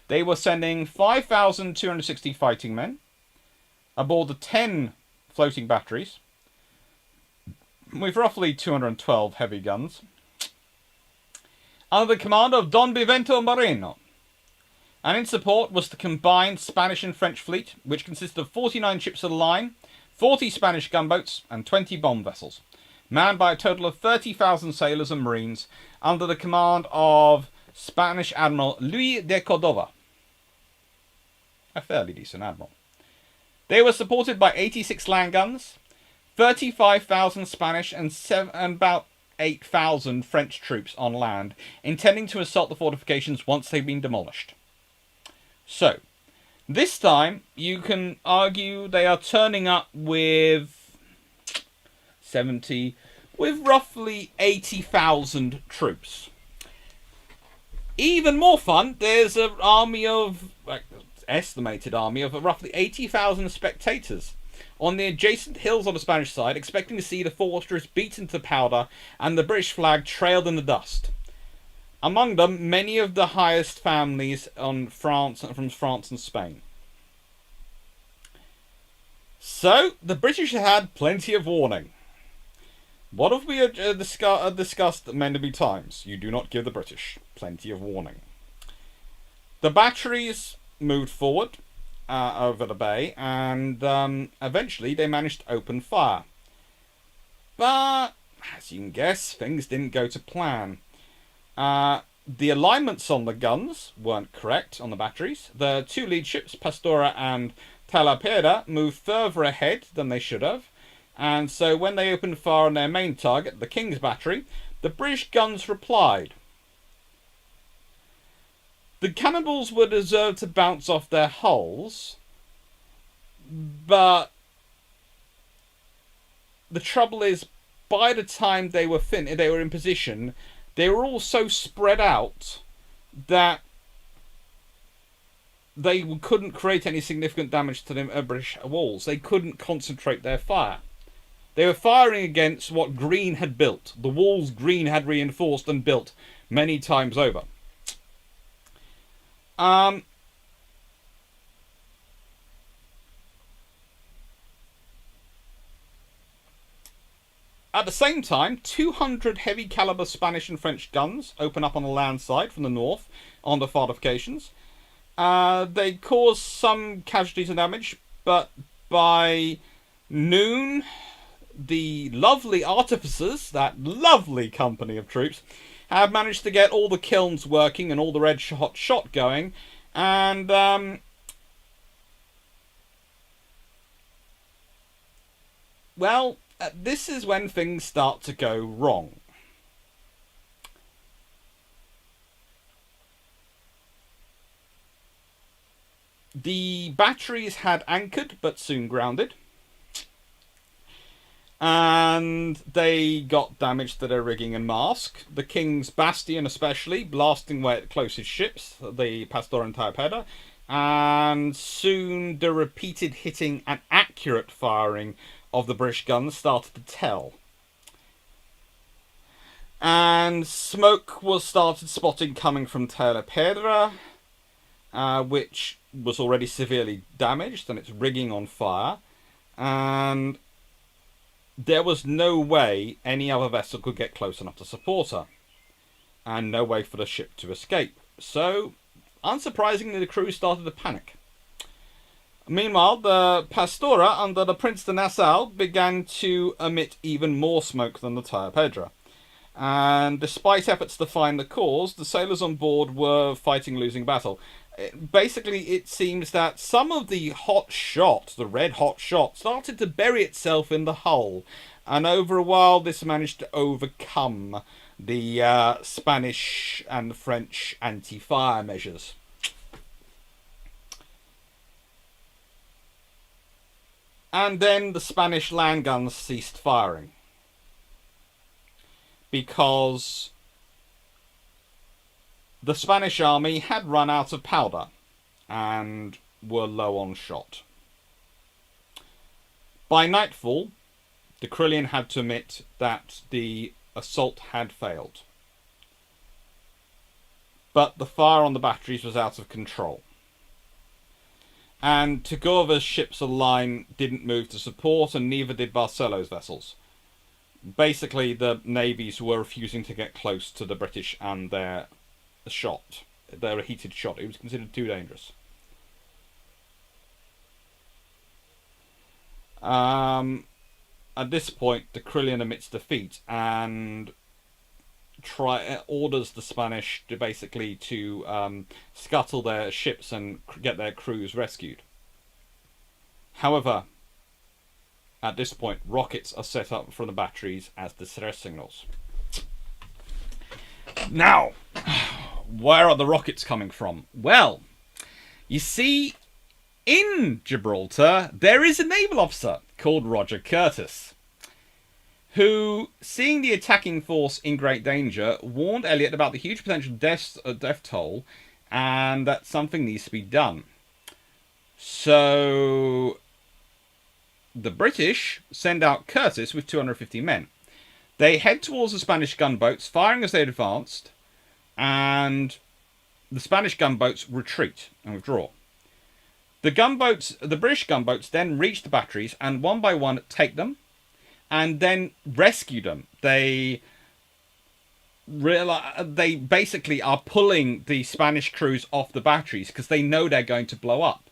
They were sending 5,260 fighting men aboard the 10 floating batteries, with roughly 212 heavy guns, under the command of Don Vivento Moreno. And in support was the combined Spanish and French fleet, which consisted of 49 ships of the line, 40 Spanish gunboats, and 20 bomb vessels, manned by a total of 30,000 sailors and marines, under the command of Spanish Admiral Luis de Cordova. A fairly decent admiral. They were supported by 86 land guns, 35,000 Spanish, and about 8,000 French troops on land, intending to assault the fortifications once they'd been demolished. So, this time, you can argue they are turning up with roughly 80,000 troops. Even more fun, there's an estimated army of roughly 80,000 spectators on the adjacent hills on the Spanish side, expecting to see the fortress beaten to powder and the British flag trailed in the dust. Among them, many of the highest families from France and Spain. So, the British had plenty of warning. What have we discussed many times? You do not give the British plenty of warning. The batteries moved forward over the bay, and eventually they managed to open fire. But, as you can guess, things didn't go to plan. the alignments on the guns weren't correct on the batteries. The two lead ships, Pastora and Talapera, moved further ahead than they should have. And so when they opened fire on their main target, the King's battery, the British guns replied. The cannonballs were deserved to bounce off their hulls, but the trouble is, by the time they were in position, they were all so spread out that they couldn't create any significant damage to the British walls. They couldn't concentrate their fire. They were firing against what Green had built, the walls Green had reinforced and built many times over. At the same time, 200 heavy caliber Spanish and French guns open up on the land side from the north on the fortifications. They caused some casualties and damage, but by noon, the lovely artificers, that lovely company of troops, have managed to get all the kilns working and all the red hot shot going, and well, this is when things start to go wrong. The batteries had anchored but soon grounded, and they got damage to their rigging and mast. The King's Bastion especially, blasting away at the closest ships, the Pastor and Taipeda, and soon the repeated hitting and accurate firing of the British guns started to tell. And smoke was started spotting coming from Taipeda, which was already severely damaged and its rigging on fire, and there was no way any other vessel could get close enough to support her, and no way for the ship to escape. So, unsurprisingly, the crew started to panic. Meanwhile, the Pastora under the Prince de Nassau began to emit even more smoke than the Taipedra. And despite efforts to find the cause, the sailors on board were fighting losing battle. Basically, it seems that some of the hot shot, the red hot shot, started to bury itself in the hull. And over a while, this managed to overcome the Spanish and French anti-fire measures. And then the Spanish land guns ceased firing, because the Spanish army had run out of powder and were low on shot. By nightfall, de Crillon had to admit that the assault had failed, but the fire on the batteries was out of control. And Tagova's ships of the line didn't move to support, and neither did Barcelo's vessels. Basically, the navies were refusing to get close to the British and their shot. Their heated shot. It was considered too dangerous. At this point, de Crillon admits defeat and orders the Spanish to basically scuttle their ships and get their crews rescued. However, at this point, rockets are set up from the batteries as distress signals. Now, where are the rockets coming from? Well, you see, in Gibraltar, there is a naval officer called Roger Curtis, who, seeing the attacking force in great danger, warned Elliot about the huge potential death toll and that something needs to be done. So the British send out Curtis with 250 men. They head towards the Spanish gunboats, firing as they advanced, and the Spanish gunboats retreat and withdraw. The British gunboats then reach the batteries and one by one take them and then rescue them. They basically are pulling the Spanish crews off the batteries because they know they're going to blow up.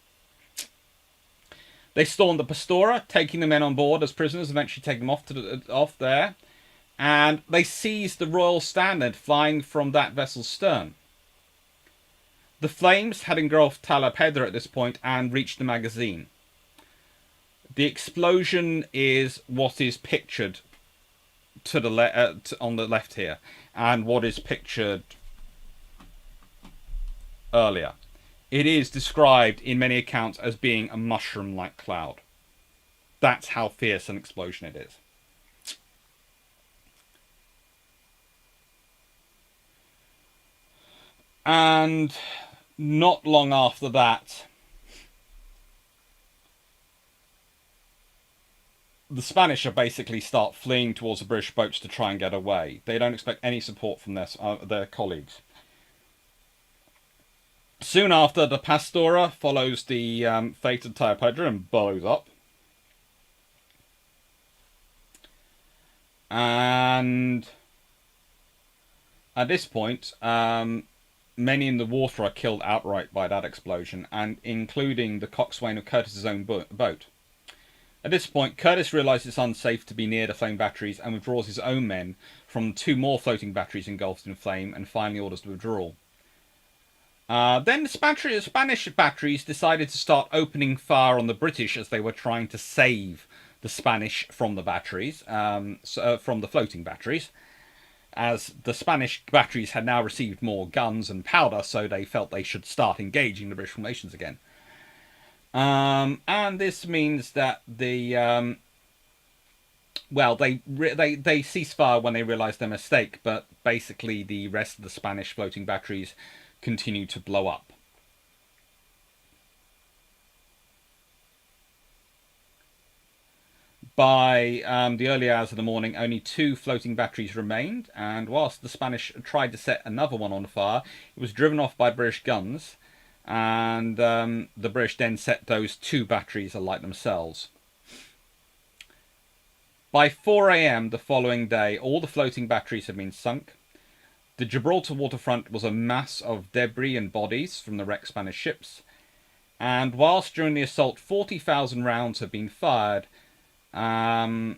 They storm the Pastora, taking the men on board as prisoners, eventually take them off there. and they seized the Royal Standard flying from that vessel's stern. The flames had engulfed Talapedra at this point and reached the magazine. The explosion is what is pictured to the on the left here, and what is pictured earlier. It is described in many accounts as being a mushroom-like cloud. That's how fierce an explosion it is. And not long after that, the Spanish are basically start fleeing towards the British boats to try and get away. They don't expect any support from their colleagues. Soon after, the Pastora follows the fated Talapedra and blows up. And at this point, many in the water are killed outright by that explosion, and including the coxswain of Curtis's own boat. At this point, Curtis realizes it's unsafe to be near the flame batteries and withdraws his own men from 2 more floating batteries engulfed in flame, and finally orders the withdrawal. Then the Spanish batteries decided to start opening fire on the British as they were trying to save the Spanish from the batteries, from the floating batteries, as the Spanish batteries had now received more guns and powder, so they felt they should start engaging the British formations again. And this means that the they cease fire when they realise their mistake, but basically the rest of the Spanish floating batteries continue to blow up. By the early hours of the morning, only 2 floating batteries remained, and whilst the Spanish tried to set another one on fire, it was driven off by British guns, and the British then set those 2 batteries alight themselves. By 4 a.m. the following day, all the floating batteries had been sunk. The Gibraltar waterfront was a mass of debris and bodies from the wrecked Spanish ships, and whilst during the assault 40,000 rounds had been fired, the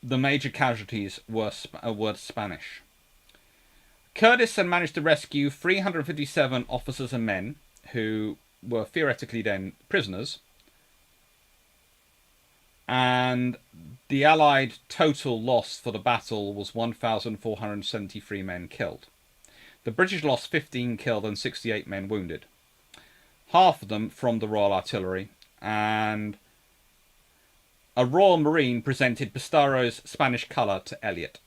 major casualties were Spanish. Curtis had managed to rescue 357 officers and men, who were theoretically then prisoners, and the Allied total loss for the battle was 1,473 men killed. The British lost 15 killed and 68 men wounded, half of them from the Royal Artillery, and a Royal Marine presented Pistaro's Spanish colour to Elliot.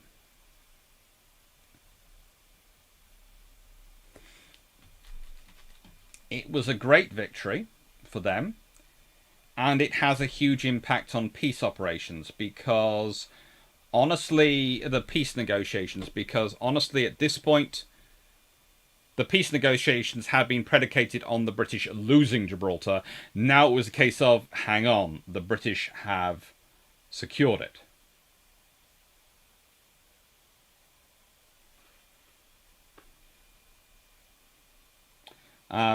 It was a great victory for them, and it has a huge impact on peace operations, because honestly, at this point, the peace negotiations had been predicated on the British losing Gibraltar. Now it was a case of, hang on, the British have secured it.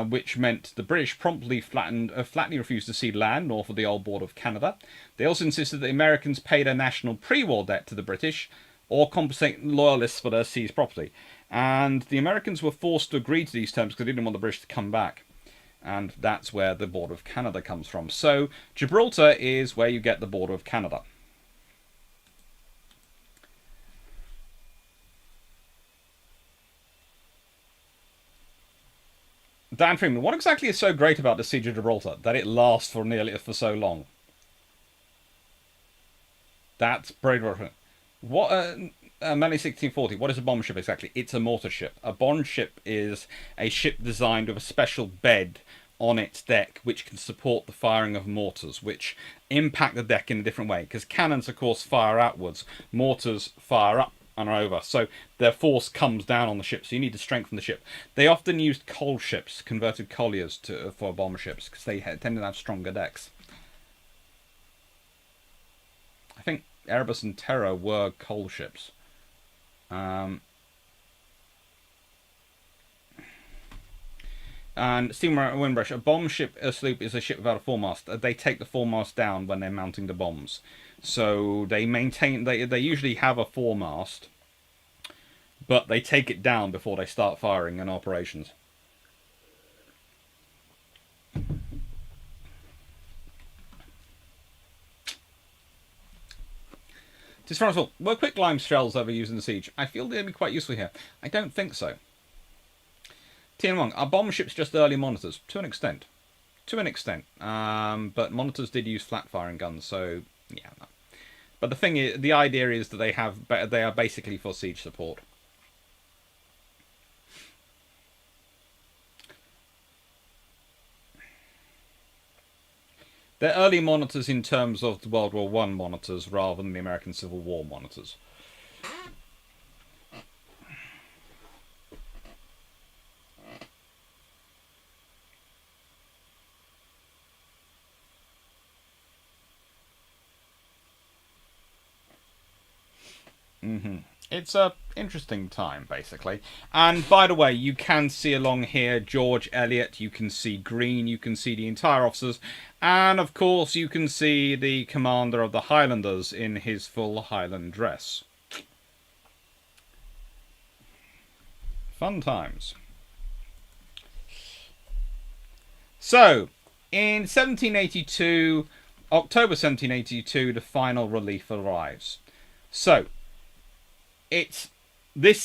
Which meant the British promptly flatly refused to cede land north of the old border of Canada. They also insisted that the Americans pay their national pre-war debt to the British, or compensate loyalists for their seized property. And the Americans were forced to agree to these terms because they didn't want the British to come back. And that's where the border of Canada comes from. So Gibraltar is where you get the border of Canada. Dan Freeman, what exactly is so great about the Siege of Gibraltar that it lasts for so long? That's brilliant. What Manly 1640, what is a bomb ship exactly? It's a mortar ship. A bomb ship is a ship designed with a special bed on its deck which can support the firing of mortars, which impact the deck in a different way, because cannons of course fire outwards, mortars fire up and over, so their force comes down on the ship, so you need to strengthen the ship. They often used coal ships, converted colliers for bomber ships, because they tended to have stronger decks. I think Erebus and Terror were coal ships. And steamer Windrush, a bomb ship, a sloop is a ship without a foremast. They take the foremast down when they're mounting the bombs. So they maintain, they usually have a foremast, but they take it down before they start firing in operations. Disfrontal, were quick lime shells ever used in the siege? I feel they'd be quite useful here. I don't think so. Tian Wong, are bomb ships just early monitors? To an extent. To an extent. But monitors did use flat firing guns, so yeah. No. But the thing is, the idea is that they are basically for siege support. They're early monitors in terms of the World War I monitors rather than the American Civil War monitors. It's a interesting time, basically. And by the way, you can see along here George Eliot, you can see Green, you can see the entire officers, and of course you can see the commander of the Highlanders in his full Highland dress. Fun times. So, in 1782, October 1782, the final relief arrives. So, this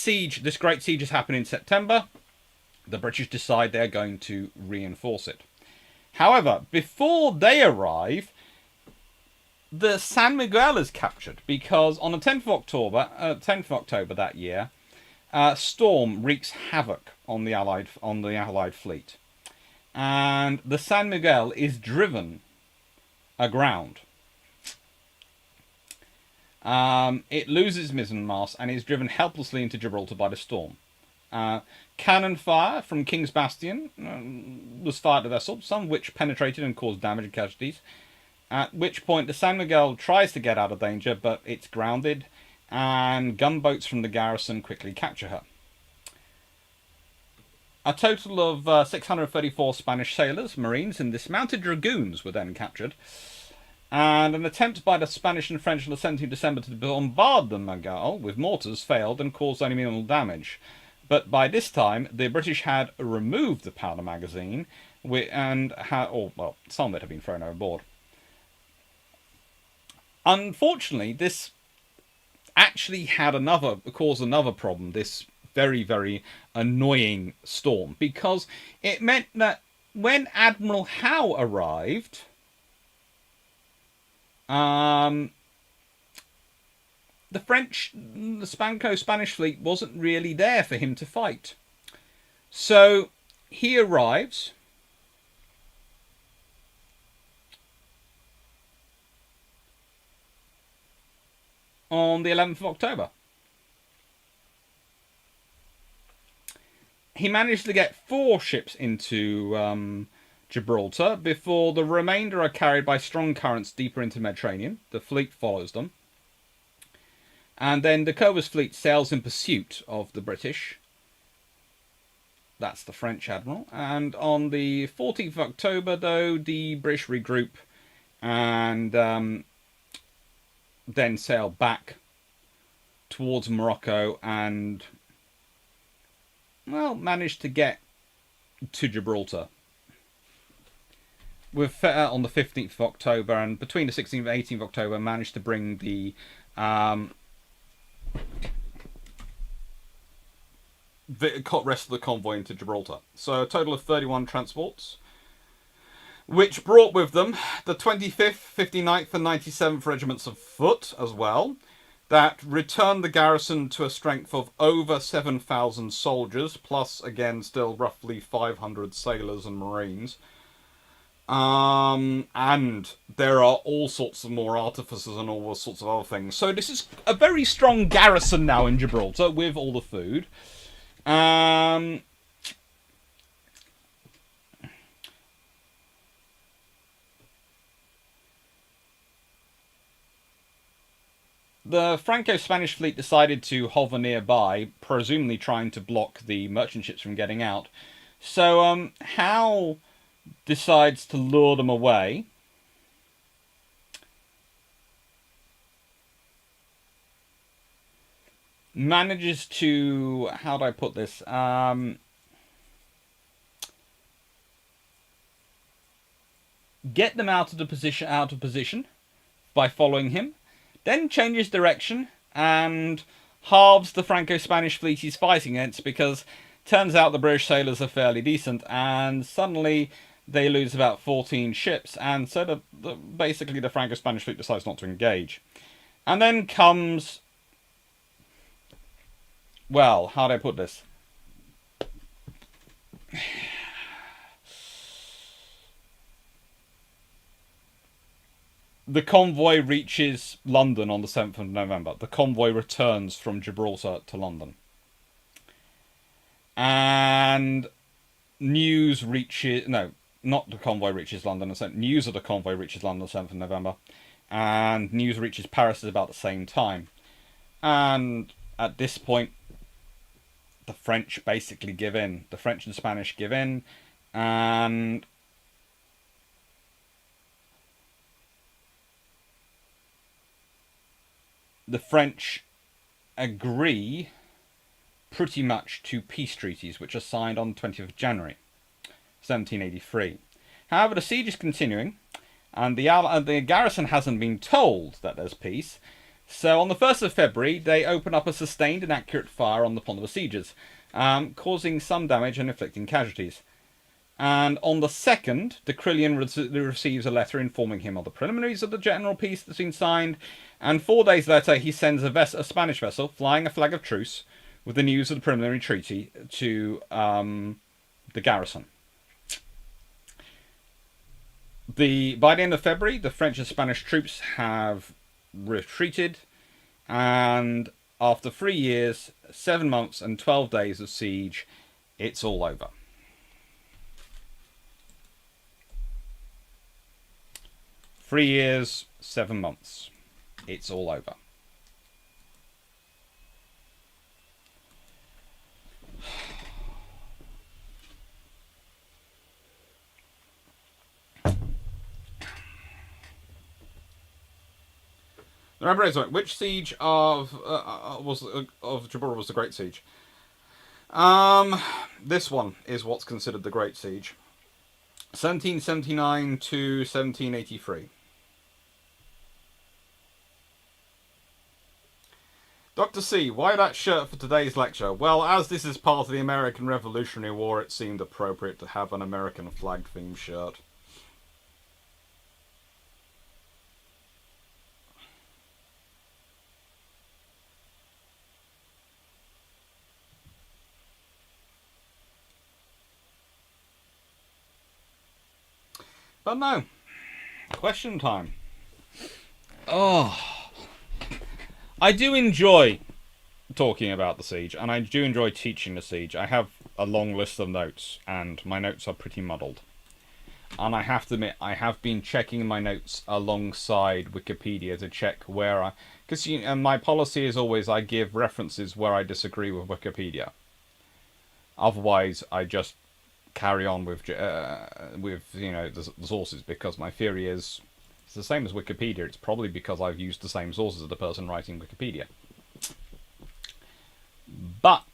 great siege has happened in September. The British decide they're going to reinforce it. However, before they arrive, the San Miguel is captured because on the 10th of October that year, storm wreaks havoc on the Allied fleet, and the San Miguel is driven aground. It loses mizzenmast and is driven helplessly into Gibraltar by the storm. Cannon fire from King's Bastion was fired at the vessel, some of which penetrated and caused damage and casualties. At which point the San Miguel tries to get out of danger, but it's grounded, and gunboats from the garrison quickly capture her. A total of 634 Spanish sailors, marines, and dismounted dragoons were then captured. And an attempt by the Spanish and French on the 17th of December to bombard the Miguel with mortars failed and caused only minimal damage. But by this time, the British had removed the powder magazine, some of it had been thrown overboard. Unfortunately, this actually had caused another problem, this very, very annoying storm, because it meant that when Admiral Howe arrived, the Spanish fleet wasn't really there for him to fight. So he arrives. On the 11th of October. He managed to get 4 ships into Gibraltar before the remainder are carried by strong currents deeper into the Mediterranean. The fleet follows them. And then de Cover's fleet sails in pursuit of the British. That's the French admiral. And on the 14th of October, though, the British regroup and then sail back towards Morocco and, well, managed to get to Gibraltar. We're on the 15th of October, and between the 16th and 18th of October managed to bring the rest of the convoy into Gibraltar. So a total of 31 transports, which brought with them the 25th, 59th and 97th Regiments of Foot as well, that returned the garrison to a strength of over 7,000 soldiers, plus, again, still roughly 500 sailors and marines. And there are all sorts of more artificers and all sorts of other things. So this is a very strong garrison now in Gibraltar with all the food. The Franco-Spanish fleet decided to hover nearby, presumably trying to block the merchant ships from getting out. So Howe decides to lure them away. Manages to, how do I put this? Get them out of position by following him, then changes direction and halves the Franco-Spanish fleet he's fighting against, because turns out the British sailors are fairly decent, and suddenly they lose about 14 ships, and so basically the Franco-Spanish fleet decides not to engage. And then comes, well, how do I put this? The convoy reaches London on the 7th of November. The convoy returns from Gibraltar to London. And news reaches... No, not the convoy reaches London. News of the convoy reaches London on the 7th of November. And news reaches Paris at about the same time. And at this point, the French basically give in. The French and Spanish give in. And the French agree pretty much to peace treaties, which are signed on the 20th of January, 1783. However, the siege is continuing, and the garrison hasn't been told that there's peace. So on the 1st of February, they open up a sustained and accurate fire on the besiegers, causing some damage and inflicting casualties. And on the 2nd, de Crillon receives a letter informing him of the preliminaries of the general peace that's been signed, and 4 days later he sends a Spanish vessel flying a flag of truce with the news of the preliminary treaty to the garrison. By the end of February, the French and Spanish troops have retreated, and after 3 years, 7 months and 12 days of siege, it's all over. 3 years, 7 months. It's all over. Remember, which siege of Gibraltar was the Great Siege? This one is what's considered the Great Siege. 1779 to 1783. Dr. C, why that shirt for today's lecture? Well, as this is part of the American Revolutionary War, it seemed appropriate to have an American flag-themed shirt. But no. Question time. Oh. I do enjoy talking about the siege, and I do enjoy teaching the siege. I have a long list of notes, and my notes are pretty muddled. And I have to admit, I have been checking my notes alongside Wikipedia to check where I... Because my policy is always I give references where I disagree with Wikipedia. Otherwise, I just carry on with the sources, because my theory is it's the same as Wikipedia. It's probably because I've used the same sources as the person writing Wikipedia. But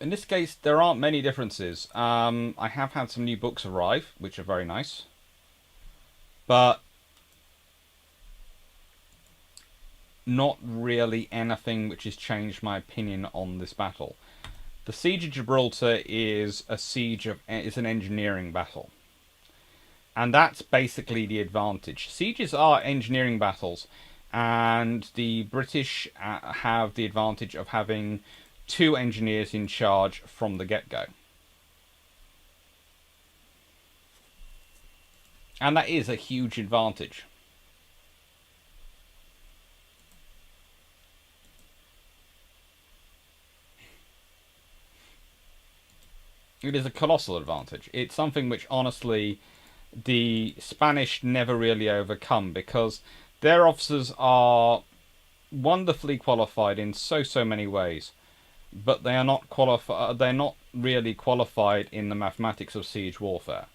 in this case, there aren't many differences. I have had some new books arrive, which are very nice. But not really anything which has changed my opinion on this battle. The Siege of Gibraltar is an engineering battle. And that's basically the advantage. Sieges are engineering battles, and the British have the advantage of having 2 engineers in charge from the get-go. And that is a huge advantage. It is a colossal advantage. It's something which, honestly, the Spanish never really overcome, because their officers are wonderfully qualified in so many ways. but they are not qualified. They're not really qualified in the mathematics of siege warfare.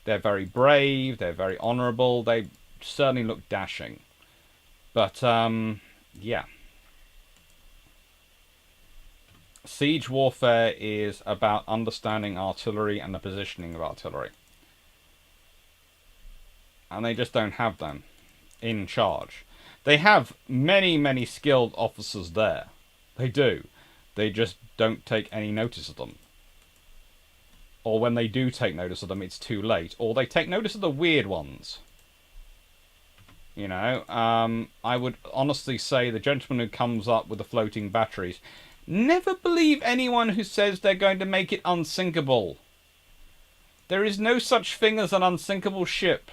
They're very brave. They're very honourable. They certainly look dashing. But yeah. Siege warfare is about understanding artillery and the positioning of artillery. And they just don't have them in charge. They have many, many skilled officers there. They do. They just don't take any notice of them. Or when they do take notice of them, it's too late. Or they take notice of the weird ones. You know, I would honestly say the gentleman who comes up with the floating batteries, never believe anyone who says they're going to make it unsinkable. There is no such thing as an unsinkable ship.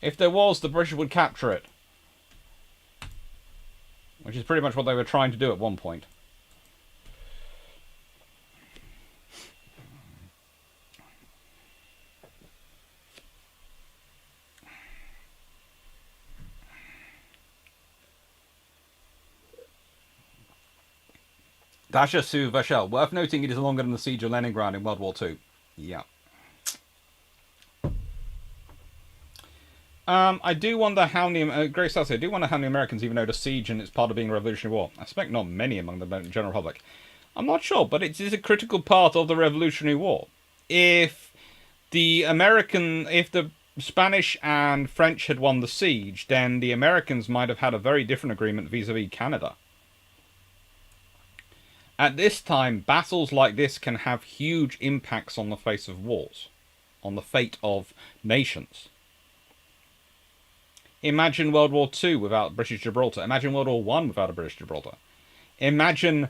If there was, the British would capture it. Which is pretty much what they were trying to do at one point. Dasha Sue Vachel. Worth noting it is longer than the Siege of Leningrad in World War II. Yeah. I do wonder how many... Grace Sassy, I do wonder how many Americans even know the siege and it's part of being a Revolutionary War. I suspect not many among the general public. I'm not sure, but it is a critical part of the Revolutionary War. If the Spanish and French had won the siege, then the Americans might have had a very different agreement vis-a-vis Canada. At this time, battles like this can have huge impacts on the face of wars, on the fate of nations. Imagine World War II without British Gibraltar. Imagine World War I without a British Gibraltar. Imagine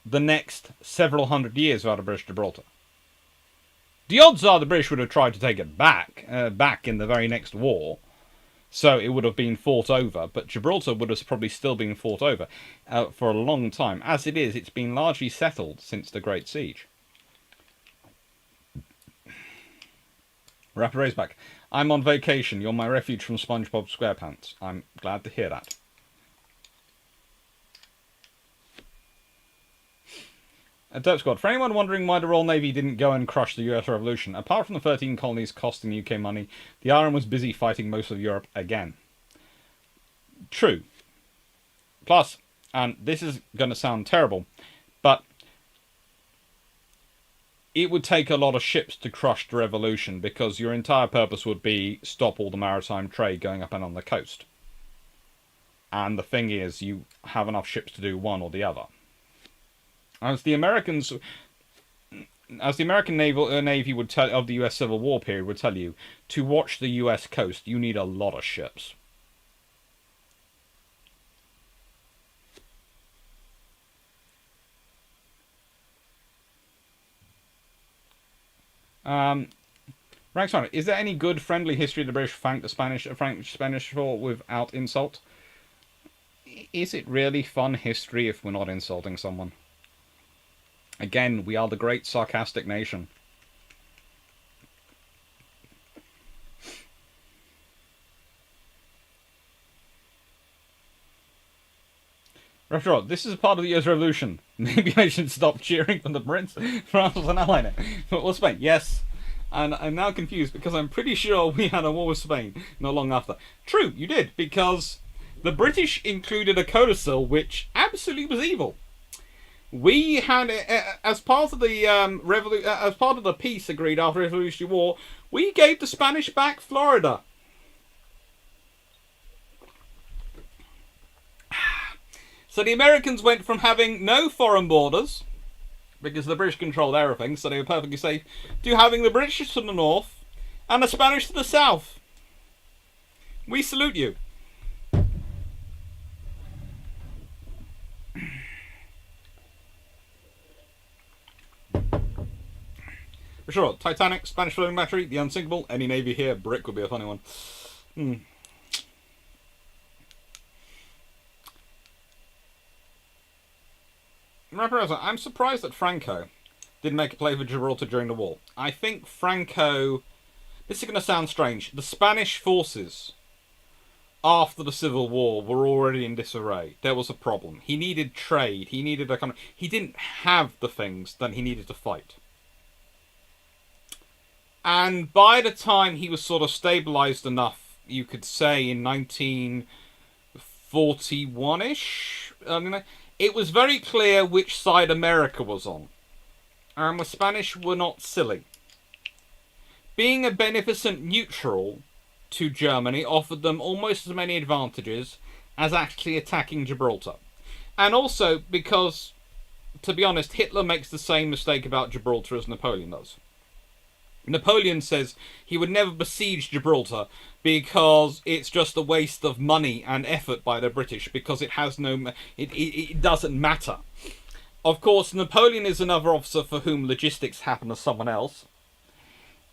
the next several hundred years without a British Gibraltar. The odds are the British would have tried to take it back in the very next war, so it would have been fought over, but Gibraltar would have probably still been fought over for a long time. As it is, it's been largely settled since the Great Siege. Rapid Raceback. I'm on vacation. You're my refuge from SpongeBob SquarePants. I'm glad to hear that. Dope Squad. For anyone wondering why the Royal Navy didn't go and crush the US Revolution, apart from the 13 colonies costing UK money, the Iron was busy fighting most of Europe again. True. Plus, and this is going to sound terrible, but it would take a lot of ships to crush the revolution because your entire purpose would be stop all the maritime trade going up and on the coast. And the thing is, you have enough ships to do one or the other. As the American Navy would tell of the US Civil War period would tell you, to watch the US coast, you need a lot of ships. Ranks on it. Is there any good friendly history of the British thank the Spanish for without insult? Is it really fun history if we're not insulting someone? Again, we are the great sarcastic nation. After all, this is a part of the US Revolution. Maybe I should stop cheering for the Brits. France was an ally in it. But was Spain? Yes. And I'm now confused because I'm pretty sure we had a war with Spain not long after. True, you did, because the British included a codicil which absolutely was evil. We had, as part of the peace agreed after the Revolutionary War, we gave the Spanish back Florida. So the Americans went from having no foreign borders, because the British controlled everything, so they were perfectly safe, to having the British to the north and the Spanish to the south. We salute you. For sure, Titanic, Spanish floating battery, the unsinkable, any navy here, brick would be a funny one. I'm surprised that Franco didn't make a play for Gibraltar during the war. I think Franco... This is going to sound strange. The Spanish forces after the Civil War were already in disarray. There was a problem. He needed trade. He needed a kind of. He didn't have the things that he needed to fight. And by the time he was sort of stabilized enough, you could say in 1941-ish, it was very clear which side America was on. And the Spanish were not silly. Being a beneficent neutral to Germany offered them almost as many advantages as actually attacking Gibraltar. And also because, to be honest, Hitler makes the same mistake about Gibraltar as Napoleon does. Napoleon says he would never besiege Gibraltar because it's just a waste of money and effort by the British, because it has no... It doesn't matter. Of course, Napoleon is another officer for whom logistics happen to someone else.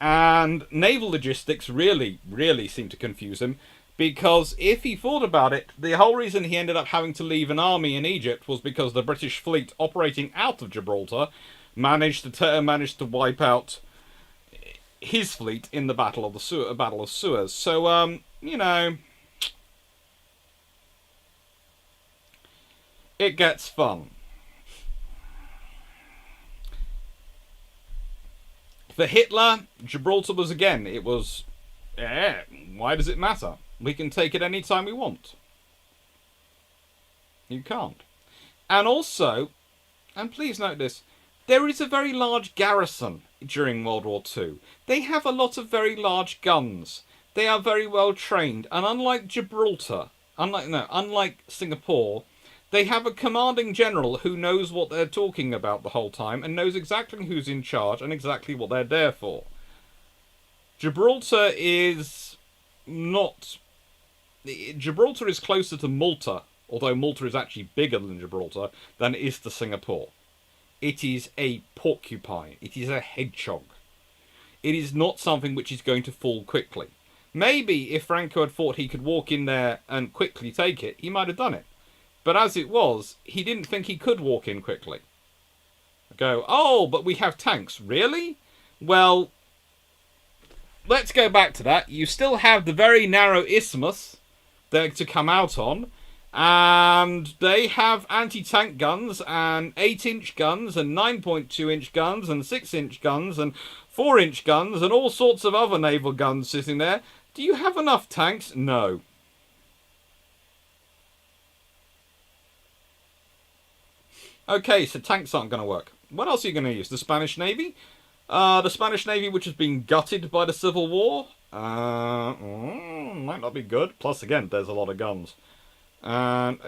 And naval logistics really, really seem to confuse him, because if he thought about it, the whole reason he ended up having to leave an army in Egypt was because the British fleet operating out of Gibraltar managed to wipe out his fleet in the Battle of Suez. So, it gets fun. For Hitler, Gibraltar was again, it was, why does it matter? We can take it any time we want. You can't. And also, and please note this, there is a very large garrison during World War II. They have a lot of very large guns. They are very well trained, and unlike Gibraltar, unlike Singapore, they have a commanding general who knows what they're talking about the whole time and knows exactly who's in charge and exactly what they're there for. Gibraltar is not... Gibraltar is closer to Malta, although Malta is actually bigger than Gibraltar, than it is to Singapore. It is a porcupine. It is a hedgehog. It is not something which is going to fall quickly. Maybe if Franco had thought he could walk in there and quickly take it, he might have done it. But as it was, he didn't think he could walk in quickly. Go, oh, but we have tanks. Really? Well, let's go back to that. You still have the very narrow isthmus there to come out on. And they have anti-tank guns and 8-inch guns and 9.2-inch guns and 6-inch guns and 4-inch guns and all sorts of other naval guns sitting there. Do you have enough tanks? No. Okay, so tanks aren't going to work. What else are you going to use? The Spanish Navy? The Spanish Navy, which has been gutted by the Civil War? Might not be good. Plus, again, there's a lot of guns. And,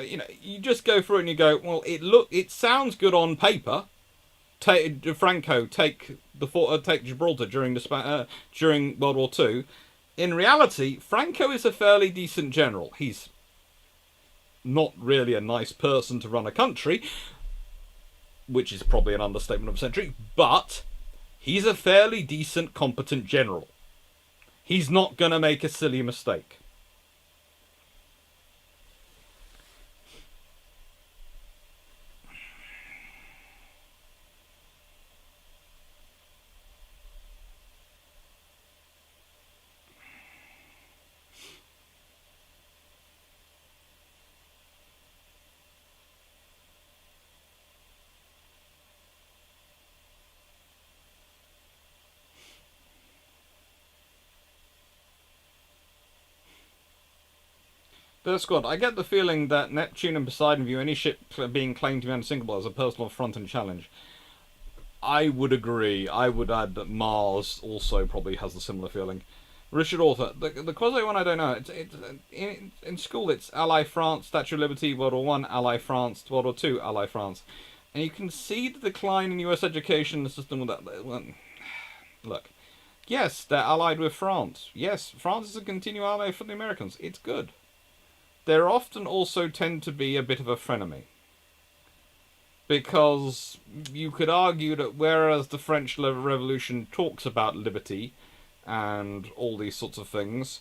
you just go through it and you go, well, it sounds good on paper. Franco take Gibraltar during World War II. In reality, Franco is a fairly decent general. He's not really a nice person to run a country, which is probably an understatement of the century, but he's a fairly decent, competent general. He's not going to make a silly mistake. That's good. I get the feeling that Neptune and Poseidon view any ship being claimed to be unsinkable as a personal affront and challenge. I would agree. I would add that Mars also probably has a similar feeling. Richard Author, the quasi one I don't know. In school it's Ally France, Statue of Liberty, World War One, Ally France, World War Two, Ally France, and you can see the decline in U.S. education system with that. Look, yes, they're allied with France. Yes, France is a continual ally for the Americans. It's good. They often also tend to be a bit of a frenemy. Because you could argue that whereas the French Revolution talks about liberty and all these sorts of things,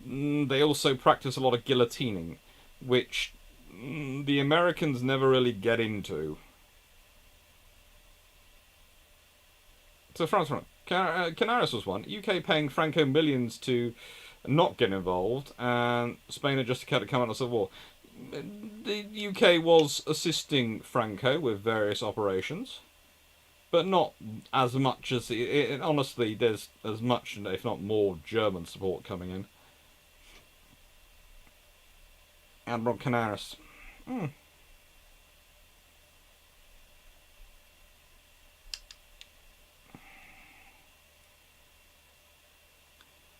they also practice a lot of guillotining, which the Americans never really get into. So France, Canaris was one. UK paying Franco millions to not get involved, and Spain had just had to come out of civil war. The UK was assisting Franco with various operations, but not as much as honestly. There's as much, if not more, German support coming in. Admiral Canaris. Hmm.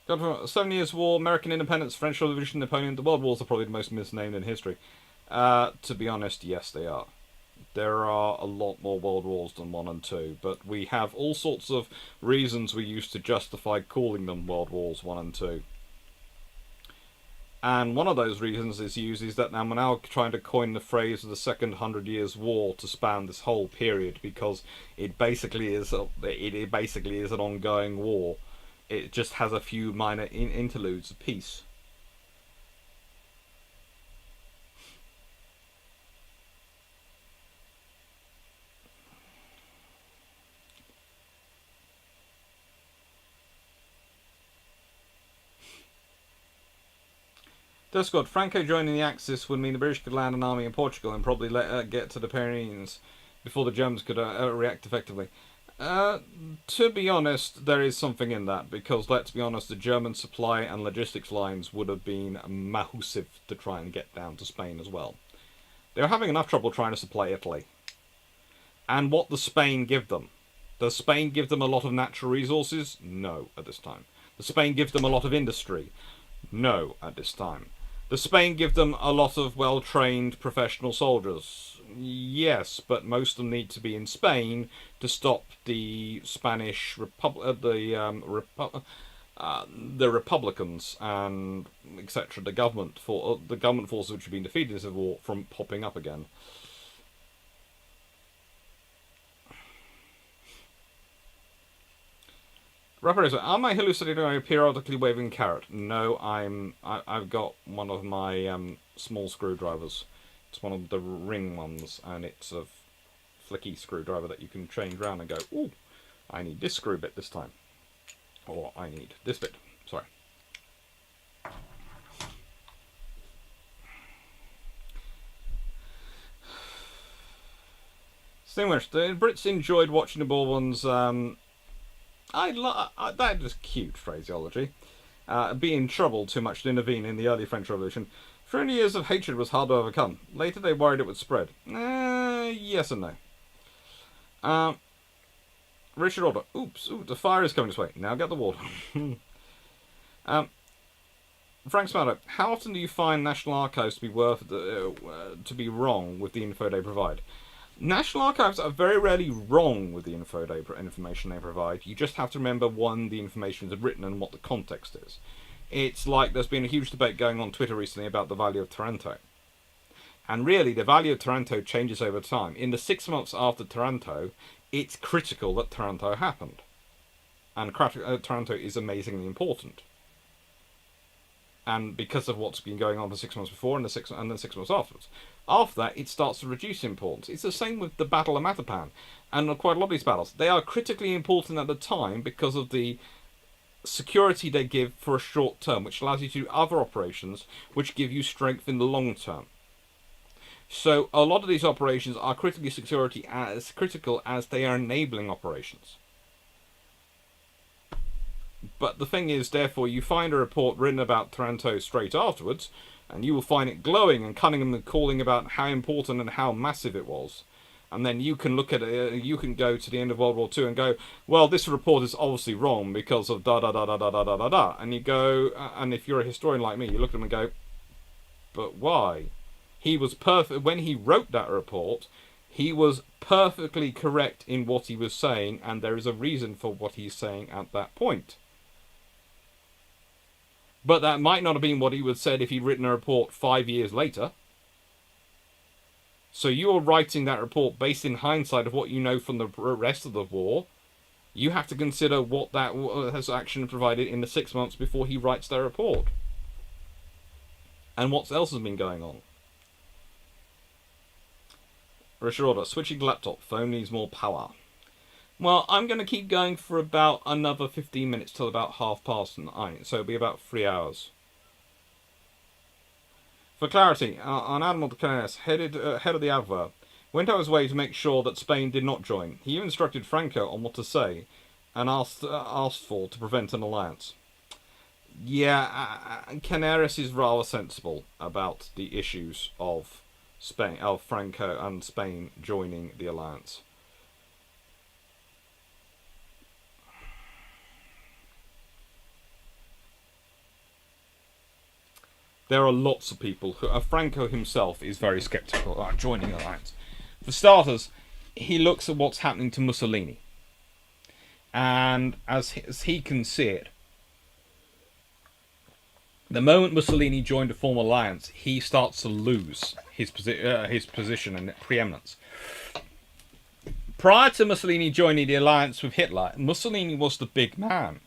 Got from 7 Years' War, American Independence, French Revolution, Napoleon. The World Wars are probably the most misnamed in history. To be honest, yes, they are. There are a lot more World Wars than 1 and 2, but we have all sorts of reasons we use to justify calling them World Wars 1 and 2. And one of those reasons is that now we're now trying to coin the phrase of the Second 100 Years' War to span this whole period, because it basically is an ongoing war. It just has a few minor interludes of peace. Discord, Franco joining the Axis would mean the British could land an army in Portugal and probably get to the Pyrenees before the Germans could react effectively. To be honest, there is something in that, because let's be honest, the German supply and logistics lines would have been massive to try and get down to Spain as well. They were having enough trouble trying to supply Italy. And what does Spain give them? Does Spain give them a lot of natural resources? No, at this time. Does Spain give them a lot of industry? No, at this time. Does Spain give them a lot of well-trained professional soldiers? Yes, but most of them need to be in Spain to stop the Spanish the Republicans and etc. The government forces which have been defeated in the civil war from popping up again. Rapper, am I hallucinating periodically waving carrot? No, I've got one of my small screwdrivers. It's one of the ring ones, and it's a flicky screwdriver that you can change around and go, ooh, I need this screw bit this time. Or I need this bit. Sorry. Distinguished. The Brits enjoyed watching the Bourbons. That is cute phraseology. Be in trouble too much to intervene in the early French Revolution. 300 years of hatred was hard to overcome. Later they worried it would spread. Yes and no. Richard Order. Oops, the fire is coming this way. Now get the water. Frank Smarto. How often do you find National Archives to be wrong with the info they provide? National Archives are very rarely wrong with the information they provide. You just have to remember, one, the information is written and what the context is. It's like there's been a huge debate going on Twitter recently about the value of Taranto. And really, the value of Taranto changes over time. In the 6 months after Taranto, it's critical that Taranto happened. And Taranto is amazingly important. And because of what's been going on for 6 months before and then 6 months afterwards. After that, it starts to reduce importance. It's the same with the Battle of Matapan and quite a lot of these battles. They are critically important at the time because of the security they give for a short term, which allows you to do other operations which give you strength in the long term. So a lot of these operations are as critical as they are enabling operations. But the thing is, therefore, you find a report written about Taranto straight afterwards, and you will find it glowing and Cunningham and calling about how important and how massive it was. And then you can look at it, you can go to the end of World War II and go, well, this report is obviously wrong because of da da da da da da da da da. And you go, and if you're a historian like me, you look at them and go, but why? He was perfect. When he wrote that report, he was perfectly correct in what he was saying, and there is a reason for what he's saying at that point. But that might not have been what he would have said if he'd written a report 5 years later. So you're writing that report based in hindsight of what you know from the rest of the war. You have to consider what that has actually provided in the 6 months before he writes that report. And what else has been going on. Richard Order, switching to laptop. Phone needs more power. Well, I'm going to keep going for about another 15 minutes till about 9:30, so it'll be about 3 hours. For clarity, on Admiral de Canales, head of the Adver, went out of his way to make sure that Spain did not join. He even instructed Franco on what to say, and asked for to prevent an alliance. Yeah, Canaris is rather sensible about the issues of Spain, of Franco and Spain joining the alliance. There are lots of people who. Franco himself is very sceptical about joining the alliance. For starters, he looks at what's happening to Mussolini, and as he can see it, the moment Mussolini joined a formal alliance, he starts to lose his position and preeminence. Prior to Mussolini joining the alliance with Hitler, Mussolini was the big man.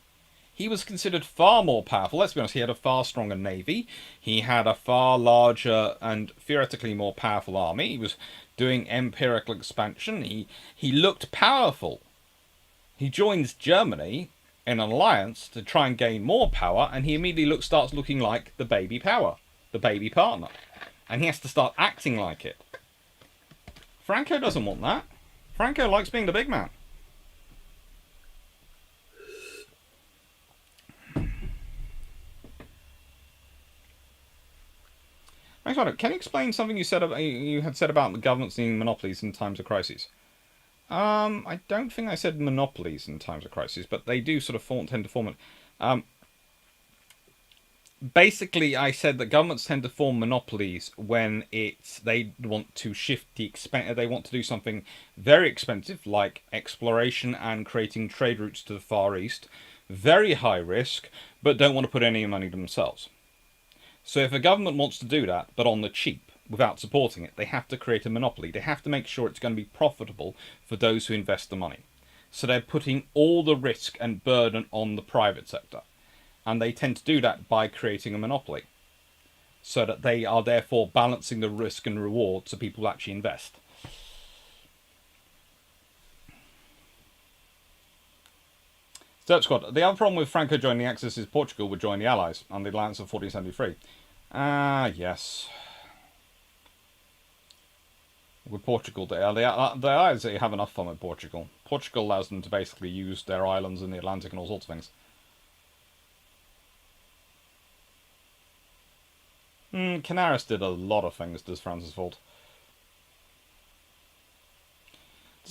He was considered far more powerful. Let's be honest, he had a far stronger navy. He had a far larger and theoretically more powerful army. He was doing empirical expansion. He looked powerful. He joins Germany in an alliance to try and gain more power, and he immediately starts looking like the baby power, the baby partner. And he has to start acting like it. Franco doesn't want that. Franco likes being the big man. Can you explain something you had said about the governments needing monopolies in times of crises? I don't think I said monopolies in times of crisis, but they do sort of tend to form it. Basically, I said that governments tend to form monopolies when they want to shift they want to do something very expensive, like exploration and creating trade routes to the Far East, very high risk, but don't want to put any money themselves. So if a government wants to do that, but on the cheap, without supporting it, they have to create a monopoly. They have to make sure it's going to be profitable for those who invest the money. So they're putting all the risk and burden on the private sector. And they tend to do that by creating a monopoly. So that they are therefore balancing the risk and reward so people actually invest. Search Squad. The other problem with Franco joining the Axis is Portugal would join the Allies on the Alliance of 1473. Yes. With Portugal, the Allies have enough fun with Portugal. Portugal allows them to basically use their islands in the Atlantic and all sorts of things. Canaris did a lot of things, does France's fault.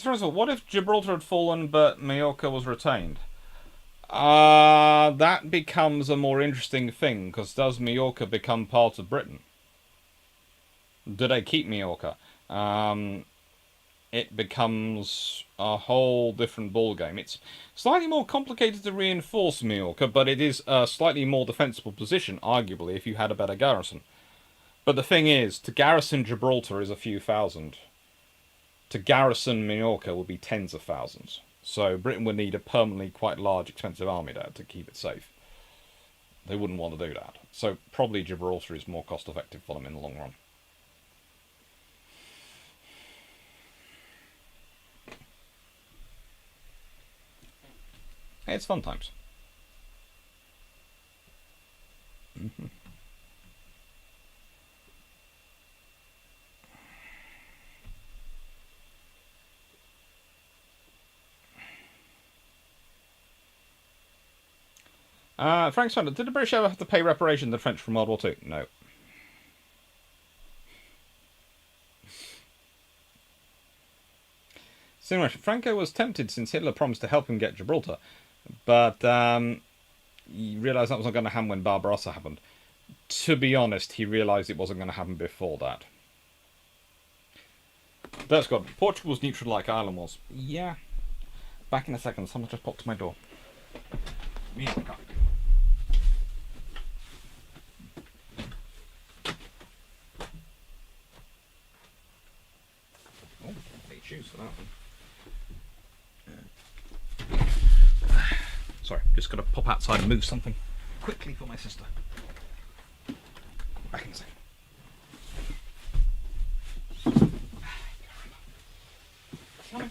What if Gibraltar had fallen but Majorca was retained? That becomes a more interesting thing, because does Majorca become part of Britain? Do they keep Majorca? It becomes a whole different ballgame. It's slightly more complicated to reinforce Majorca, but it is a slightly more defensible position, arguably, if you had a better garrison. But the thing is, to garrison Gibraltar is a few thousand. To garrison Majorca would be tens of thousands. So Britain would need a permanently quite large, expensive army there to keep it safe. They wouldn't want to do that. So probably Gibraltar is more cost-effective for them in the long run. Hey, it's fun times. Frank Sanders, did the British ever have to pay reparation to the French from World War II? No. Franco was tempted since Hitler promised to help him get Gibraltar, but he realised that was not going to happen when Barbarossa happened. To be honest, he realised it wasn't going to happen before that. That's good. Portugal was neutral like Ireland was. Yeah. Back in a second, someone just popped to my door. Me and shoes for that one. Sorry, just got to pop outside and move something quickly for my sister. Back in a second. Coming.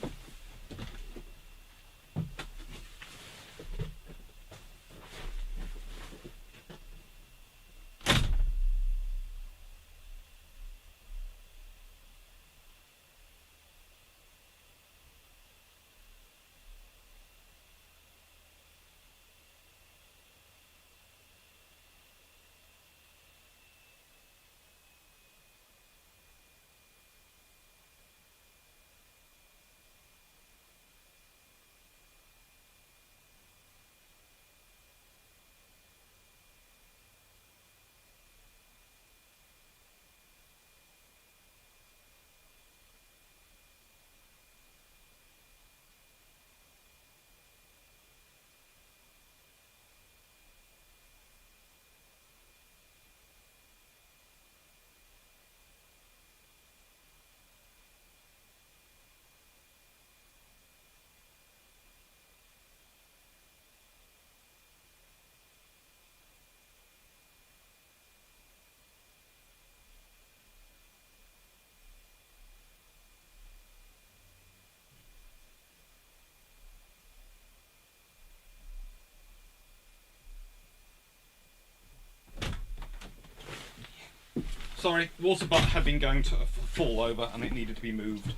Sorry, water butt had been going to fall over and it needed to be moved.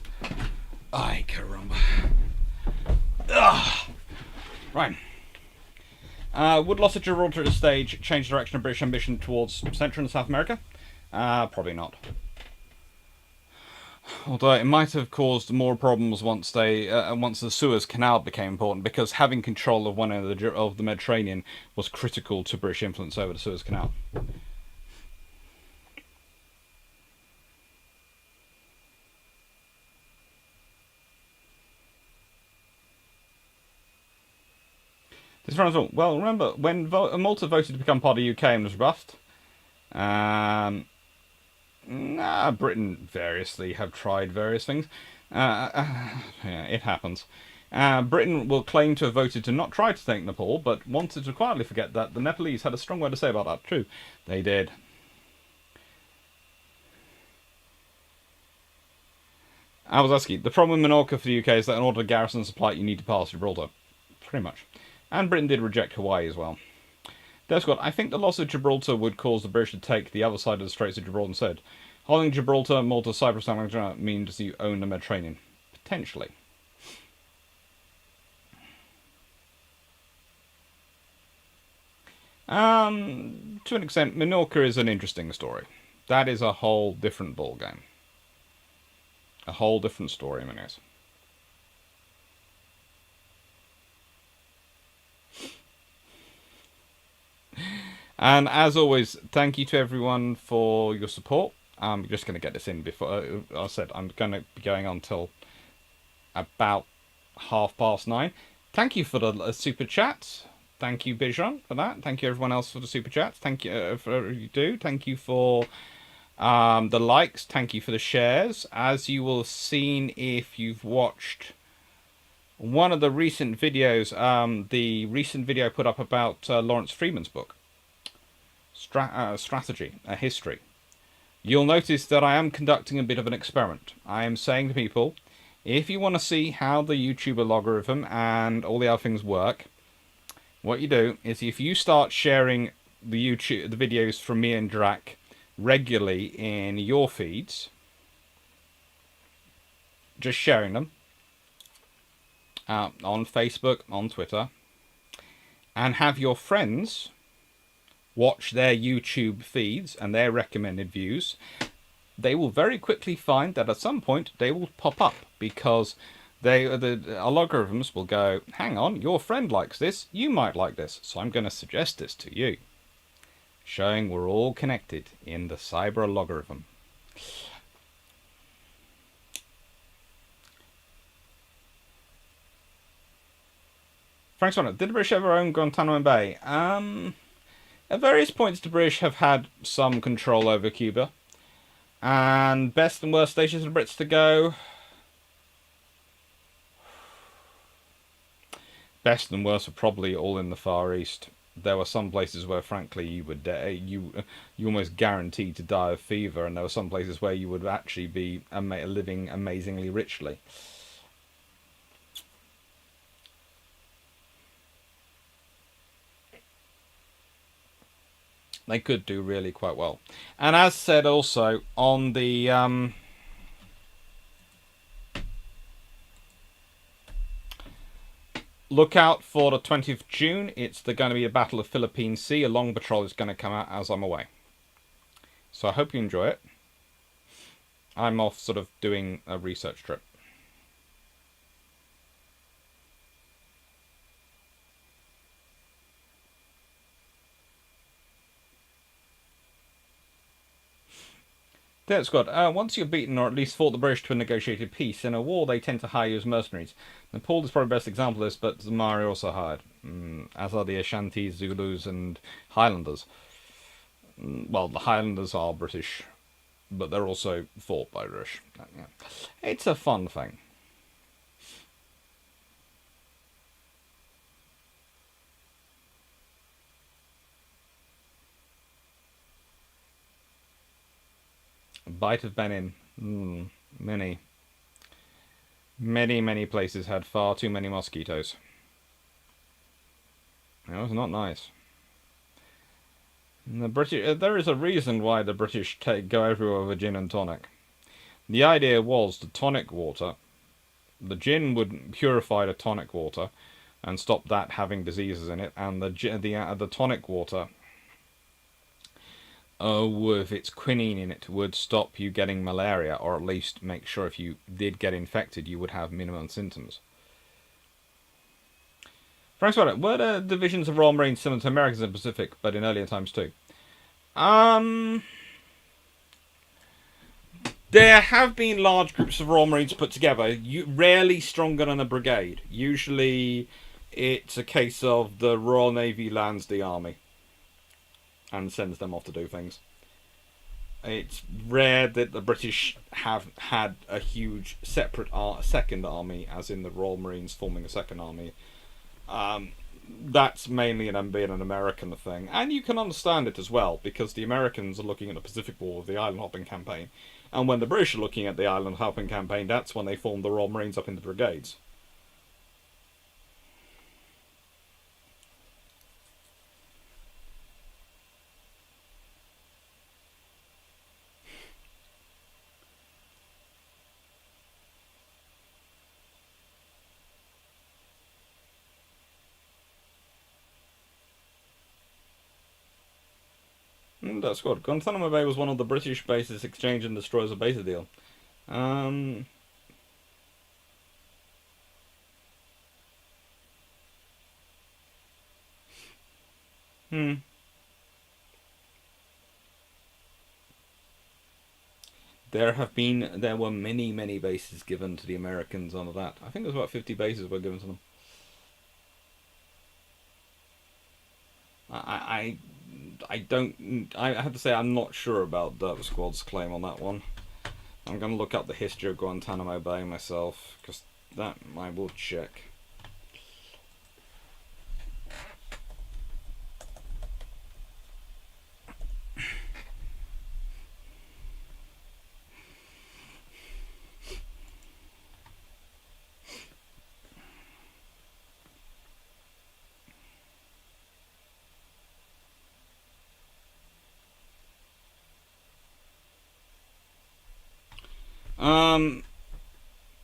Ay, caramba. Ugh. Right. Would loss of Gibraltar at this stage change the direction of British ambition towards Central and South America? Probably not. Although it might have caused more problems once the Suez Canal became important, because having control of one end of the Mediterranean was critical to British influence over the Suez Canal. This round of well, remember when Malta voted to become part of the UK and was rebuffed? Britain variously have tried various things. Yeah, it happens. Britain will claim to have voted to not try to take Nepal, but wanted to quietly forget that the Nepalese had a strong word to say about that. True, they did. I was asking, the problem with Minorca for the UK is that in order to garrison supply, you need to pass Gibraltar. Pretty much. And Britain did reject Hawaii as well. Descott, I think the loss of Gibraltar would cause the British to take the other side of the Straits of Gibraltar instead. Holding Gibraltar, Malta, Cyprus, and Alexandria means you own the Mediterranean. Potentially. To an extent, Minorca is an interesting story. That is a whole different ballgame. A whole different story, Minos. And as always, thank you to everyone for your support. I'm just going to get this in before I said I'm going to be going on till about 9:30. Thank you for the super chats. Thank you, Bijan, for that. Thank you, everyone else, for the super chats. Thank you for you do. Thank you for the likes. Thank you for the shares. As you will have seen if you've watched one of the recent videos, the recent video I put up about Lawrence Freeman's book, Strategy, a History. You'll notice that I am conducting a bit of an experiment. I am saying to people, if you want to see how the YouTuber logarithm and all the other things work, what you do is if you start sharing the videos from me and Drac regularly in your feeds, just sharing them on Facebook, on Twitter, and have your friends watch their YouTube feeds and their recommended views, they will very quickly find that at some point they will pop up, because the algorithms will go, hang on, your friend likes this, you might like this, so I'm going to suggest this to you. Showing we're all connected in the cyber logarithm. Frank Swanner, did the British ever own Guantanamo Bay? At various points, the British have had some control over Cuba. And best and worst stations for the Brits to go. Best and worst are probably all in the Far East. There were some places where, frankly, you would you almost guaranteed to die of fever, and there were some places where you would actually be living amazingly richly. They could do really quite well. And as said also on the look out for the 20th of June. It's going to be a Battle of Philippine Sea. A long patrol is going to come out as I'm away. So I hope you enjoy it. I'm off sort of doing a research trip. Death Squad, once you're beaten or at least fought the British to a negotiated peace, in a war they tend to hire you as mercenaries. Nepal is probably the best example of this, but the Maori are also hired, as are the Ashantis, Zulus and Highlanders. Well, the Highlanders are British, but they're also fought by British. Yeah. It's a fun thing. Bite of Benin. Many places had far too many mosquitoes. That was not nice. The British, there is a reason why the British go everywhere with gin and tonic. The idea was the tonic water, the gin would purify the tonic water and stop that having diseases in it, and the tonic water, with its quinine in it, would stop you getting malaria, or at least make sure if you did get infected, you would have minimum symptoms. Frank Sweater, were the divisions of Royal Marines similar to Americans in the Pacific, but in earlier times too? There have been large groups of Royal Marines put together, rarely stronger than a brigade. Usually it's a case of the Royal Navy lands the army and sends them off to do things. It's rare that the British have had a huge separate second army, as in the Royal Marines forming a second army. That's mainly being an American thing, and you can understand it as well, because the Americans are looking at the Pacific War, the island hopping campaign, and when the British are looking at the island hopping campaign, that's when they formed the Royal Marines up into brigades. That's good. Guantanamo Bay was one of the British bases exchange and destroy as a beta deal. Hmm. There were many bases given to the Americans on that. I think there was about 50 bases were given to them. I don't. I have to say I'm not sure about Derp Squad's claim on that one. I'm going to look up the history of Guantanamo Bay myself, because that I will check.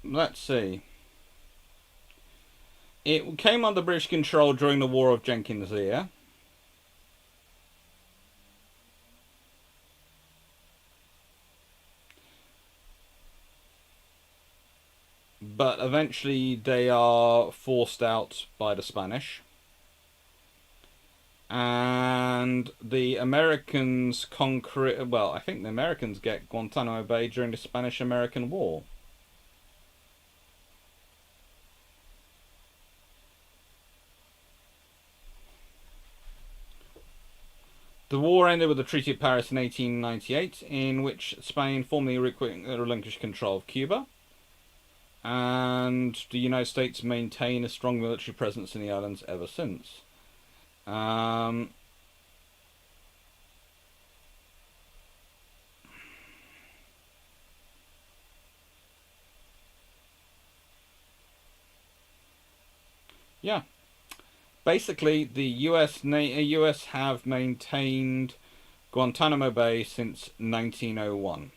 Let's see. It came under British control during the War of Jenkins' Ear. But eventually they are forced out by the Spanish. And the Americans conquer. Well, I think the Americans get Guantanamo Bay during the Spanish-American War. The war ended with the Treaty of Paris in 1898, in which Spain formally relinquished control of Cuba, and the United States maintained a strong military presence in the islands ever since. Yeah. Basically, the US have maintained Guantanamo Bay since 1901.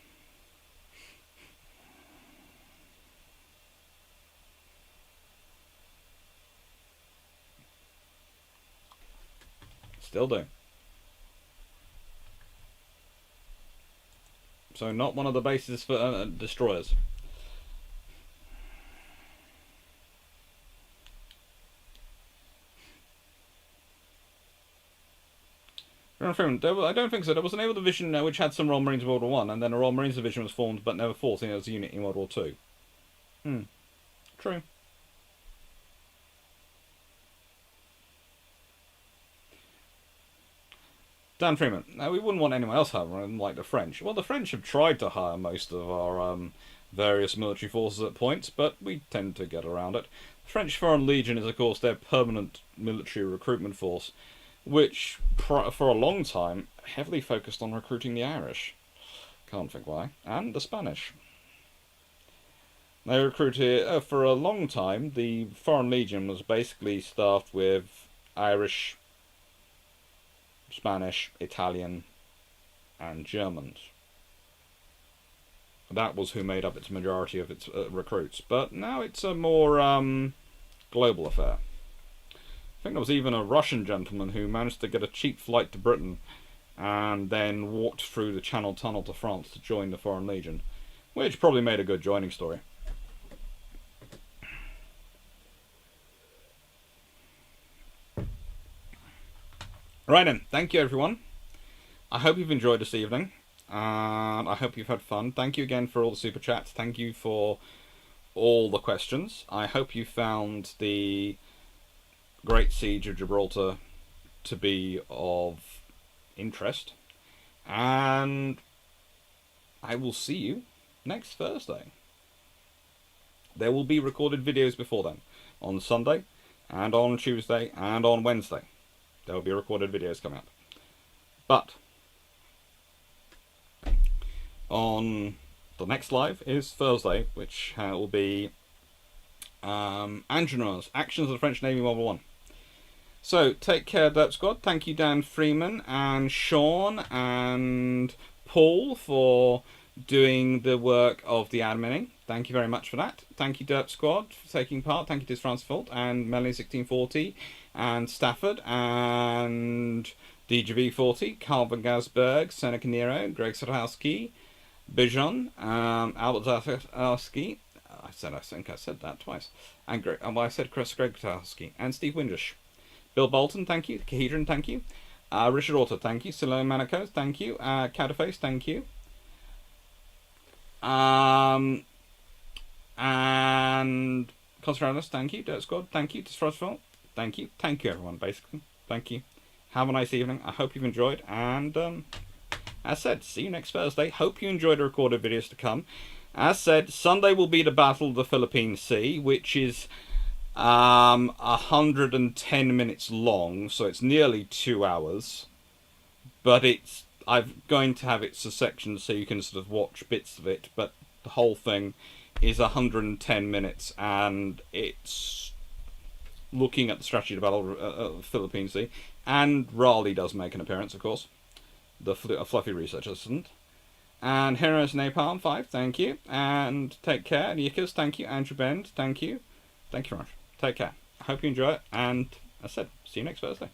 Still do. So not one of the bases for destroyers. I don't think so. There was a naval division which had some Royal Marines in World War One, and then a Royal Marines division was formed but never fought as a unit in World War Two. True. Dan Freeman. Now, we wouldn't want anyone else hiring like the French. Well, the French have tried to hire most of our various military forces at points, but we tend to get around it. The French Foreign Legion is, of course, their permanent military recruitment force, which, for a long time, heavily focused on recruiting the Irish. Can't think why. And the Spanish. They recruited, for a long time, the Foreign Legion was basically staffed with Irish Spanish, Italian, and Germans. That was who made up its majority of its recruits. But now it's a more global affair. I think there was even a Russian gentleman who managed to get a cheap flight to Britain and then walked through the Channel Tunnel to France to join the Foreign Legion, which probably made a good joining story. Right then, thank you everyone. I hope you've enjoyed this evening, and I hope you've had fun. Thank you again for all the super chats. Thank you for all the questions. I hope you found the Great Siege of Gibraltar to be of interest, and I will see you next Thursday. There will be recorded videos before then, on Sunday, and on Tuesday, and on Wednesday. There will be recorded videos coming up. But on the next live is Thursday, which will be Angeno's Actions of the French Navy World War I. So, take care, Derp Squad. Thank you, Dan Freeman, and Sean, and Paul for doing the work of the adminning. Thank you very much for that. Thank you, Derp Squad, for taking part. Thank you to France Fault, and Melanie1640, and Stafford, and DGV40, Calvin Gasberg, Seneca Nero, Greg Sadowski, Bijon, Albert Zadowski. I think I said that twice. And Greg, I said Greg Sadowski, and Steve Windish. Bill Bolton, thank you. Kahedron, thank you. Richard Orta, thank you. Salome Manacos, thank you. Cadaface, thank you. And Constratus, thank you. Dirt Squad, thank you. Disfrostful, thank you. Thank you, everyone, basically. Thank you. Have a nice evening. I hope you've enjoyed. And as said, see you next Thursday. Hope you enjoyed the recorded videos to come. As said, Sunday will be the Battle of the Philippine Sea, which is 110 minutes long, so it's nearly 2 hours. But I'm going to have it to sections so you can sort of watch bits of it, but the whole thing is 110 minutes, and it's looking at the strategy of the Battle of the Philippine Sea. And Raleigh does make an appearance, of course. The fluffy research assistant. And Heroes Napalm 5, thank you. And take care. Yikas, thank you. Andrew Bend, thank you. Thank you very much. Take care. I hope you enjoy it. And as I said, see you next Thursday.